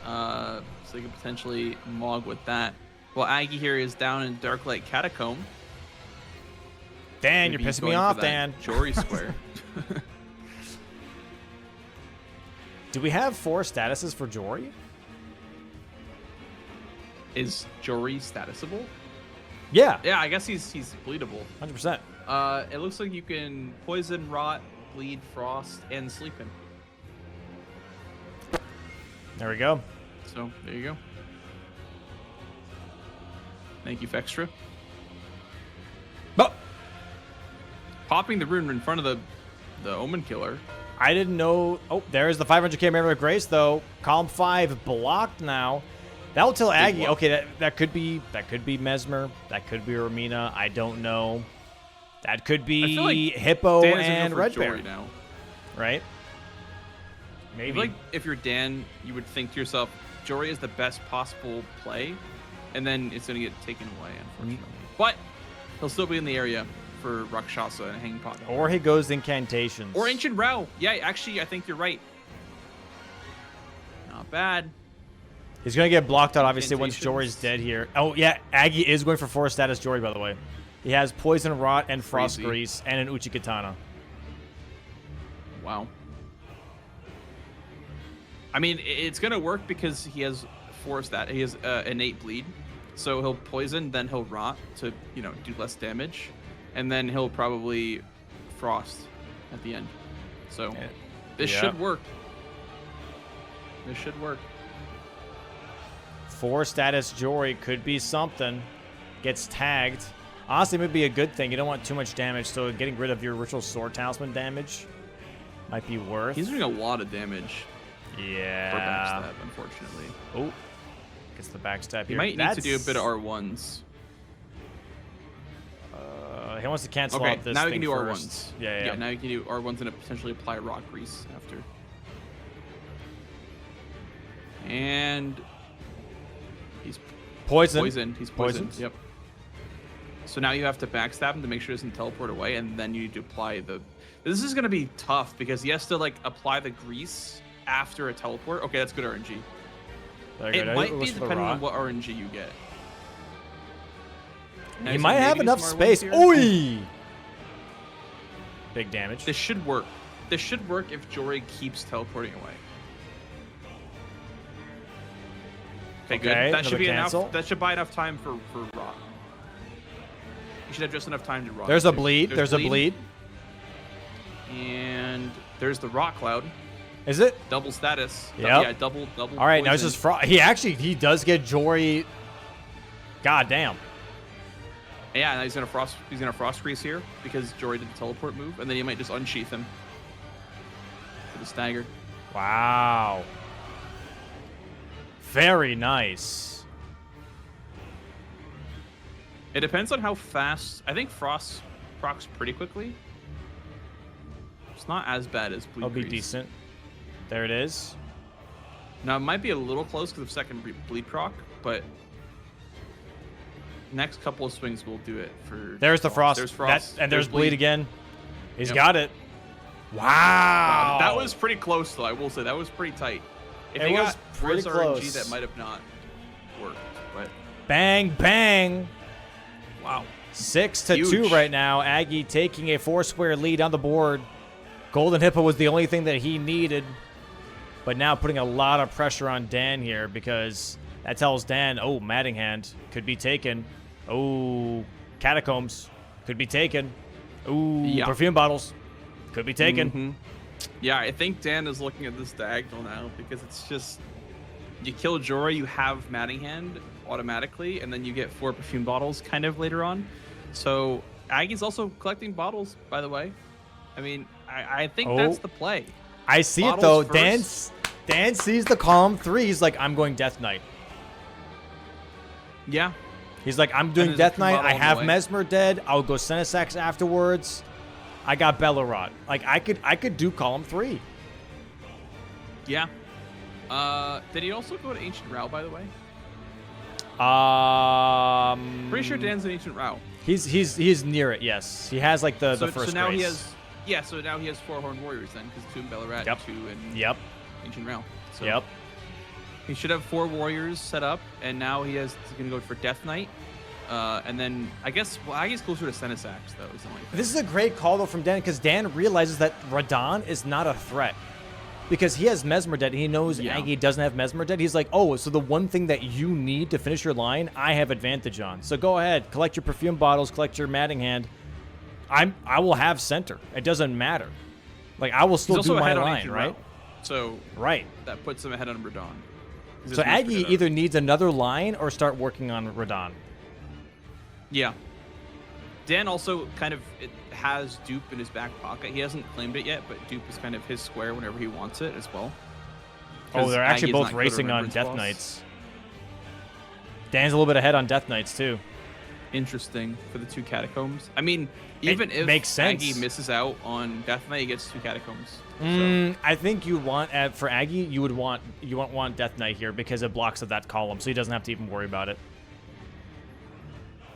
So he can potentially mog with that. Well, Aggie here is down in Darklight Catacomb. Dan, you're pissing me off, Dan. Jory square. Do we have 4 statuses for Jory? Is Jory statusable? Yeah. Yeah, I guess he's bleedable. 100%. It looks like you can poison, rot, bleed, frost, and sleep him. There we go. So there you go. Thank you, Fextra. Oh! Popping the rune in front of the Omen Killer. I didn't know. Oh, there's the 500k Memory of Grace, though. Column 5 blocked now. That'll tell Aggie. Okay, that could be Mesmer. That could be Ramina. I don't know. That could be like Hippo and Red Bear now. Right? Maybe. I feel like if you're Dan, you would think to yourself, Jory is the best possible play, and then it's going to get taken away, unfortunately. But he'll still be in the area for Rakshasa and Hanging Pot. Or he goes Incantations. Or Ancient Row. Yeah, actually, I think you're right. Not bad. He's going to get blocked out, obviously, once Jory's dead here. Oh, yeah, Aggie is going for 4 status Jory, by the way. He has Poison Rot and Frost Grease and an Uchi Katana. Wow. I mean, it's going to work because he has 4 stat. He has innate bleed. So he'll poison, then he'll rot to, you know, do less damage. And then he'll probably frost at the end. So this should work. This should work. 4 status Jory could be something. Gets tagged. Honestly, it would be a good thing. You don't want too much damage, so getting rid of your Ritual Sword Talisman damage might be worth. He's doing a lot of damage. Yeah. For backstab, unfortunately. Oh. Gets the backstab here. He might need to do a bit of R1s. He wants to cancel out this now thing he can do first. R1s. Yeah, now you can do R1s and potentially apply Rock Grease after. And he's poisoned. He's poisoned. Yep. So now you have to backstab him to make sure he doesn't teleport away, and then you need to apply the... This is going to be tough because he has to like apply the grease after a teleport. Okay, that's good RNG. It might be depending on what RNG you get. Now he might have enough space. Oi! Big damage. This should work. This should work if Jory keeps teleporting away. Okay, good. That should be enough. That should buy enough time for rot. You should have just enough time to rot. There's a bleed. There's a bleed. And there's the Rock Cloud. Is it? Double status. Yep. Yeah, double. All right, now it's just frost. He does get Jory. God damn. Yeah, now he's gonna frost grease here because Jory did the teleport move, and then you might just unsheath him for the stagger. Wow. Very nice. It depends on how fast. I think frost procs pretty quickly. It's not as bad as bleed. That'll be decent. There it is. Now it might be a little close because of second bleed proc, but next couple of swings will do it for. There's the frost. There's frost. And there's bleed again. He's got it. Wow. That was pretty close, though. I will say that was pretty tight. If he got pretty close, RNG, that might have not worked. But bang, bang. Wow. 6-2 right now. Aggie taking a 4-square lead on the board. Golden Hippo was the only thing that he needed. But now putting a lot of pressure on Dan here because that tells Dan, oh, Matting Hand could be taken. Oh, Catacombs could be taken. Ooh, Perfume Bottles could be taken. Yeah, I think Dan is looking at this diagonal now because it's just you kill Jory, you have Matting Hand automatically, and then you get 4 Perfume Bottles kind of later on. So Aggie's also collecting bottles, by the way. I mean, I think that's the play. I see bottles it though. Dan sees the column 3. He's like, I'm going Death Knight. Yeah. He's like, I'm doing Death Knight. I have Mesmer dead. I'll go Senesax afterwards. I got Bellerot. Like I could do column 3. Yeah. Did he also go to Ancient Row, by the way? Pretty sure Dan's an Ancient Row. He's near it. Yes, he has like the first. So now race. he has. Yeah. So now he has 4 Horned Warriors then, because 2 in Bellerot, 2 in Ancient Row. So he should have 4 warriors set up, and now he's gonna go for Death Knight. And then I guess Aggie's closer to Senesax though. This is a great call though from Dan because Dan realizes that Radan is not a threat because he has Mesmer dead. He knows Aggie doesn't have Mesmer dead. He's like, oh, so the one thing that you need to finish your line, I have advantage on. So go ahead, collect your Perfume Bottles, collect your Matting Hand. I will have center. It doesn't matter. Like I will still do my line, right? So that puts him ahead on Radan. So Aggie either needs another line or start working on Radan. Yeah. Dan also kind of has Dupe in his back pocket. He hasn't claimed it yet, but Dupe is kind of his square whenever he wants it as well. Oh, they're actually both racing on Death Knights. Dan's a little bit ahead on Death Knights, too. Interesting for the 2 catacombs. I mean, even if makes sense. Aggie misses out on Death Knight, he gets 2 catacombs. I think you want for Aggie, you would want Death Knight here because it blocks at that column, so he doesn't have to even worry about it.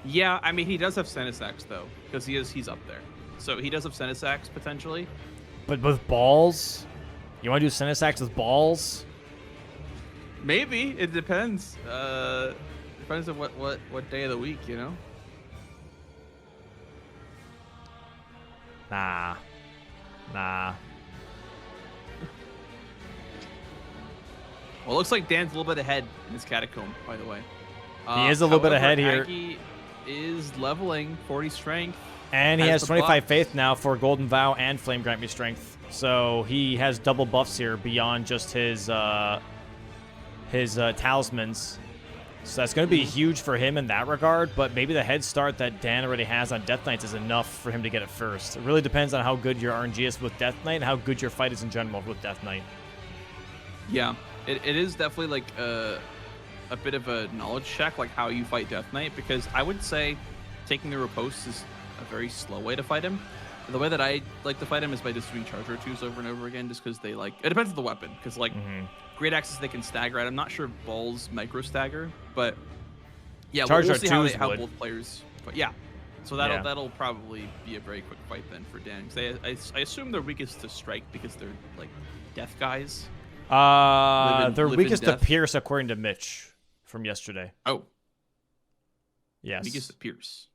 Yeah, I mean he does have Senisax though, because he's up there, so he does have Senisax potentially. But with balls, you want to do Senisax with balls? Maybe it depends. Depends on what day of the week, you know. Nah. Well, it looks like Dan's a little bit ahead in his catacomb, by the way. He is a little bit ahead here. Aggie is leveling 40 strength. And he has 25 faith now for Golden Vow and Flame Grant Me Strength. So he has double buffs here beyond just his talismans. So that's going to be huge for him in that regard, but maybe the head start that Dan already has on Death Knights is enough for him to get it first. It really depends on how good your RNG is with Death Knight and how good your fight is in general with Death Knight. Yeah, it is definitely like a bit of a knowledge check, like how you fight Death Knight, because I would say taking the riposte is a very slow way to fight him. The way that I like to fight him is by just doing charge R2s over and over again, just because they like, it depends on the weapon, because like great axes they can stagger at. I'm not sure if balls micro stagger, but yeah, we'll see how both players. But yeah, so that'll probably be a very quick fight then for Dan. Because I assume they're weakest to strike because they're like death guys. They're weakest to pierce according to Mitch from yesterday. Oh, yes, weakest to pierce.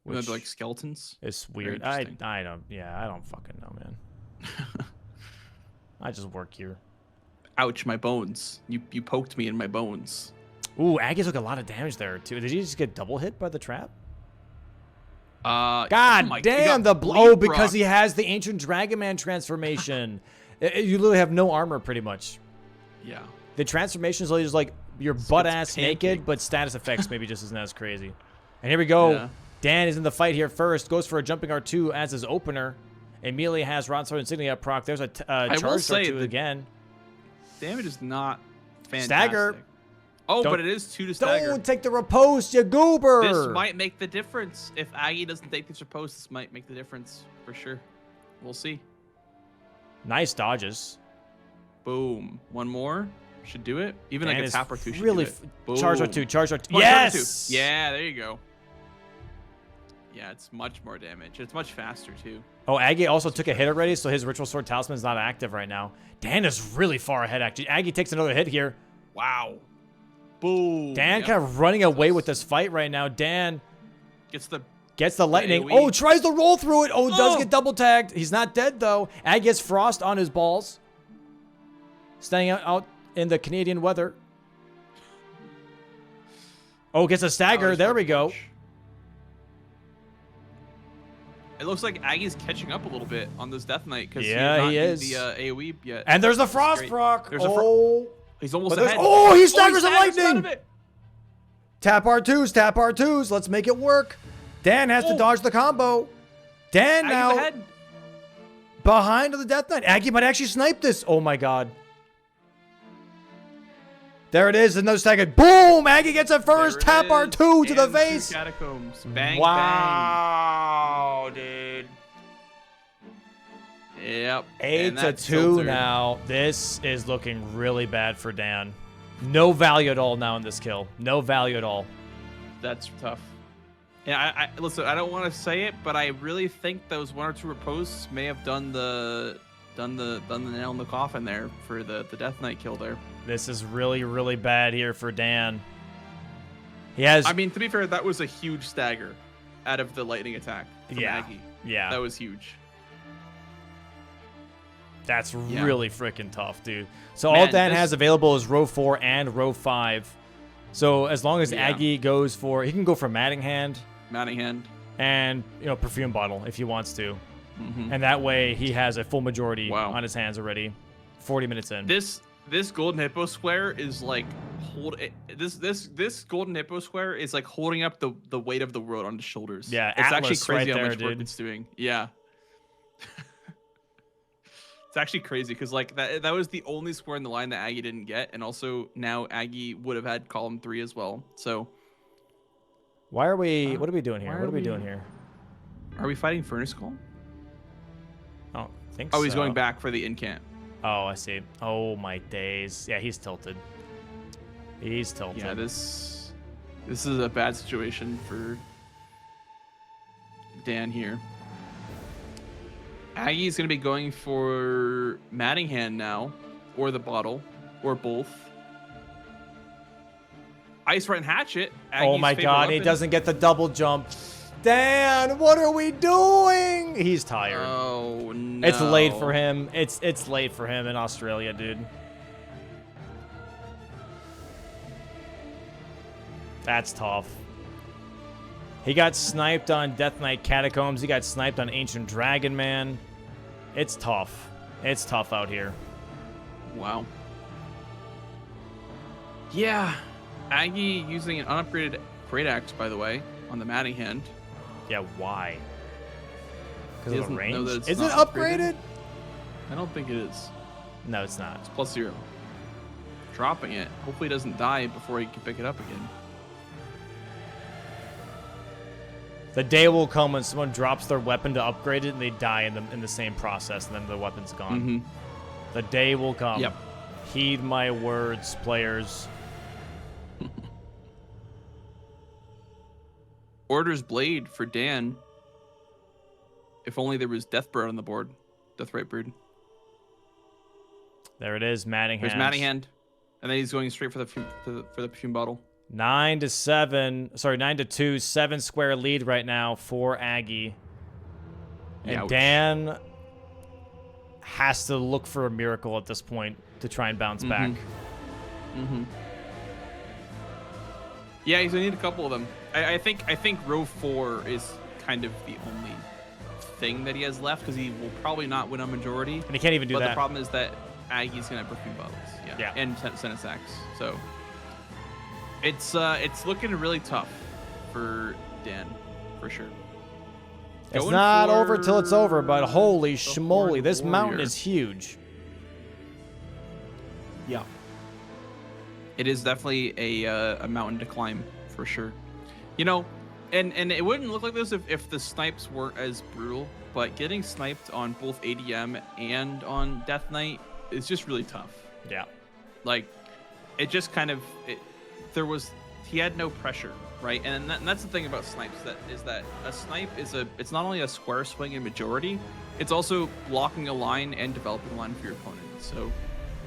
Would they be like skeletons? It's weird. I don't fucking know, man. I just work here. Ouch, my bones. You poked me in my bones. Ooh, Aggie took a lot of damage there, too. Did he just get double hit by the trap? God damn, because he has the Ancient Dragon Man transformation. You literally have no armor, pretty much. Yeah. The transformation is just like your butt-ass naked, but status effects maybe just isn't as crazy. And here we go. Yeah. Dan is in the fight here first. Goes for a jumping R2 as his opener. Immediately has Rod Sword Insignia proc. There's a charge R2 again. Damage is not fantastic. Stagger. Oh, but it is 2 to stagger. Don't take the riposte, you goober. This might make the difference. If Aggie doesn't take this riposte, this might make the difference for sure. We'll see. Nice dodges. Boom. One more. Should do it. Even like a tap or two should really do it. Charge R2, charge R2. Oh, yes! Yeah, there you go. Yeah, it's much more damage. It's much faster, too. Oh, Aggie also took a hit already, so his Ritual Sword Talisman is not active right now. Dan is really far ahead, actually. Aggie takes another hit here. Wow. Boom. Dan kind of running away with this fight right now. Dan gets the lightning. AOE. Oh, tries to roll through it. Oh, does get double tagged. He's not dead, though. Aggie gets frost on his balls. Staying out in the Canadian weather. Oh, gets a stagger. There we go. It looks like Aggie's catching up a little bit on this Death Knight because he is the AoE yet. And there's the frost proc. He's almost ahead. Oh, he staggers the lightning. Tap R2s, tap R2s. Let's make it work. Dan has to dodge the combo. Dan now behind on the Death Knight. Aggie might actually snipe this. Oh my god. There it is, another stagger. Boom! Aggie gets it first. Tap R2 to the face. Catacombs. Bang, wow, dude. Yep. 8-2 now. This is looking really bad for Dan. No value at all now in this kill. No value at all. That's tough. Yeah, listen, I don't want to say it, but I really think those 1 or 2 ripostes may have done the nail in the coffin there for the Death Knight kill there. This is really, really bad here for Dan. He has. I mean, to be fair, that was a huge stagger out of the lightning attack from Aggie. Yeah. That was huge. That's really freaking tough, dude. So all Dan has available is row 4 and row 5. So as long as Aggie goes for, he can go for Matting Hand, and Perfume Bottle if he wants to, and that way he has a full majority on his hands already. 40 minutes in. This golden hippo square is like this golden hippo square is like holding up the weight of the world on his shoulders. Yeah, it's Atlas actually crazy right how there, much work it's doing. Yeah. It's actually crazy because like that was the only square in the line that Aggie didn't get, and also now Aggie would have had column 3 as well. So why are we? What are we doing here? What are we doing here? Are we fighting Furnace Call? I don't think so. Oh, he's going back for the incant. Oh, I see. Oh my days. Yeah, he's tilted. He's tilted. Yeah, this is a bad situation for Dan here. Aggie's going to be going for Mattingham now, or the bottle, or both. Ice Rent Hatchet. Aggie's oh my god, he doesn't get the double jump. Dan, what are we doing? He's tired. Oh no. It's late for him. It's late for him in Australia, dude. That's tough. He got sniped on Death Knight Catacombs. He got sniped on Ancient Dragon Man. It's tough. It's tough out here. Wow. Yeah. Aggie using an unupgraded Great Axe, by the way, on the Mattingham. Yeah, why? Because of the range? Is it upgraded? I don't think it is. No, it's not. It's +0. Dropping it. Hopefully it doesn't die before he can pick it up again. The day will come when someone drops their weapon to upgrade it and they die in the same process, and then the weapon's gone. Mm-hmm. The day will come. Yep. Heed my words, players. Order's Blade for Dan. If only there was Deathbird on the board. Deathrite Brood. There it is, Mattingham. There's Mattingham. And then he's going straight for the perfume bottle. 9-2, 7 square lead right now for Aggie. And Ouch. Dan has to look for a miracle at this point to try and bounce back. Mm-hmm. Yeah, he's gonna need a couple of them. I think row 4 is kind of the only thing that he has left because he will probably not win a majority. And he can't even do that. But the problem is that Aggie's gonna have perfume bottles. Yeah. And Senate Sacks. So it's looking really tough for Dan, for sure. It's not over till it's over, but holy schmoly, this mountain is huge. Yeah. It is definitely a mountain to climb, for sure. You know, and it wouldn't look like this if the snipes weren't as brutal, but getting sniped on both ADM and on Death Knight is just really tough. Yeah. Like, it just kind of, he had no pressure, right? And that's the thing about snipes, that a snipe it's not only a square swing in majority, it's also blocking a line and developing a line for your opponent. So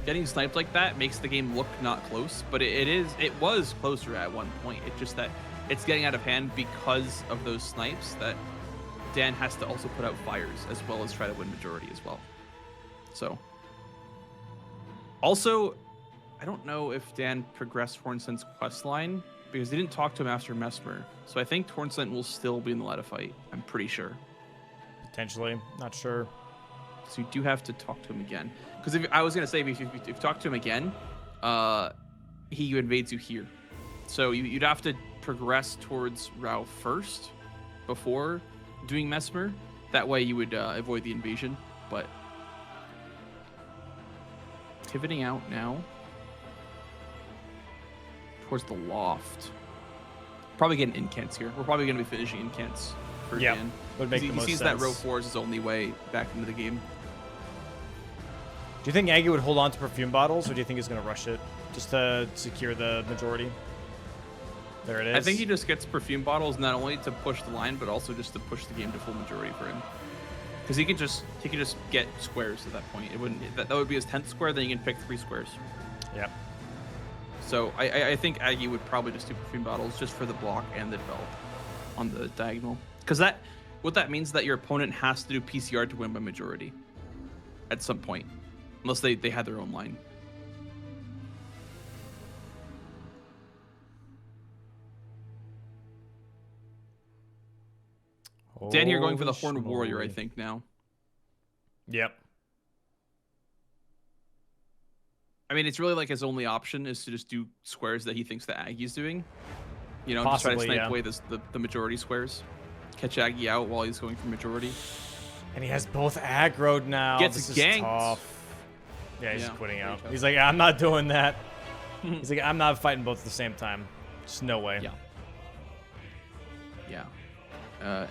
getting sniped like that makes the game look not close, but it was closer at one point. It's just that it's getting out of hand because of those snipes that Dan has to also put out fires as well as try to win majority as well. So also, I don't know if Dan progressed Hornsent's quest line because they didn't talk to him after Mesmer. So I think Hornsent will still be in the ladder fight. I'm pretty sure. Potentially, not sure. So you do have to talk to him again. Because I was gonna say if you talk to him again, he invades you here. So you'd have to progress towards Rao first before doing Mesmer. That way you would avoid the invasion. But pivoting out now towards the loft. Probably getting incants here. We're probably gonna be finishing incants for Dan. Would make the most sense. He sees that row 4 is his only way back into the game. Do you think Aggie would hold on to perfume bottles, or do you think he's going to rush it just to secure the majority? There it is. I think he just gets perfume bottles not only to push the line, but also just to push the game to full majority for him. Because he could just get squares at that point. It wouldn't that would be his 10th square. Then you can pick 3 squares. Yep. So I think Aggie would probably just do perfume bottles just for the block and the develop on the diagonal. Because what that means is that your opponent has to do PCR to win by majority at some point. Unless they had their own line. Dan here going for the Horned Warrior, I think, now. Yep. I mean, it's really like his only option is to just do squares that he thinks that Aggie's doing. You know, just try to snipe away the majority squares. Catch Aggie out while he's going for majority. And he has both aggroed now. Gets this ganked. is tough. Yeah, he's just quitting out. tough. He's like, I'm not doing that. He's like, I'm not fighting both at the same time. Just no way. Yeah.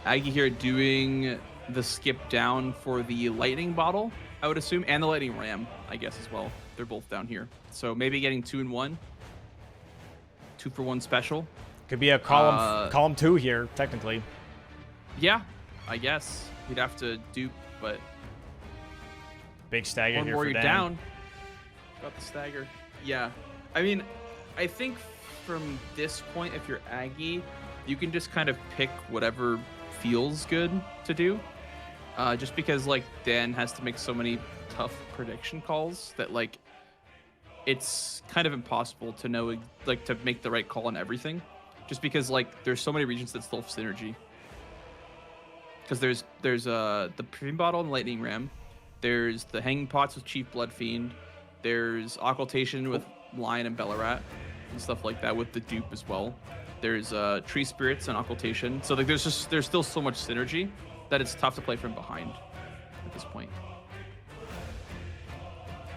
Aggie here doing the skip down for the lightning bottle, I would assume, and the lightning ram, I guess, as well. They're both down here. So maybe getting 2 in 1. 2 for 1 special. Could be a column 2 here, technically. Yeah, I guess. He'd have to dupe, but... Big stagger here Warrior for Dan. down. Got the stagger. Yeah. I mean, I think from this point, if you're Aggie, you can just kind of pick whatever feels good to do. Just because, like, Dan has to make so many tough prediction calls that, like, it's kind of impossible to know, like, to make the right call on everything. Just because, like, there's so many regions that still have synergy. Because there's the Perfume Bottle and Lightning Ram. There's the Hanging Pots with Chief Bloodfiend. There's Occultation with Lion and Bellarat and stuff like that with the dupe as well. There's Tree Spirits and Occultation. So like there's still so much synergy that it's tough to play from behind at this point.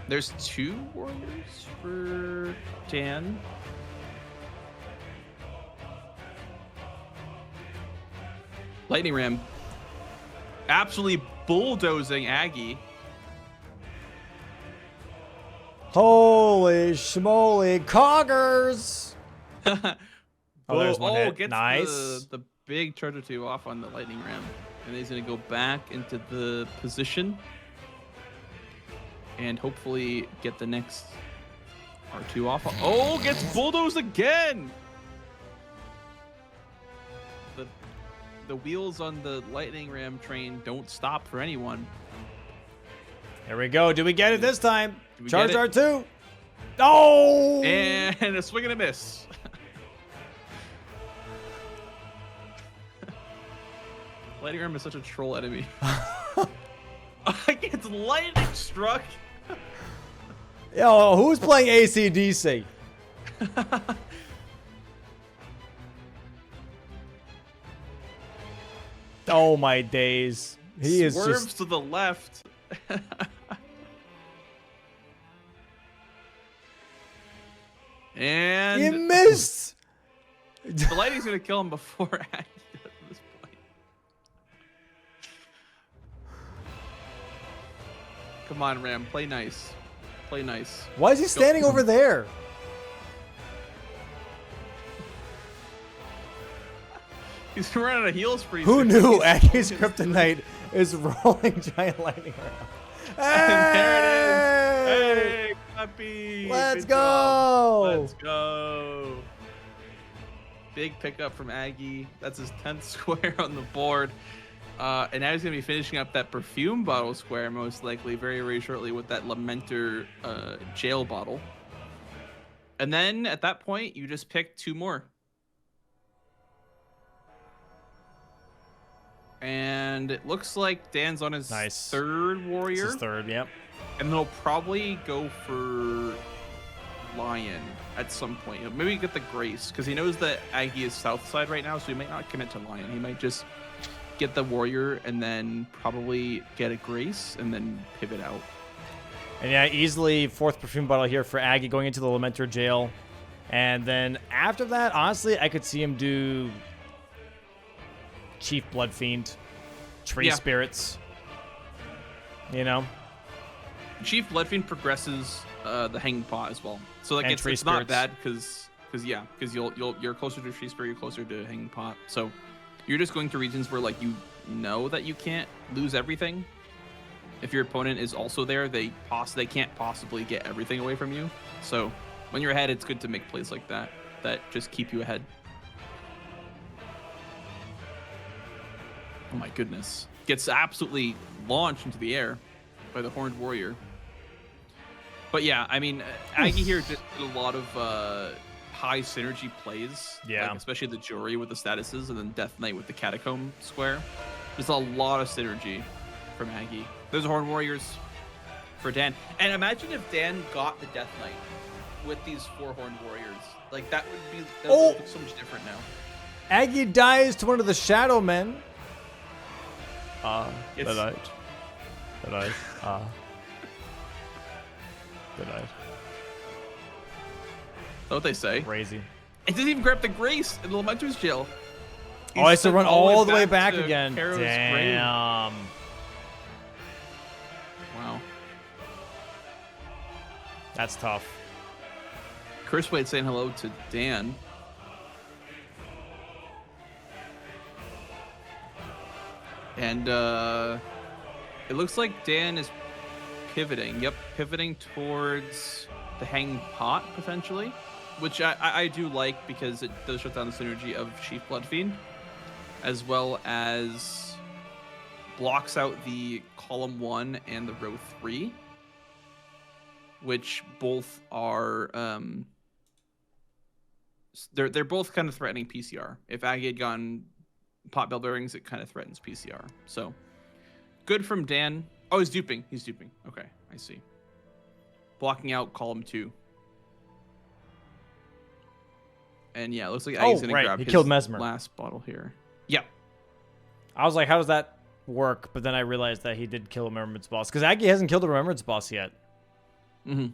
There's 2 warriors for Dan. Lightning Ram absolutely bulldozing Aggie. Holy schmoly, coggers! There's one hit. Gets Nice. the big charger 2 off on the lightning ram, and he's gonna go back into the position and hopefully get the next R2 off. Oh, gets bulldozed again. The wheels on the lightning ram train don't stop for anyone. Here we go. Do we get it this time? Do we Charge get it? R2. Oh! And a swing and a miss. Lightning ram is such a troll enemy. Gets lightning struck. Yo, who's playing AC/DC? Oh my days. He is Swerves just to the left. And he missed. the lightning's gonna kill him before Aggie does at this point. Come on, Ram, play nice. Play nice. Why is he standing over there? He's running out of heals for you. Who knew Aggie's kryptonite is rolling giant lightning around? And Hey! there it is. Hey, Puppy. Let's Good go. job. Let's go. Big pickup from Aggie. That's his 10th square on the board. And now he's going to be finishing up that perfume bottle square, most likely, very, very shortly with that Lamenter jail bottle. And then at that point, you just pick 2 more. And it looks like Dan's on his third warrior. It's his third, yep. And they'll probably go for Lion at some point. Maybe get the Grace, because he knows that Aggie is south side right now, so he might not commit to Lion. He might just get the warrior and then probably get a Grace and then pivot out. And yeah, easily 4th perfume bottle here for Aggie going into the Lamenter jail. And then after that, honestly, I could see him do Chief Bloodfiend, Tree Spirits. You know? Chief Bloodfiend progresses the Hanging Pot as well. So like it's not bad because you're closer to Tree Spirit, you're closer to Hanging Pot. So you're just going to regions where like you know that you can't lose everything. If your opponent is also there, they can't possibly get everything away from you. So when you're ahead, it's good to make plays like that just keep you ahead. Oh my goodness. Gets absolutely launched into the air by the Horned Warrior. But yeah, I mean, Aggie here just did a lot of high synergy plays. Yeah. Like especially the Jury with the statuses and then Death Knight with the Catacomb square. There's a lot of synergy from Aggie. There's Horned Warriors for Dan. And imagine if Dan got the Death Knight with these 4 Horned Warriors. Like that would look so much different now. Aggie dies to one of the Shadow Men. Good night. Good night. Good night. That's what they say. Crazy. It didn't even grab the Grace in the Lamento's jail. Oh, I have to run all the way back to again. Karo's Damn. grave. Wow. That's tough. Chris Wade saying hello to Dan. And it looks like Dan is pivoting. Yep, pivoting towards the Hanging Pot, potentially. Which I do like because it does shut down the synergy of Chief Bloodfiend. As well as blocks out the column 1 and the row 3. Which both are... They're both kind of threatening PCR. If Aggie had gone pot bell bearings, it kind of threatens PCR. So good from Dan. Oh, he's duping. He's duping. Okay, I see. Blocking out column 2. And yeah, it looks like Aggie's gonna grab he his killed Mesmer. last bottle here. Yeah. I was like, how does that work? But then I realized that he did kill a Remembrance boss because Aggie hasn't killed a Remembrance boss yet. Mm-hmm.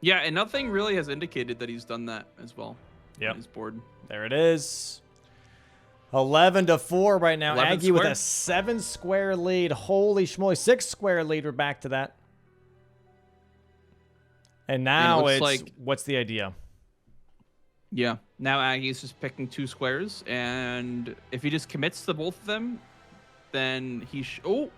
Yeah, and nothing really has indicated that he's done that as well. Yep. On his board. There it is. 11-4 right now. 11 Aggie with square. a 7-square lead. Holy schmoly. 6-square lead. We're back to that. And now looks it's like- what's the idea? Yeah. Now Aggie's just picking 2 squares, and if he just commits to both of them, then he oh!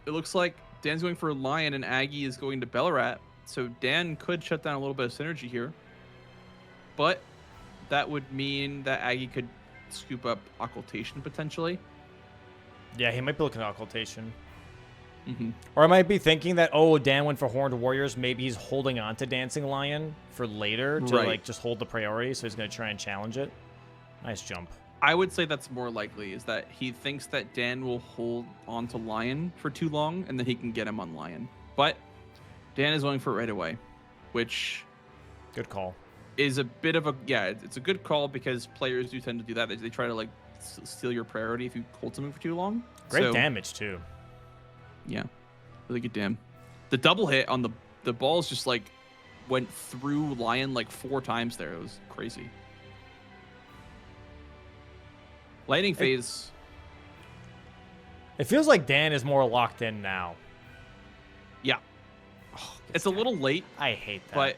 It looks like Dan's going for Lion and Aggie is going to Bellarat, so Dan could shut down a little bit of synergy here. But that would mean that Aggie could scoop up Occultation potentially. Yeah, he might be looking at Occultation. Mm-hmm. Or I might be thinking that, oh, Dan went for Horned Warriors. Maybe he's holding on to Dancing Lion for later to like just hold the priority, so he's going to try and challenge it. Nice jump. I would say that's more likely, is that he thinks that Dan will hold on to Lion for too long, and then he can get him on Lion. But Dan is going for it right away, which... Good call. Is a bit of a... Yeah, it's a good call because players do tend to do that. They try to, like, steal your priority if you hold something for too long. Great damage, too. Yeah, really good damn. The double hit on the balls just like went through Lion like 4 times there. It was crazy. Lightning phase. It feels like Dan is more locked in now. Yeah. Oh, it's a little late. I hate that. But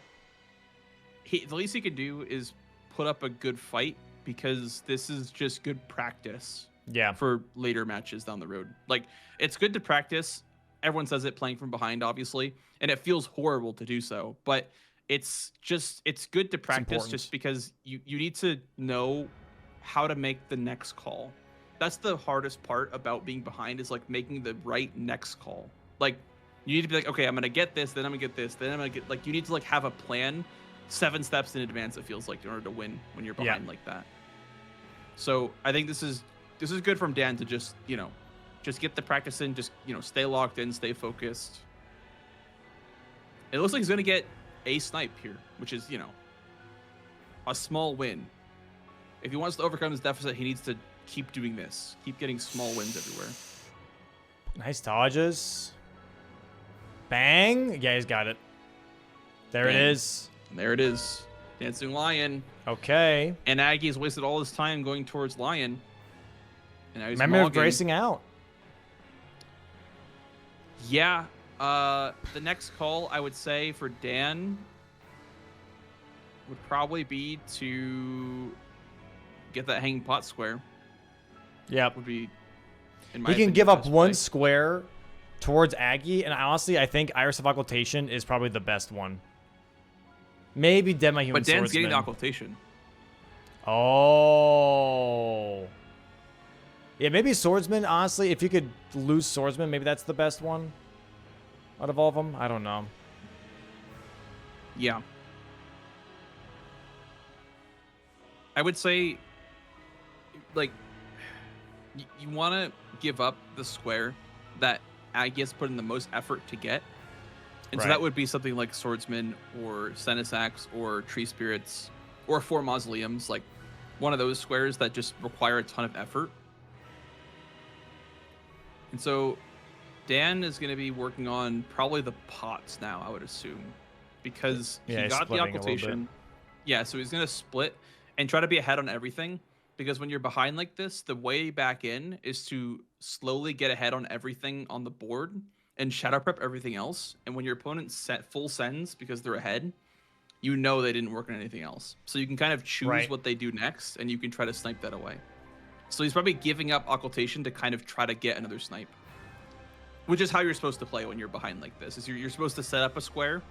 the least he could do is put up a good fight because this is just good practice. Yeah. For later matches down the road. Like, it's good to practice. Everyone says it playing from behind, obviously, and it feels horrible to do so. But it's good to practice just because you need to know how to make the next call. That's the hardest part about being behind, is like making the right next call. Like, you need to be like, okay, I'm gonna get this, then I'm gonna get this, then I'm gonna get, like, you need to like have a plan 7 steps in advance, it feels like, in order to win when you're behind like that. So I think this is good from Dan to just, just get the practice in, just, stay locked in, stay focused. It looks like he's going to get a snipe here, which is, a small win. If he wants to overcome his deficit, he needs to keep doing this. Keep getting small wins everywhere. Nice dodges. Bang. Yeah, he's got it. There it is. There it is. Dancing Lion. Okay. And Aggie's wasted all his time going towards Lion. And now he's Remember bracing out. Yeah. The next call, I would say, for Dan would probably be to get that Hanging Pot square. Yeah. Would be, in my He opinion, can give up best one play. square towards Aggie, and honestly, I think Iris of Occultation is probably the best one. Maybe Dead My Human But Dan's Swordsman. getting the Occultation. Oh. Yeah, maybe Swordsman, honestly, if you could lose Swordsman, maybe that's the best one out of all of them. I don't know. Yeah. I would say, like, you want to give up the square that Aggie has put in the most effort to get. And so that would be something like Swordsman or Senisax or Tree Spirits or 4 Mausoleums, like one of those squares that just require a ton of effort. And so Dan is going to be working on probably the pots now, I would assume, because he got the occultation. Yeah, so he's going to split and try to be ahead on everything, because when you're behind like this, the way back in is to slowly get ahead on everything on the board and shadow prep everything else. And when your opponent set full sends because they're ahead, you know they didn't work on anything else. So you can kind of choose what they do next, and you can try to snipe that away. So he's probably giving up occultation to kind of try to get another snipe, which is how you're supposed to play when you're behind like this. Is you're supposed to set up a square,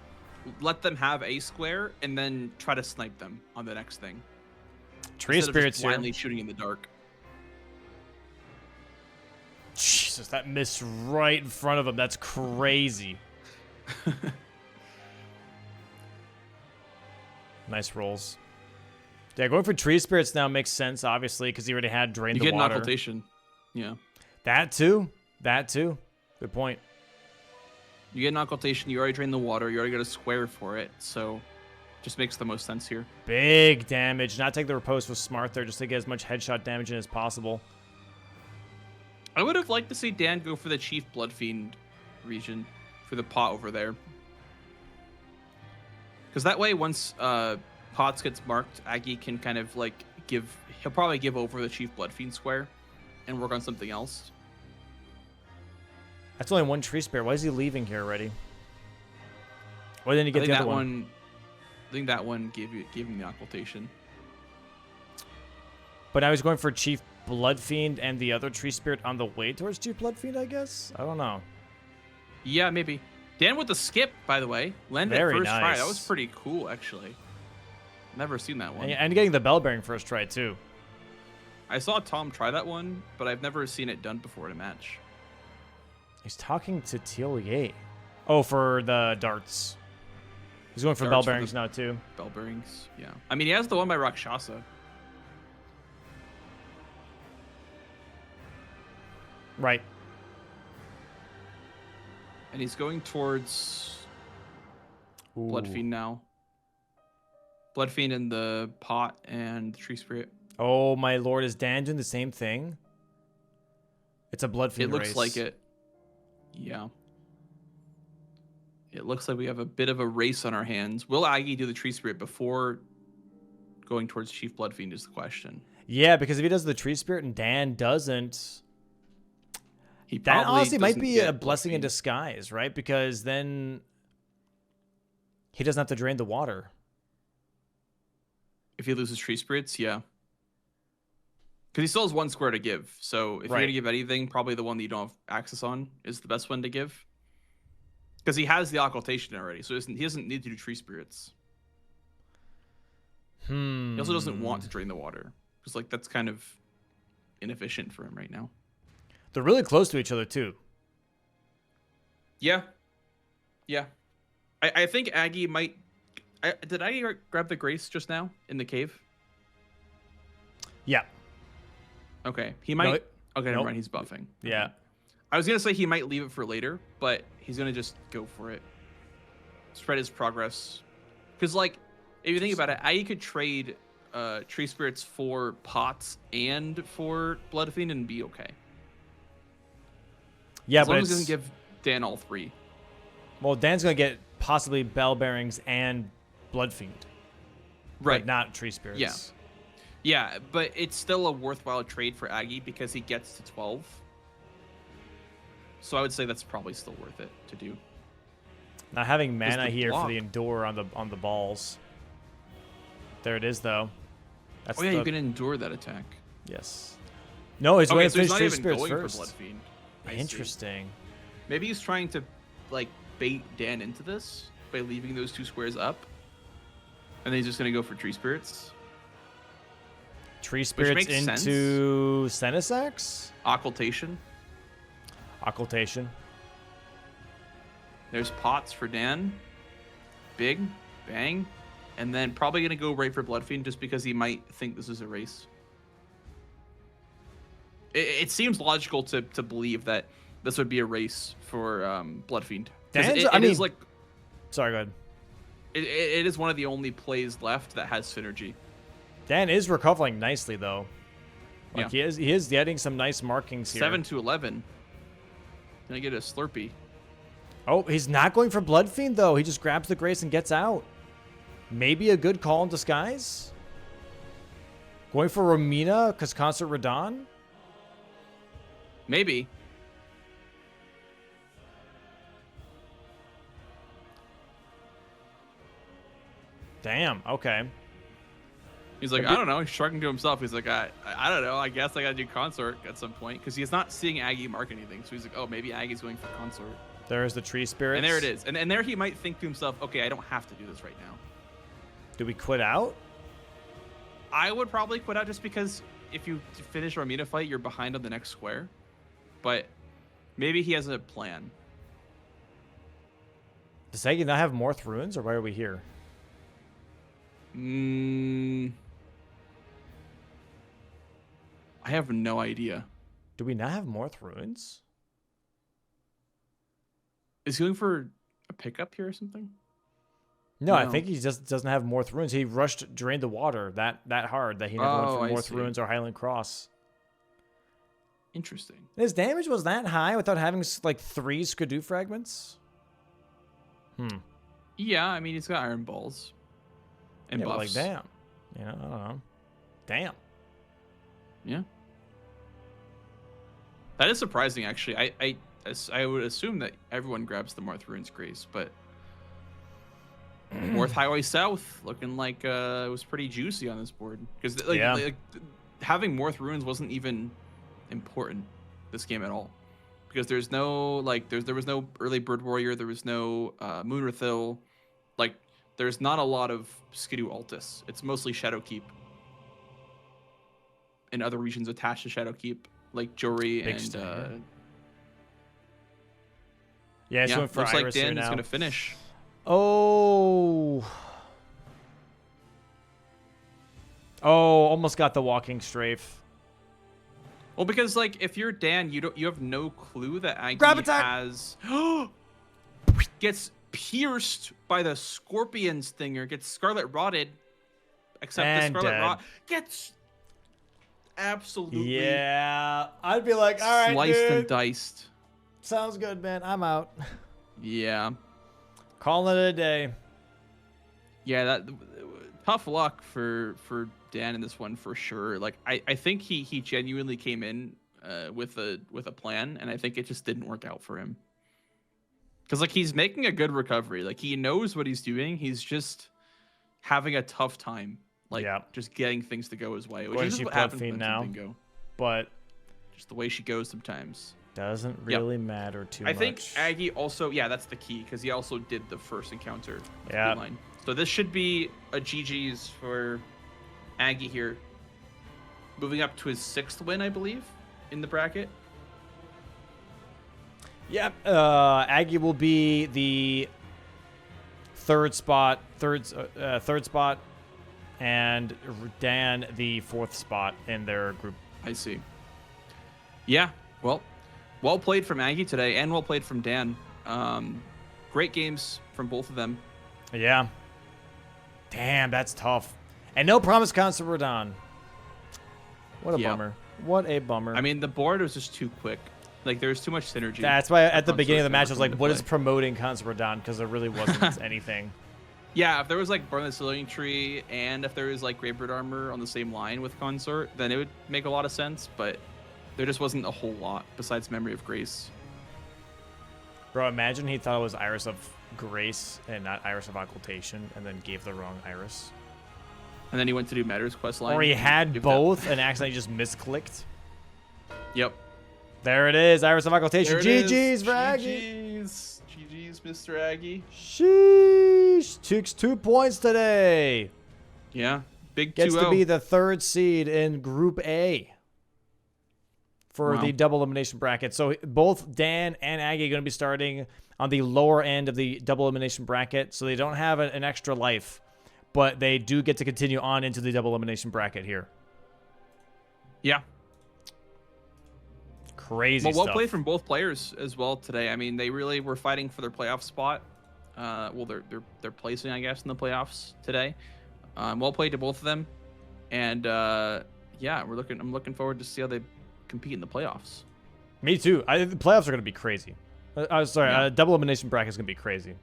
let them have a square, and then try to snipe them on the next thing. Tree spirits here. Blindly shooting in the dark. Jesus, that missed right in front of him. That's crazy. Nice rolls. Yeah, going for tree spirits now makes sense, obviously, because he already had drained the water. You get an occultation. Yeah. That too. That too. Good point. You get an occultation. You already drained the water. You already got a square for it. So just makes the most sense here. Big damage. Not take the riposte was smart there, just to get as much headshot damage in as possible. I would have liked to see Dan go for the Chief Bloodfiend region for the pot over there. Because that way, once pots gets marked, Aggie can kind of like he'll probably give over the Chief Bloodfiend square and work on something else. That's only one tree spirit. Why is he leaving here already? Why didn't he get the other one? I think that one gave him the occultation. But now he's going for Chief Bloodfiend and the other tree spirit on the way towards Chief Bloodfiend, I guess? I don't know. Yeah, maybe. Dan with the skip, by the way. Landed Very first nice. try. That was pretty cool, actually. Never seen that one. And getting the bell bearing first try, too. I saw Tom try that one, but I've never seen it done before in a match. He's talking to LilAggy. Oh, for the darts. He's going for bell bearings now, too. Bell bearings, yeah. I mean, he has the one by Rakshasa. Right. And he's going towards Bloodfiend now. Bloodfiend in the pot and the tree spirit. Oh, my lord. Is Dan doing the same thing? It's a Bloodfiend race. It looks like it. Yeah. It looks like we have a bit of a race on our hands. Will Aggie do the tree spirit before going towards Chief Bloodfiend is the question. Yeah, because if he does the tree spirit and Dan doesn't... That honestly might be a blessing in disguise, right? Because then he doesn't have to drain the water. If he loses tree spirits, yeah. Because he still has one square to give. So if you're going to give anything, probably the one that you don't have access on is the best one to give. Because he has the occultation already, so he doesn't need to do tree spirits. He also doesn't want to drain the water. Because like that's kind of inefficient for him right now. They're really close to each other, too. Yeah. Yeah. I think Aggie might... did Aggie grab the Grace just now in the cave? Yeah. Okay. He might... Okay, never mind. He's buffing. Yeah. I was going to say he might leave it for later, but he's going to just go for it. Spread his progress. Because, like, if you think about it, Aggie could trade tree spirits for pots and for Bloodfiend and be okay. Yeah, as but long as he doesn't give Dan all three. Well, Dan's going to get possibly bell bearings and Bloodfiend. Right. But not tree spirits. Yeah. Yeah, but it's still a worthwhile trade for Aggie because he gets to 12. So I would say that's probably still worth it to do. Not having mana here for the endure on the balls. There it is, though. That's you can endure that attack. Yes. No, he's going to finish tree spirits going first. For Bloodfiend. Interesting. Maybe he's trying to like bait Dan into this by leaving those two squares up, and then he's just gonna go for tree spirits. Tree spirits into Senesax? Occultation. Occultation. There's pots for Dan. Big bang, and then probably gonna go right for Bloodfiend just because he might think this is a race. It seems logical to believe that this would be a race for Bloodfiend. Is like, sorry, go ahead. It is one of the only plays left that has synergy. Dan is recovering nicely though. Like he is getting some nice markings here. 7 to 11. Gonna get a Slurpee. Oh, he's not going for Blood Fiend, though. He just grabs the Grace and gets out. Maybe a good call in disguise. Going for Romina because Concert Radon? Maybe. Damn, okay. He's like, I don't know. He's shrugging to himself. He's like, I don't know. I guess I got to do Consort at some point because he's not seeing Aggie mark anything. So he's like, oh, maybe Aggie's going for Consort. There's the Tree Spirits. And there it is. And there he might think to himself, okay, I don't have to do this right now. Do we quit out? I would probably quit out just because if you finish Romina fight, you're behind on the next square. But maybe he has a plan. Does Aggie not have more runes, or why are we here? I have no idea. Do we not have more runes? Is he going for a pickup here or something? No, I think he just doesn't have more runes. He rushed Drain the Water that hard that he never went for more runes or Highland Cross. Interesting. His damage was that high without having like 3 Skidoo fragments? Yeah, I mean, he's got Iron Balls. And buffs. Like, damn. You know, I don't know. Damn. Yeah. That is surprising, actually. I would assume that everyone grabs the Marth Ruins Grace, but North Highway South looking like it was pretty juicy on this board because like, having Morth Ruins wasn't even important this game at all because there's no there was no early Bird Warrior, there was no Moonrathil, like there's not a lot of Skidoo Altus. It's mostly Shadowkeep and other regions attached to Shadowkeep like Jori and yeah, so looks like Dan is gonna finish. Oh, almost got the walking strafe. Well, because like if you're Dan, you have no clue that Aggie has gets pierced by the scorpion stinger, gets scarlet rotted, except the scarlet rot gets absolutely I'd be like, all right, sliced dude. and diced. Sounds good, man. I'm out. Yeah. Calling it a day. Yeah, that tough luck for Dan in this one for sure. Like I think he genuinely came in with a plan, and I think it just didn't work out for him. Because like he's making a good recovery. Like he knows what he's doing. He's just having a tough time. Like just getting things to go his way. Which is what happens with Bingo. But just the way she goes sometimes. Doesn't really matter too much. I think Aggie also, that's the key, because he also did the first encounter. Yeah. So this should be a GG's for Aggie here. Moving up to his 6th win, I believe, in the bracket. Yep. Aggie will be the third spot, and Dan the 4th spot in their group. I see. Yeah. Well played from Aggie today, and well played from Dan. Great games from both of them. Yeah. Damn, that's tough. And no promise Concert Radon. What a bummer. What a bummer. I mean, the board was just too quick. Like, there was too much synergy. That's why at the beginning of the match, I was like, what is promoting Concert Radon? Because there really wasn't anything. Yeah, if there was, like, Burn the Ceiling Tree, and if there was, like, Gravebird Armor on the same line with Consort, then it would make a lot of sense, but there just wasn't a whole lot besides Memory of Grace. Bro, imagine he thought it was Iris of Grace and not Iris of Occultation, and then gave the wrong Iris. And then he went to do Matter's quest line. Or he had both and accidentally just misclicked. Yep. There it is, Iris of Occultation. GG's for Aggie. GG's, Mr. Aggie. Sheesh. Takes 2 points today. Yeah. Big 2-0. Gets to be the 3rd seed in Group A for the double elimination bracket. So both Dan and Aggie are going to be starting on the lower end of the double elimination bracket. So they don't have an extra life, but they do get to continue on into the double elimination bracket here. Yeah. Crazy stuff. Well played from both players as well today. I mean, they really were fighting for their playoff spot. Well, they're placing, I guess, in the playoffs today. Well played to both of them. And yeah, I'm looking forward to see how they compete in the playoffs. Me too. The playoffs are going to be crazy. Double elimination bracket is going to be crazy.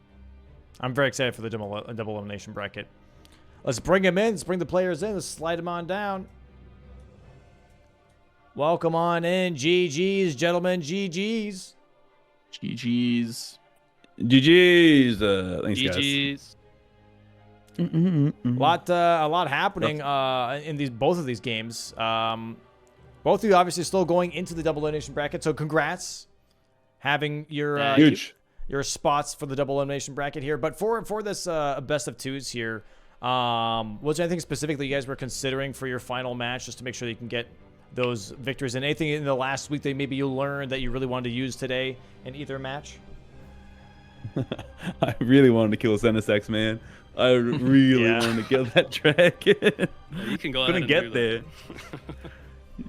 I'm very excited for the double elimination bracket. Let's bring them in. Let's bring the players in. Let's slide them on down. Welcome on in. GG's, gentlemen. GG's. GG's. GG's. Thanks, GG's. guys. A lot happening in both of these games. Both of you obviously still going into the double elimination bracket, so congrats having your huge your spots for the double elimination bracket here. But for this best of twos here, was there anything specific that you guys were considering for your final match, just to make sure that you can get those victories? And anything in the last week that maybe you learned that you really wanted to use today in either match? I really wanted to kill a Senesex, man. I really wanted to kill that dragon. You can go Couldn't ahead and get there.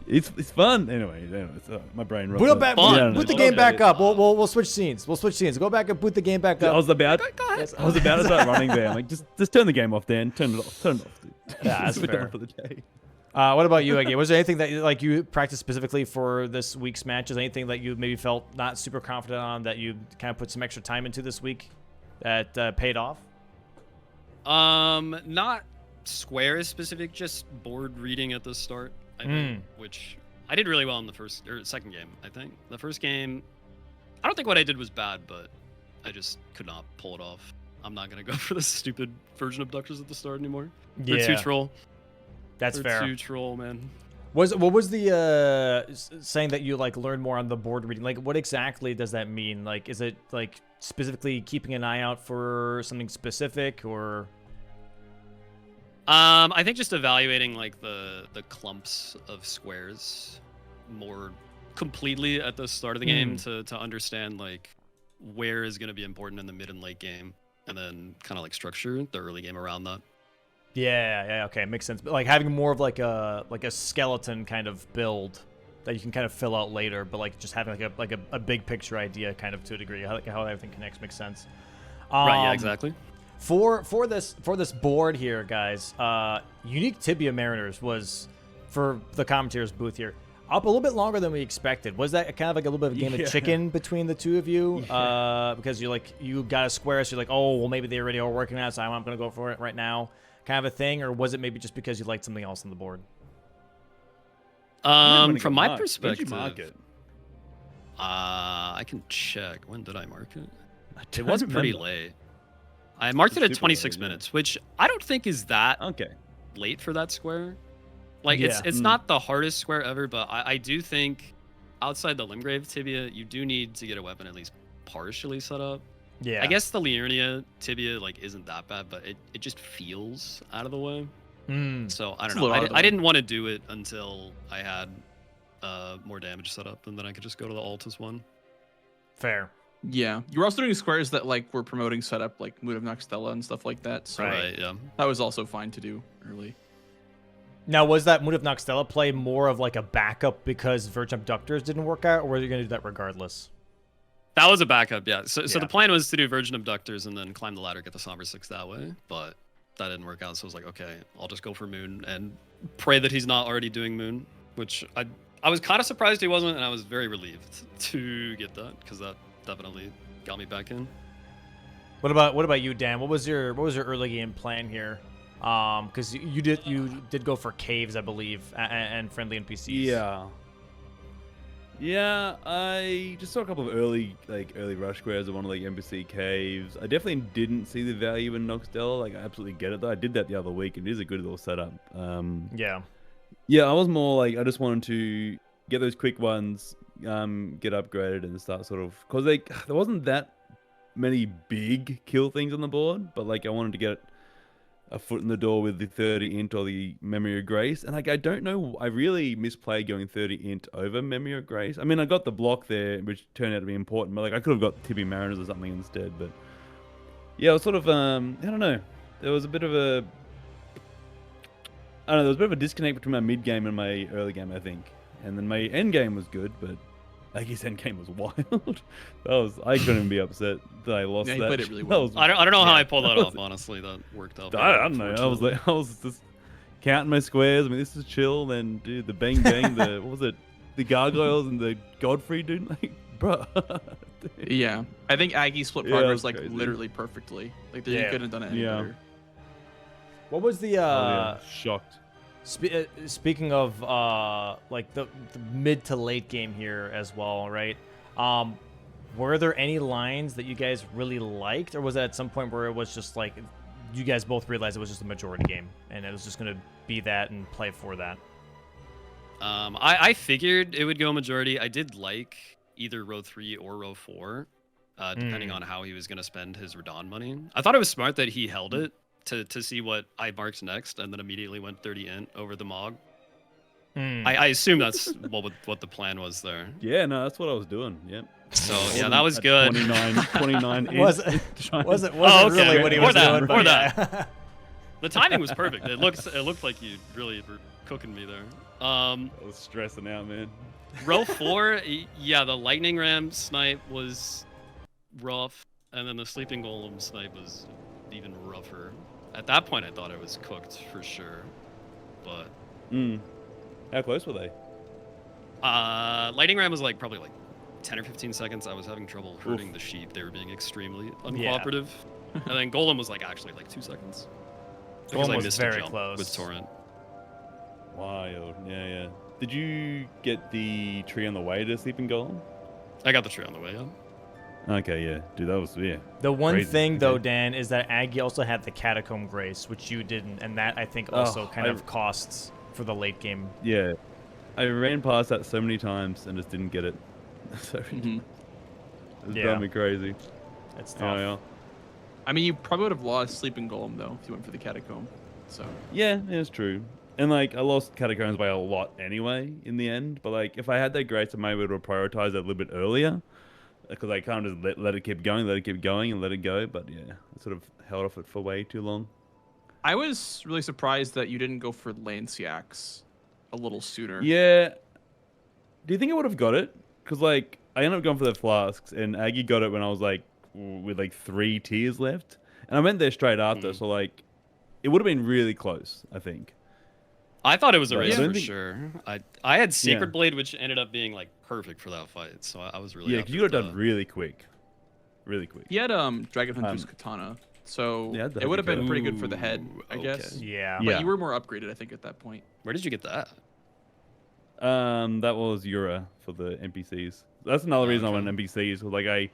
It's fun. Anyway, my brain. We'll boot the game back up. We'll switch scenes. Go back and boot the game back up. I was about to start running there. I'm like, just turn the game off, Dan. Turn it off. Turn it off, dude. Yeah, that's We're fair. done for the day. What about you, Aggie? Was there anything that you practiced specifically for this week's matches? Anything that you maybe felt not super confident on that you kind of put some extra time into this week that paid off? Not squares specific, just board reading at the start, I think, which I did really well in the second game, I think. The first game, I don't think what I did was bad, but I just could not pull it off. I'm not going to go for the stupid version abductors at the start anymore. They're too troll. That's fair. They're too troll, man. What was the saying that you learned more on the board reading? What exactly does that mean? Is it specifically keeping an eye out for something specific, or? I think just evaluating the clumps of squares more completely at the start of the game to understand where is going to be important in the mid and late game, and then kind of structure the early game around that. Yeah, okay, makes sense. But having more of a skeleton kind of build that you can kind of fill out later, but just having a big picture idea kind of to a degree, how everything connects makes sense. Right, yeah, exactly. For this board here, guys, Unique Tibia Mariners was, for the commentators booth here, up a little bit longer than we expected. Was that kind of a little bit of a game of chicken between the two of you? Because you got a square, so you're oh, well, maybe they already are working on it, so I'm going to go for it right now, kind of a thing? Or was it maybe just because you liked something else on the board? From my perspective, mark it? I can check. When did I mark it? It was pretty late. I marked it at 26 minutes, which I don't think is that late for that square. It's not the hardest square ever, but I do think outside the Limgrave Tibia, you do need to get a weapon at least partially set up. Yeah. I guess the Liurnia Tibia isn't that bad, but it just feels out of the way. So I don't know. I didn't want to do it until I had more damage set up, and then I could just go to the Altus one. Fair. Yeah, you were also doing squares that were promoting setup Mood of Noxtella and stuff like that. So right, yeah. That was also fine to do early. Now, was that Mood of Noxtella play more of a backup because Virgin Abductors didn't work out, or were you going to do that regardless? That was a backup, yeah. So the plan was to do Virgin Abductors and then climb the ladder, get the Somber 6 that way, but that didn't work out, so I was okay, I'll just go for Moon and pray that he's not already doing Moon, which I was kind of surprised he wasn't, and I was very relieved to get that, because that definitely got me back in. What about you, Dan? What was your early game plan here? Because you did go for caves, I believe, and friendly NPCs. Yeah, I just saw a couple of early rush squares of one of NPC caves. I definitely didn't see the value in Noxtella. I absolutely get it though. I did that the other week, and it is a good little setup. Yeah, I was more I just wanted to get those quick ones, get upgraded and start because there wasn't that many big kill things on the board, but I wanted to get a foot in the door with the 30 int or the Memory of Grace, and I don't know, I really misplayed going 30 int over Memory of Grace. I mean, I got the block there, which turned out to be important, but I could have got Tibia Mariners or something instead. But yeah, it was sort of I don't know, there was a bit of a disconnect between my mid game and my early game, I think. And then my end game was good, but Aggy's end game was wild. I couldn't even be upset that I lost that. Yeah, he played it really well. I don't know how I pulled that off, honestly. That worked out. I don't know. I was just counting my squares. I mean, this is chill. Then, dude, the bang bang, what was it? the gargoyles and the Godfrey, dude. Like, bro. Yeah, I think Aggie split Yeah, progress like crazy. literally perfectly. Like you Yeah. couldn't have done it any Yeah. better. What was the Shocked. speaking of like the mid to late game here as well, right? Were there any lines that you guys really liked, or was it at some point where it was just like you guys both realized it was just a majority game and it was just gonna be that and play for that? I figured it would go majority. I did like either row 3 or row 4, depending on how he was going to spend his Radon money. I thought it was smart that he held it to see what I marked next, and then immediately went 30 int over the Mog. I assume that's what the plan was there. Yeah, no, that's what I was doing. Yep. So yeah, that was good. 29 wasn't Oh, okay. really what he was doing. Or But yeah. The timing was perfect. It looked like you really were cooking me there. I was stressing out, man. Row 4, yeah, the lightning ram snipe was rough, and then the sleeping golem snipe was even rougher. At that point, I thought it was cooked for sure, but How close were they? lightning ram was like probably like 10 or 15 seconds. I was having trouble herding the sheep. They were being extremely uncooperative. And then golem was like actually like 2 seconds. Because Golem I was missed very a jump close. with torrent. Wild. Yeah. Did you get the tree on the way to Sleeping Golem? I got the tree on the way, yeah. Okay, yeah. Dude, that was, yeah. The one Crazy. thing though, Okay. Dan, is that Aggie also had the Catacomb Grace, which you didn't, and that I think also kind of costs for the late game. Yeah. I ran past that so many times and just didn't get it. So it's driving me crazy. It's tough. Yeah. I mean, you probably would have lost Sleeping Golem though if you went for the Catacomb. So Yeah, it's true. And like I lost Catacombs by a lot anyway in the end. But like if I had that grace, I might be able to prioritize it a little bit earlier. Because I can't just let it keep going, and let it go. But yeah, I sort of held off it for way too long. I was really surprised that you didn't go for Lanciacs a little sooner. Yeah. Do you think I would have got it? Because like I ended up going for the flasks, and Aggie got it when I was like with like 3 tiers left, and I went there straight after. So like, it would have been really close, I think. I thought it was a But I race don't for think- sure. I had Sacred Yeah. Blade, which ended up being like perfect for that fight. So I was really Yeah, happy because you got with it done really quick. Really quick. He had Dragon Hunter's Katana, so Yeah, it would have been that'd pretty be good for the head, I okay. guess. Yeah. But Yeah. you were more upgraded, I think, at that point. Where did you get that? That was Yura for the NPCs. That's another reason I went NPCs. Was like I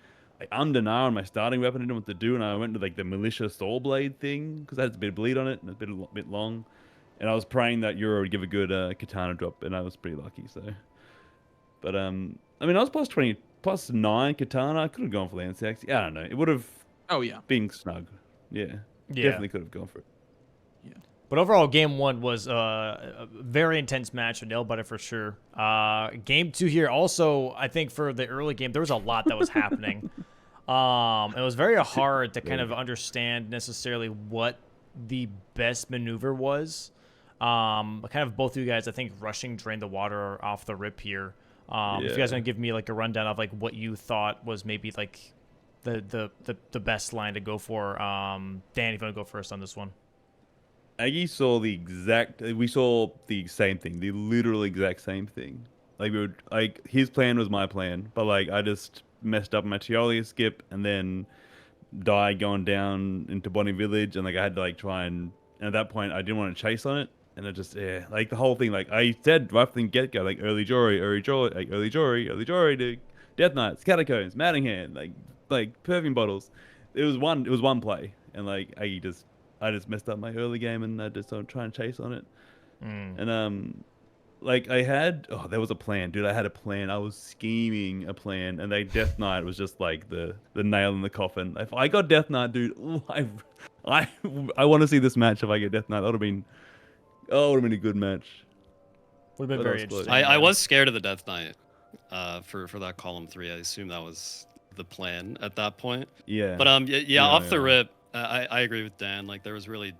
undernar on my starting weapon. I didn't know what to do, and I went to like the militia soul blade thing because it has a bit of bleed on it and it's a bit long. And I was praying that Yura would give a good katana drop, and I was pretty lucky. So, but I mean, I was plus 20, plus 9 katana. I could have gone for Lanciacs. Yeah, I don't know. It would have Oh yeah. been snug. Yeah, definitely could have gone for it. But overall, game 1 was a very intense match, a nail biter for sure. Game 2 here also, I think for the early game, there was a lot that was happening. It was very hard to kind of understand necessarily what the best maneuver was. Kind of both of you guys, I think, rushing Drain the Water off the rip here. If you guys want to give me like a rundown of like what you thought was maybe like the best line to go for. Dan, if you want to go first on this one. Aggie saw we saw the same thing, the literal exact same thing. Like his plan was my plan, but like I just messed up my Tioli skip and then died going down into Bonnie Village, and like I had to like try and at that point I didn't want to chase on it, and it just like the whole thing, like I said right from the get go, like early Jory, dude, Death Knights, Catacombs, Mattingham, like perfume bottles. It was one play, and like I just messed up my early game, and I just don't try and chase on it. And like I had, there was a plan, dude. I had a plan. I was scheming a plan, and Death Knight was just like the nail in the coffin. If I got Death Knight, dude, I want to see this match. If I get Death Knight, that would have been a good match. Would have been But very that was close. interesting. I was scared of the Death Knight for that column 3. I assume that was the plan at that point. Yeah. But off the rip, I agree with Dan. Like there was really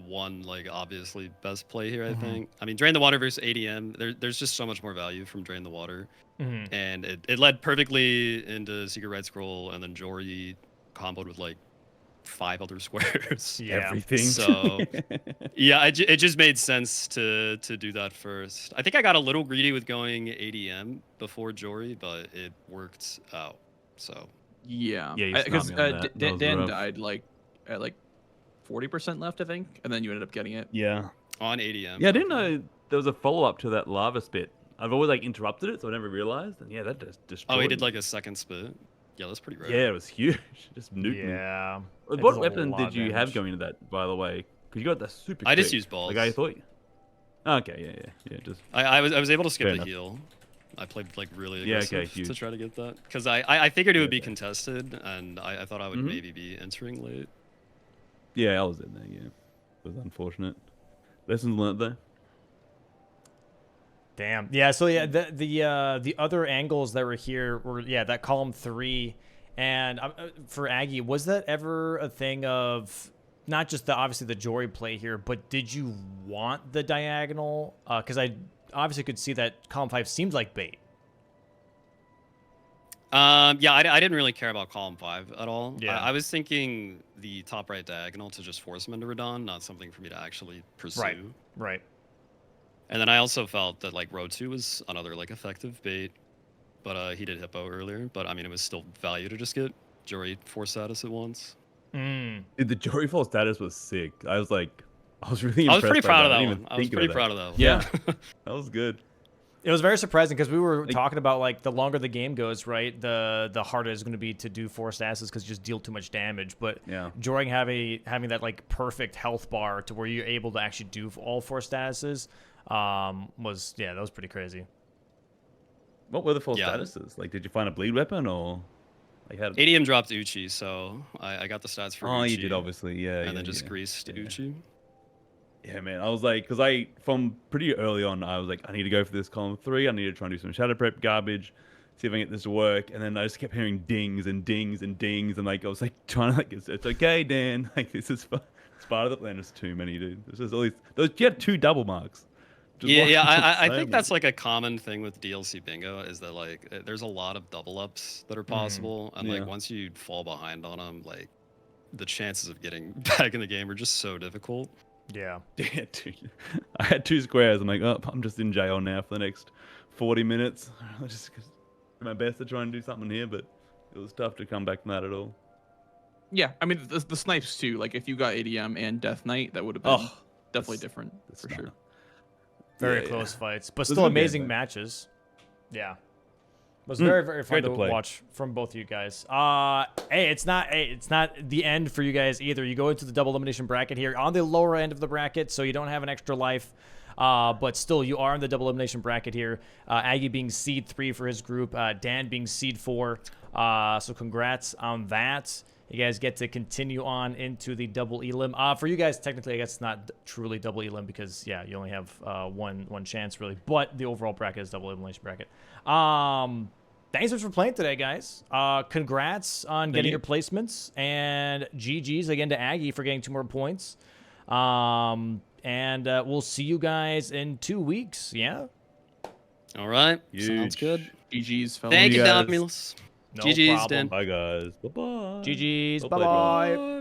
one like obviously best play here. I think. I mean, Drain the Water versus ADM. There's just so much more value from Drain the Water, and it led perfectly into Secret Red Scroll, and then Jory comboed with like 5 other squares. Yeah. Everything. So yeah, it just made sense to do that first. I think I got a little greedy with going ADM before Jory, but it worked out. So Yeah. Yeah, you Because stumped me on that. That was Dan rough. died like at like 40% left, I think, and then you ended up getting it. Yeah. on ADM. Yeah, I didn't know there was a follow up to that lava spit. I've always like interrupted it, so I never realized. And yeah, that just destroyed. Oh, he did me. like a second spit. Yeah, that's pretty rare. Yeah, it was huge. Just nuked me. Yeah. It What does a weapon lot did of you have damage. going into that, by the way? Because you got that super. I just quick. used balls. Like I thought. Okay, yeah. Just I was able to skip Fair the enough. heal. I played like really Yeah, aggressive okay, to huge. try to get that because I figured it would be Okay. contested, and I thought I would maybe be entering late. yeah, I was in there. Yeah, it was unfortunate. Lessons learned though. Damn. Yeah. So yeah, the other angles that were here were that column 3, and for Aggie, was that ever a thing of not just obviously the Jory play here, but did you want the diagonal? Because I obviously could see that column 5 seemed like bait. Yeah, I didn't really care about column 5 at all. Yeah. I was thinking the top right diagonal to just force him into Raydans, not something for me to actually pursue. Right. And then I also felt that like row 2 was another like effective bait, but he did hippo earlier. But I mean, it was still value to just get Jory 4 status at once. Dude, the Jory fall status was sick. I was really I was impressed. pretty by proud of I that didn't one. even I was think pretty about proud of that one. Yeah, that was good. It was very surprising because we were Like- talking about like the longer the game goes, right, the harder it's going to be to do forced asses because you just deal too much damage. But Yeah. Jory having that like perfect health bar to where you're able to actually do all 4 statuses was that was pretty crazy. What were the full Yeah. statuses? Like, did you find a bleed weapon or like how? ADM dropped Uchi, so I got the stats for Oh, Uchi. you did obviously, yeah. And yeah, then just yeah. greased Yeah. Uchi. Yeah, man. I was like, because from pretty early on, I was like, I need to go for this column 3. I need to try and do some shadow prep garbage, see if I can get this to work. And then I just kept hearing dings and dings and dings, and like I was like trying to like, it's okay, Dan. Like this is it's part of the plan. There's too many, dude. There's just all these. You had 2 double marks. Just one- I so think many. that's like a common thing with DLC bingo is that like there's a lot of double ups that are possible, and Yeah. like once you fall behind on them, like the chances of getting back in the game are just so difficult. Yeah. Yeah, dude. I had 2 squares. I'm like, oh, I'm just in jail now for the next 40 minutes. I just do my best to try and do something here, but it was tough to come back from that at all. Yeah, I mean the snipes too. Like if you got ADM and Death Knight, that would have been definitely different for sure. Very Yeah, close fights, but Those still were good, amazing though. matches. Yeah. It was very, very fun Great to to play. watch from both of you guys. It's not the end for you guys either. You go into the double elimination bracket here on the lower end of the bracket, so you don't have an extra life. But still, you are in the double elimination bracket here. Aggie being seed 3 for his group, Dan being seed 4. So congrats on that. You guys get to continue on into the double elim. For you guys, technically, I guess it's not truly double elim because you only have one chance really. But the overall bracket is double elimination bracket. Thanks so much for playing today, guys. Congrats on getting your placements, and GG's again to Aggie for getting 2 more points. And we'll see you guys in 2 weeks. Yeah. All right, sounds Huge. good. GG's, fellas. Thank you, guys. Domulus. No GG's, problem. Dan. Bye, guys. Bye-bye. GG's. Well Bye played, bye. bro.